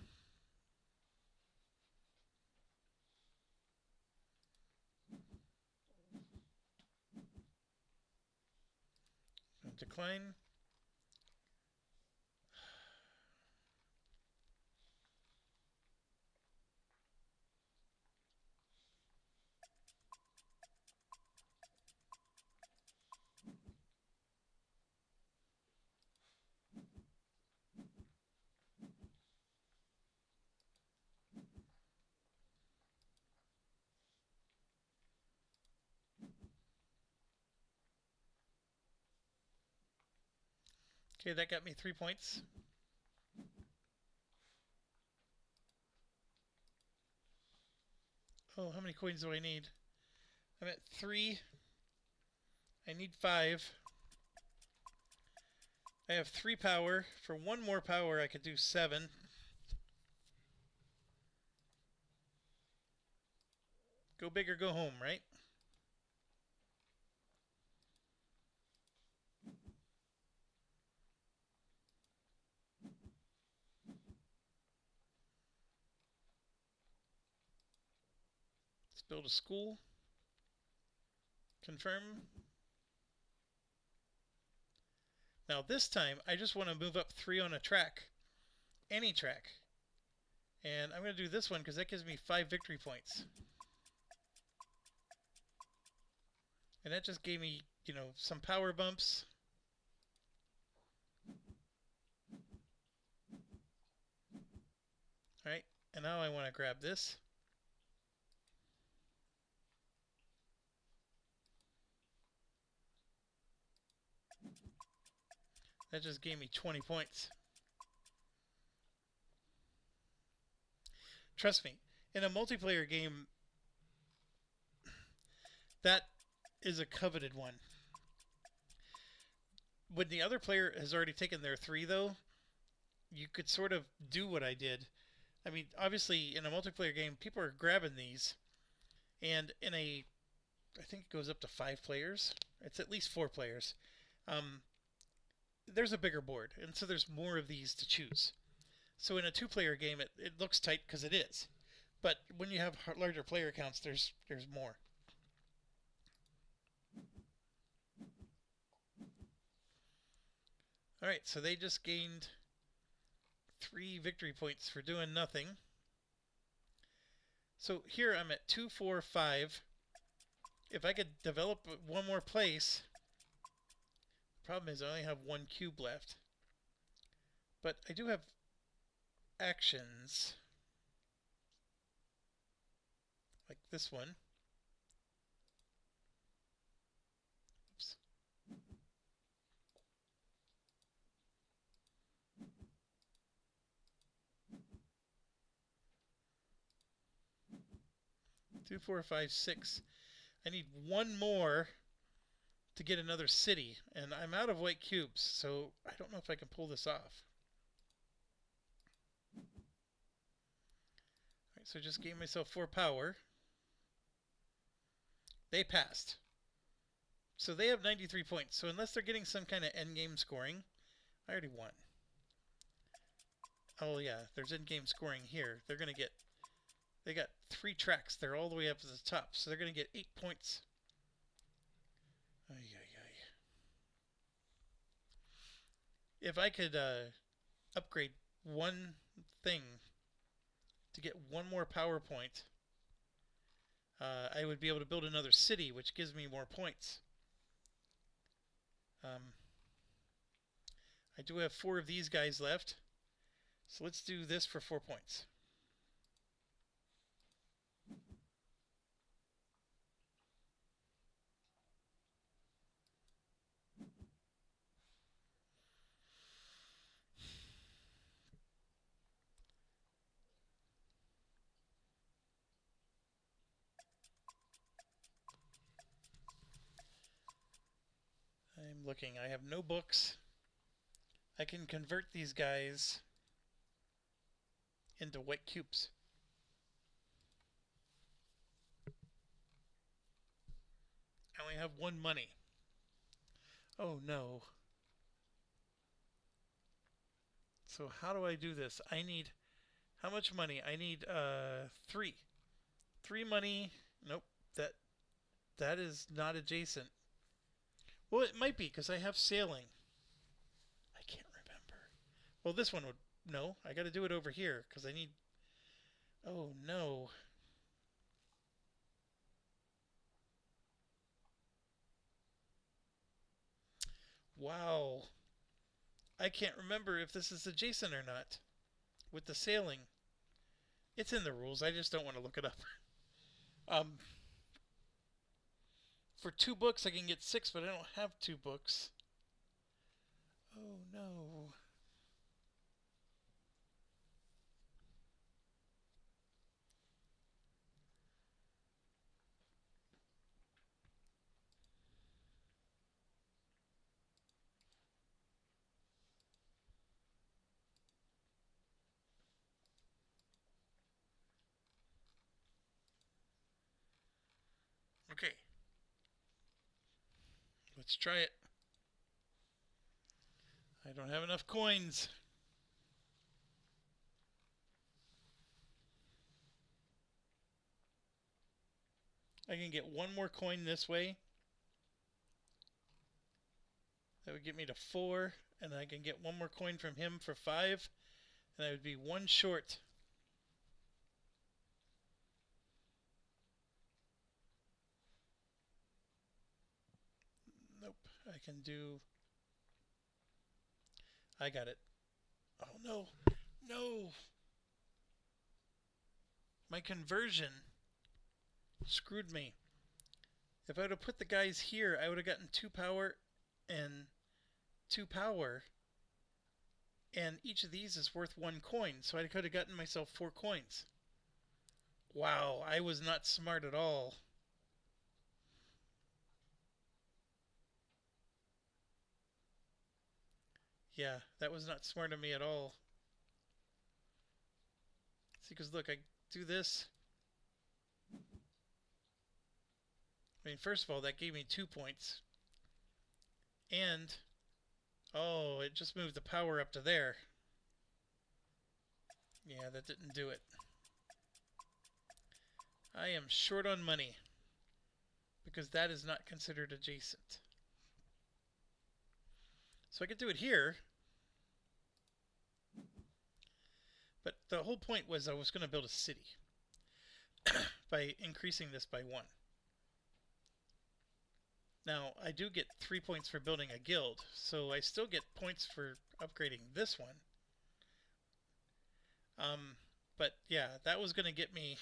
Decline. Okay, that got me 3 points. Oh, how many coins do I need? I'm at 3. I need 5. I have 3 power. For 1 more power, I could do 7. Go big or go home, right? Let's build a school. Confirm. Now this time, I just want to move up 3 on a track. Any track. And I'm going to do this one because that gives me 5 victory points. And that just gave me, some power bumps. Alright, and now I want to grab this. That just gave me 20 points. Trust me, in a multiplayer game, that is a coveted one. When the other player has already taken their 3, though, you could sort of do what I did. I mean, obviously, in a multiplayer game, people are grabbing these. And I think it goes up to 5 players. It's at least 4 players. There's a bigger board, and so there's more of these to choose. So in a 2-player game, it looks tight because it is. But when you have larger player counts, there's more. Alright, so they just gained 3 victory points for doing nothing. So here I'm at 2, 4, 5. If I could develop 1 more place, the problem is I only have 1 cube left. But I do have actions, like this one. 2, 4, 5, 6. I need one more to get another city, and I'm out of white cubes, so I don't know if I can pull this off. Alright, so I just gave myself 4 power. They passed. So they have 93 points. So unless they're getting some kind of endgame scoring, I already won. Oh yeah, there's endgame scoring here. They're going to get... They got 3 tracks. They're all the way up to the top. So they're going to get 8 points. Ay, ay, ay. If I could upgrade one thing to get one more power point, I would be able to build another city, which gives me more points. I do have 4 of these guys left. So let's do this for 4 points. I'm looking. I have no books. I can convert these guys into white cubes. I only have 1 money. Oh no. So how do I do this? I need... How much money? I need 3. 3 money. Nope. That is not adjacent. Well, it might be because I have sailing. I can't remember. Well, this one would... No, I got to do it over here because I need... Oh no. Wow. I can't remember if this is adjacent or not with the sailing. It's in the rules. I just don't want to look it up. For 2 books, I can get 6, but I don't have 2 books. Oh no. Okay. Let's try it. I don't have enough coins. I can get 1 more coin this way. That would get me to 4. And I can get 1 more coin from him for 5. And I would be 1 short. Nope. I can do... I got it. Oh no. No. My conversion screwed me. If I would have put the guys here, I would have gotten 2 power and 2 power. And each of these is worth 1 coin. So I could have gotten myself 4 coins. Wow, I was not smart at all. Yeah, that was not smart of me at all. See, because look, I do this. I mean, first of all, that gave me 2 points. And, oh, it just moved the power up to there. Yeah, that didn't do it. I am short on money. Because that is not considered adjacent. So I could do it here. But the whole point was I was going to build a city. By increasing this by 1. Now, I do get 3 points for building a guild, so I still get points for upgrading this one. But yeah, that was going to get me...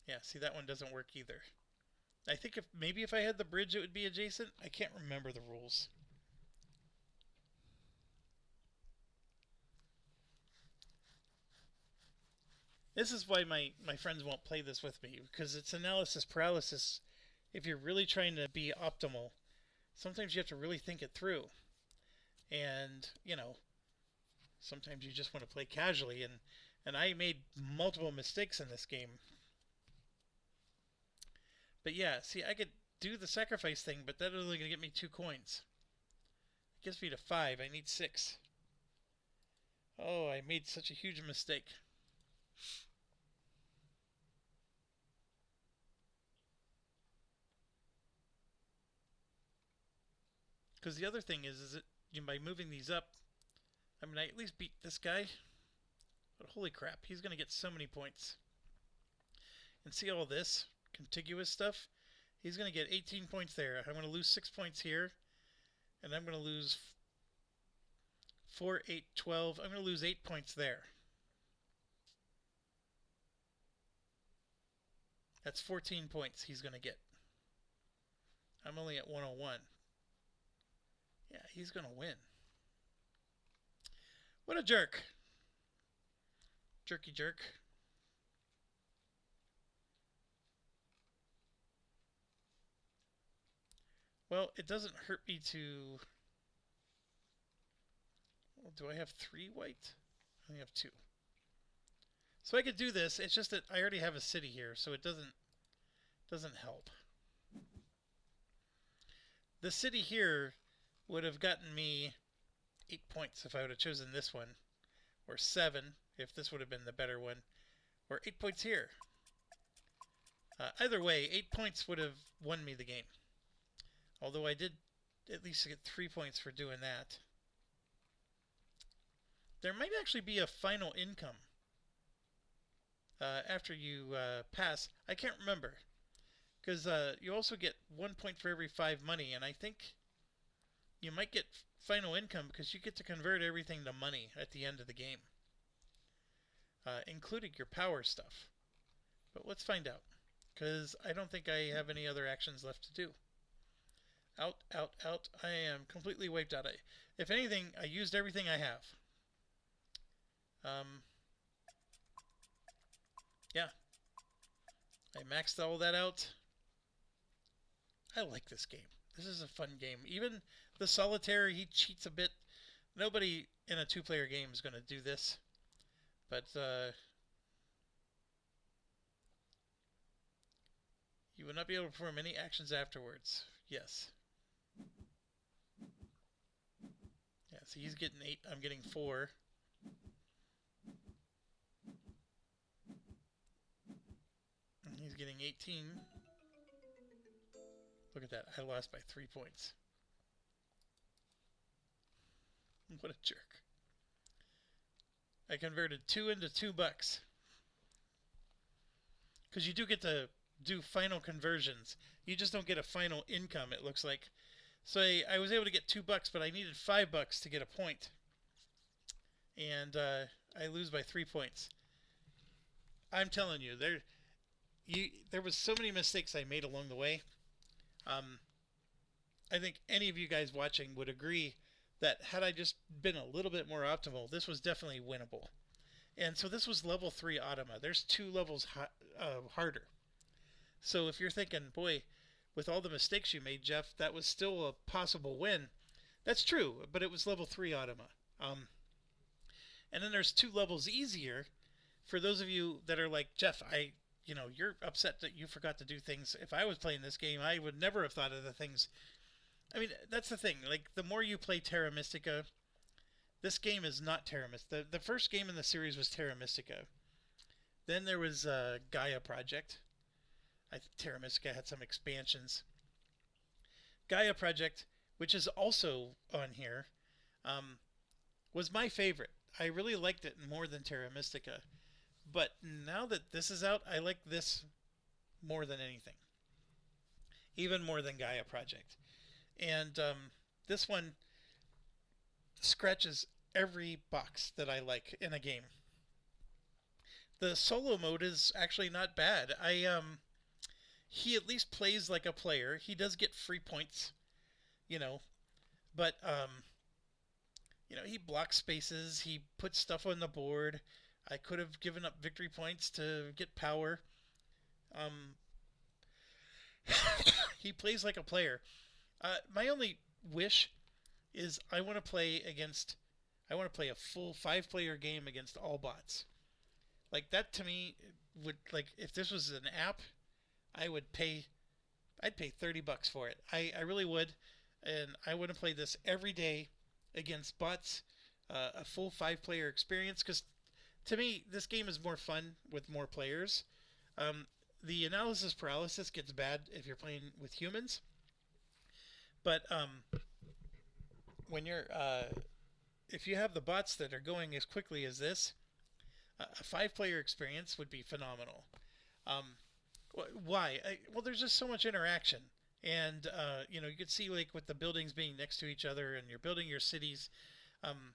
Yeah, see, that one doesn't work either. I think maybe if I had the bridge, it would be adjacent. I can't remember the rules. This is why my friends won't play this with me, because it's analysis paralysis. If you're really trying to be optimal, sometimes you have to really think it through. And, sometimes you just want to play casually. And I made multiple mistakes in this game. But yeah, see, I could do the sacrifice thing, but that's only going to get me 2 coins. It gets me to 5. I need 6. Oh, I made such a huge mistake. Because the other thing is that by moving these up, I mean, I at least beat this guy. But holy crap, he's going to get so many points. And see all this contiguous stuff? He's going to get 18 points there. I'm going to lose 6 points here. And I'm going to lose 4, 8, 12. I'm going to lose 8 points there. That's 14 points he's going to get. I'm only at 101. Yeah, he's going to win. What a jerk. Jerky jerk. Well, it doesn't hurt me to... Well, do I have 3 white? I only have 2. So I could do this. It's just that I already have a city here, so it doesn't help. The city here would have gotten me 8 points if I would have chosen this one, or 7 if this would have been the better one, or 8 points here. Either way, 8 points would have won me the game. Although I did at least get 3 points for doing that. There might actually be a final income after you pass. I can't remember. Because you also get 1 point for every 5 money, and I think you might get final income because you get to convert everything to money at the end of the game. Including your power stuff. But let's find out. Because I don't think I have any other actions left to do. Out, out, out. I am completely wiped out. If anything, I used everything I have. Yeah. I maxed all that out. I like this game. This is a fun game. Even the solitaire, he cheats a bit. Nobody in a 2-player game is going to do this. But, you will not be able to perform any actions afterwards. Yes. Yeah, so he's getting 8. I'm getting 4. And he's getting 18. Look at that. I lost by 3 points. What a jerk. I converted 2 into $2. Because you do get to do final conversions. You just don't get a final income, it looks like. So I was able to get $2, but I needed $5 to get a point. And I lose by 3 points. I'm telling you, there was so many mistakes I made along the way. I think any of you guys watching would agree that had I just been a little bit more optimal, this was definitely winnable. And so this was level 3 automa. There's 2 levels harder. So if you're thinking, boy, with all the mistakes you made, Jeff, that was still a possible win. That's true, but it was level 3 automa. And then there's 2 levels easier for those of you that are like, Jeff, you're upset that you forgot to do things. If I was playing this game, I would never have thought of the things. I mean, that's the thing. Like, the more you play Terra Mystica, this game is not Terra Mystica. The first game in the series was Terra Mystica. Then there was Gaia Project. I think Terra Mystica had some expansions. Gaia Project, which is also on here, was my favorite. I really liked it more than Terra Mystica. But now that this is out, I like this more than anything. Even more than Gaia Project. And this one scratches every box that I like in a game. The solo mode is actually not bad. He at least plays like a player. He does get free points, but he blocks spaces. He puts stuff on the board. I could have given up victory points to get power. Um, he plays like a player. My only wish is I want to play a full 5 player game against all bots. Like that to me would like if this was an app, I would pay I'd pay $30 for it. I really would, and I want to play this every day against bots, a full 5 player experience. Because to me, this game is more fun with more players. Um, the analysis paralysis gets bad if you're playing with humans, but when you're if you have the bots that are going as quickly as this, a 5 player experience would be phenomenal. Um, why? Well, there's just so much interaction, and you could see like with the buildings being next to each other, and you're building your cities. Um,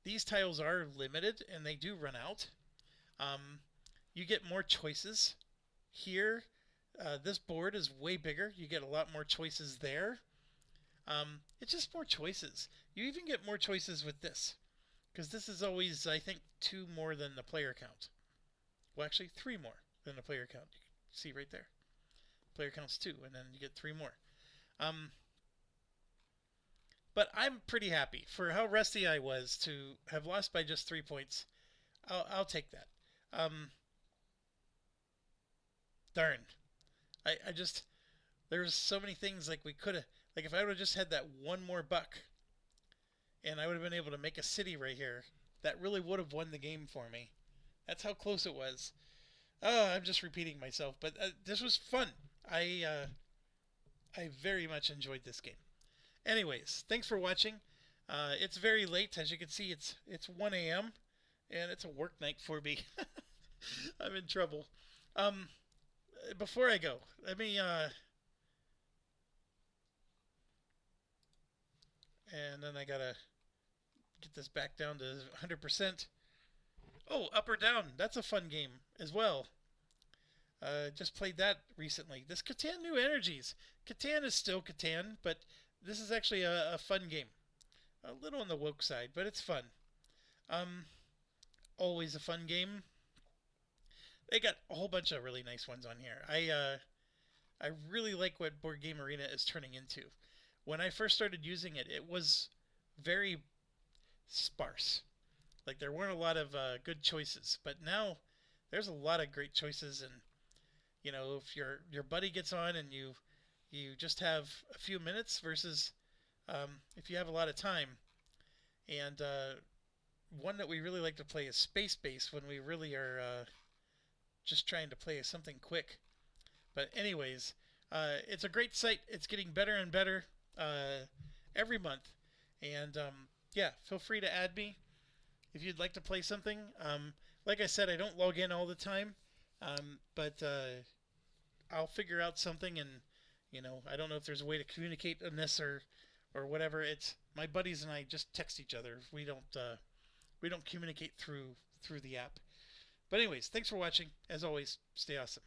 these tiles are limited, and they do run out. Um, you get more choices here. This board is way bigger. You get a lot more choices there. It's just more choices. You even get more choices with this, because this is always, I think, 2 more than the player count. Well, actually, 3 more than the player count. You can see right there. Player count's 2, and then you get 3 more. Um, but I'm pretty happy for how rusty I was to have lost by just 3 points. I'll take that. Um, darn. I just there's so many things like we could have like if I would have just had that 1 more buck and I would have been able to make a city right here, that really would have won the game for me. That's how close it was. Oh, I'm just repeating myself, but this was fun. I very much enjoyed this game. Anyways, thanks for watching. It's very late, as you can see. It's 1 a.m. and it's a work night for me. I'm in trouble. Um, Before I go, let me and then I gotta get this back down to 100%. Oh, Up or Down. That's a fun game as well. Just played that recently. This Catan New Energies. Catan is still Catan, but this is actually a fun game. A little on the woke side, but it's fun. Um, Always a fun game. They got a whole bunch of really nice ones on here. I really like what Board Game Arena is turning into. When I first started using it, it was very sparse. Like there weren't a lot of good choices, but now there's a lot of great choices. And if your buddy gets on and you just have a few minutes versus if you have a lot of time. And one that we really like to play is Space Base when we really are just trying to play something quick. But anyways, it's a great site. It's getting better and better every month. And yeah, feel free to add me if you'd like to play something. Like I said, I don't log in all the time, but I'll figure out something. And I don't know if there's a way to communicate on this or whatever. It's my buddies and I just text each other. We don't communicate through the app. But anyways, thanks for watching. As always, stay awesome.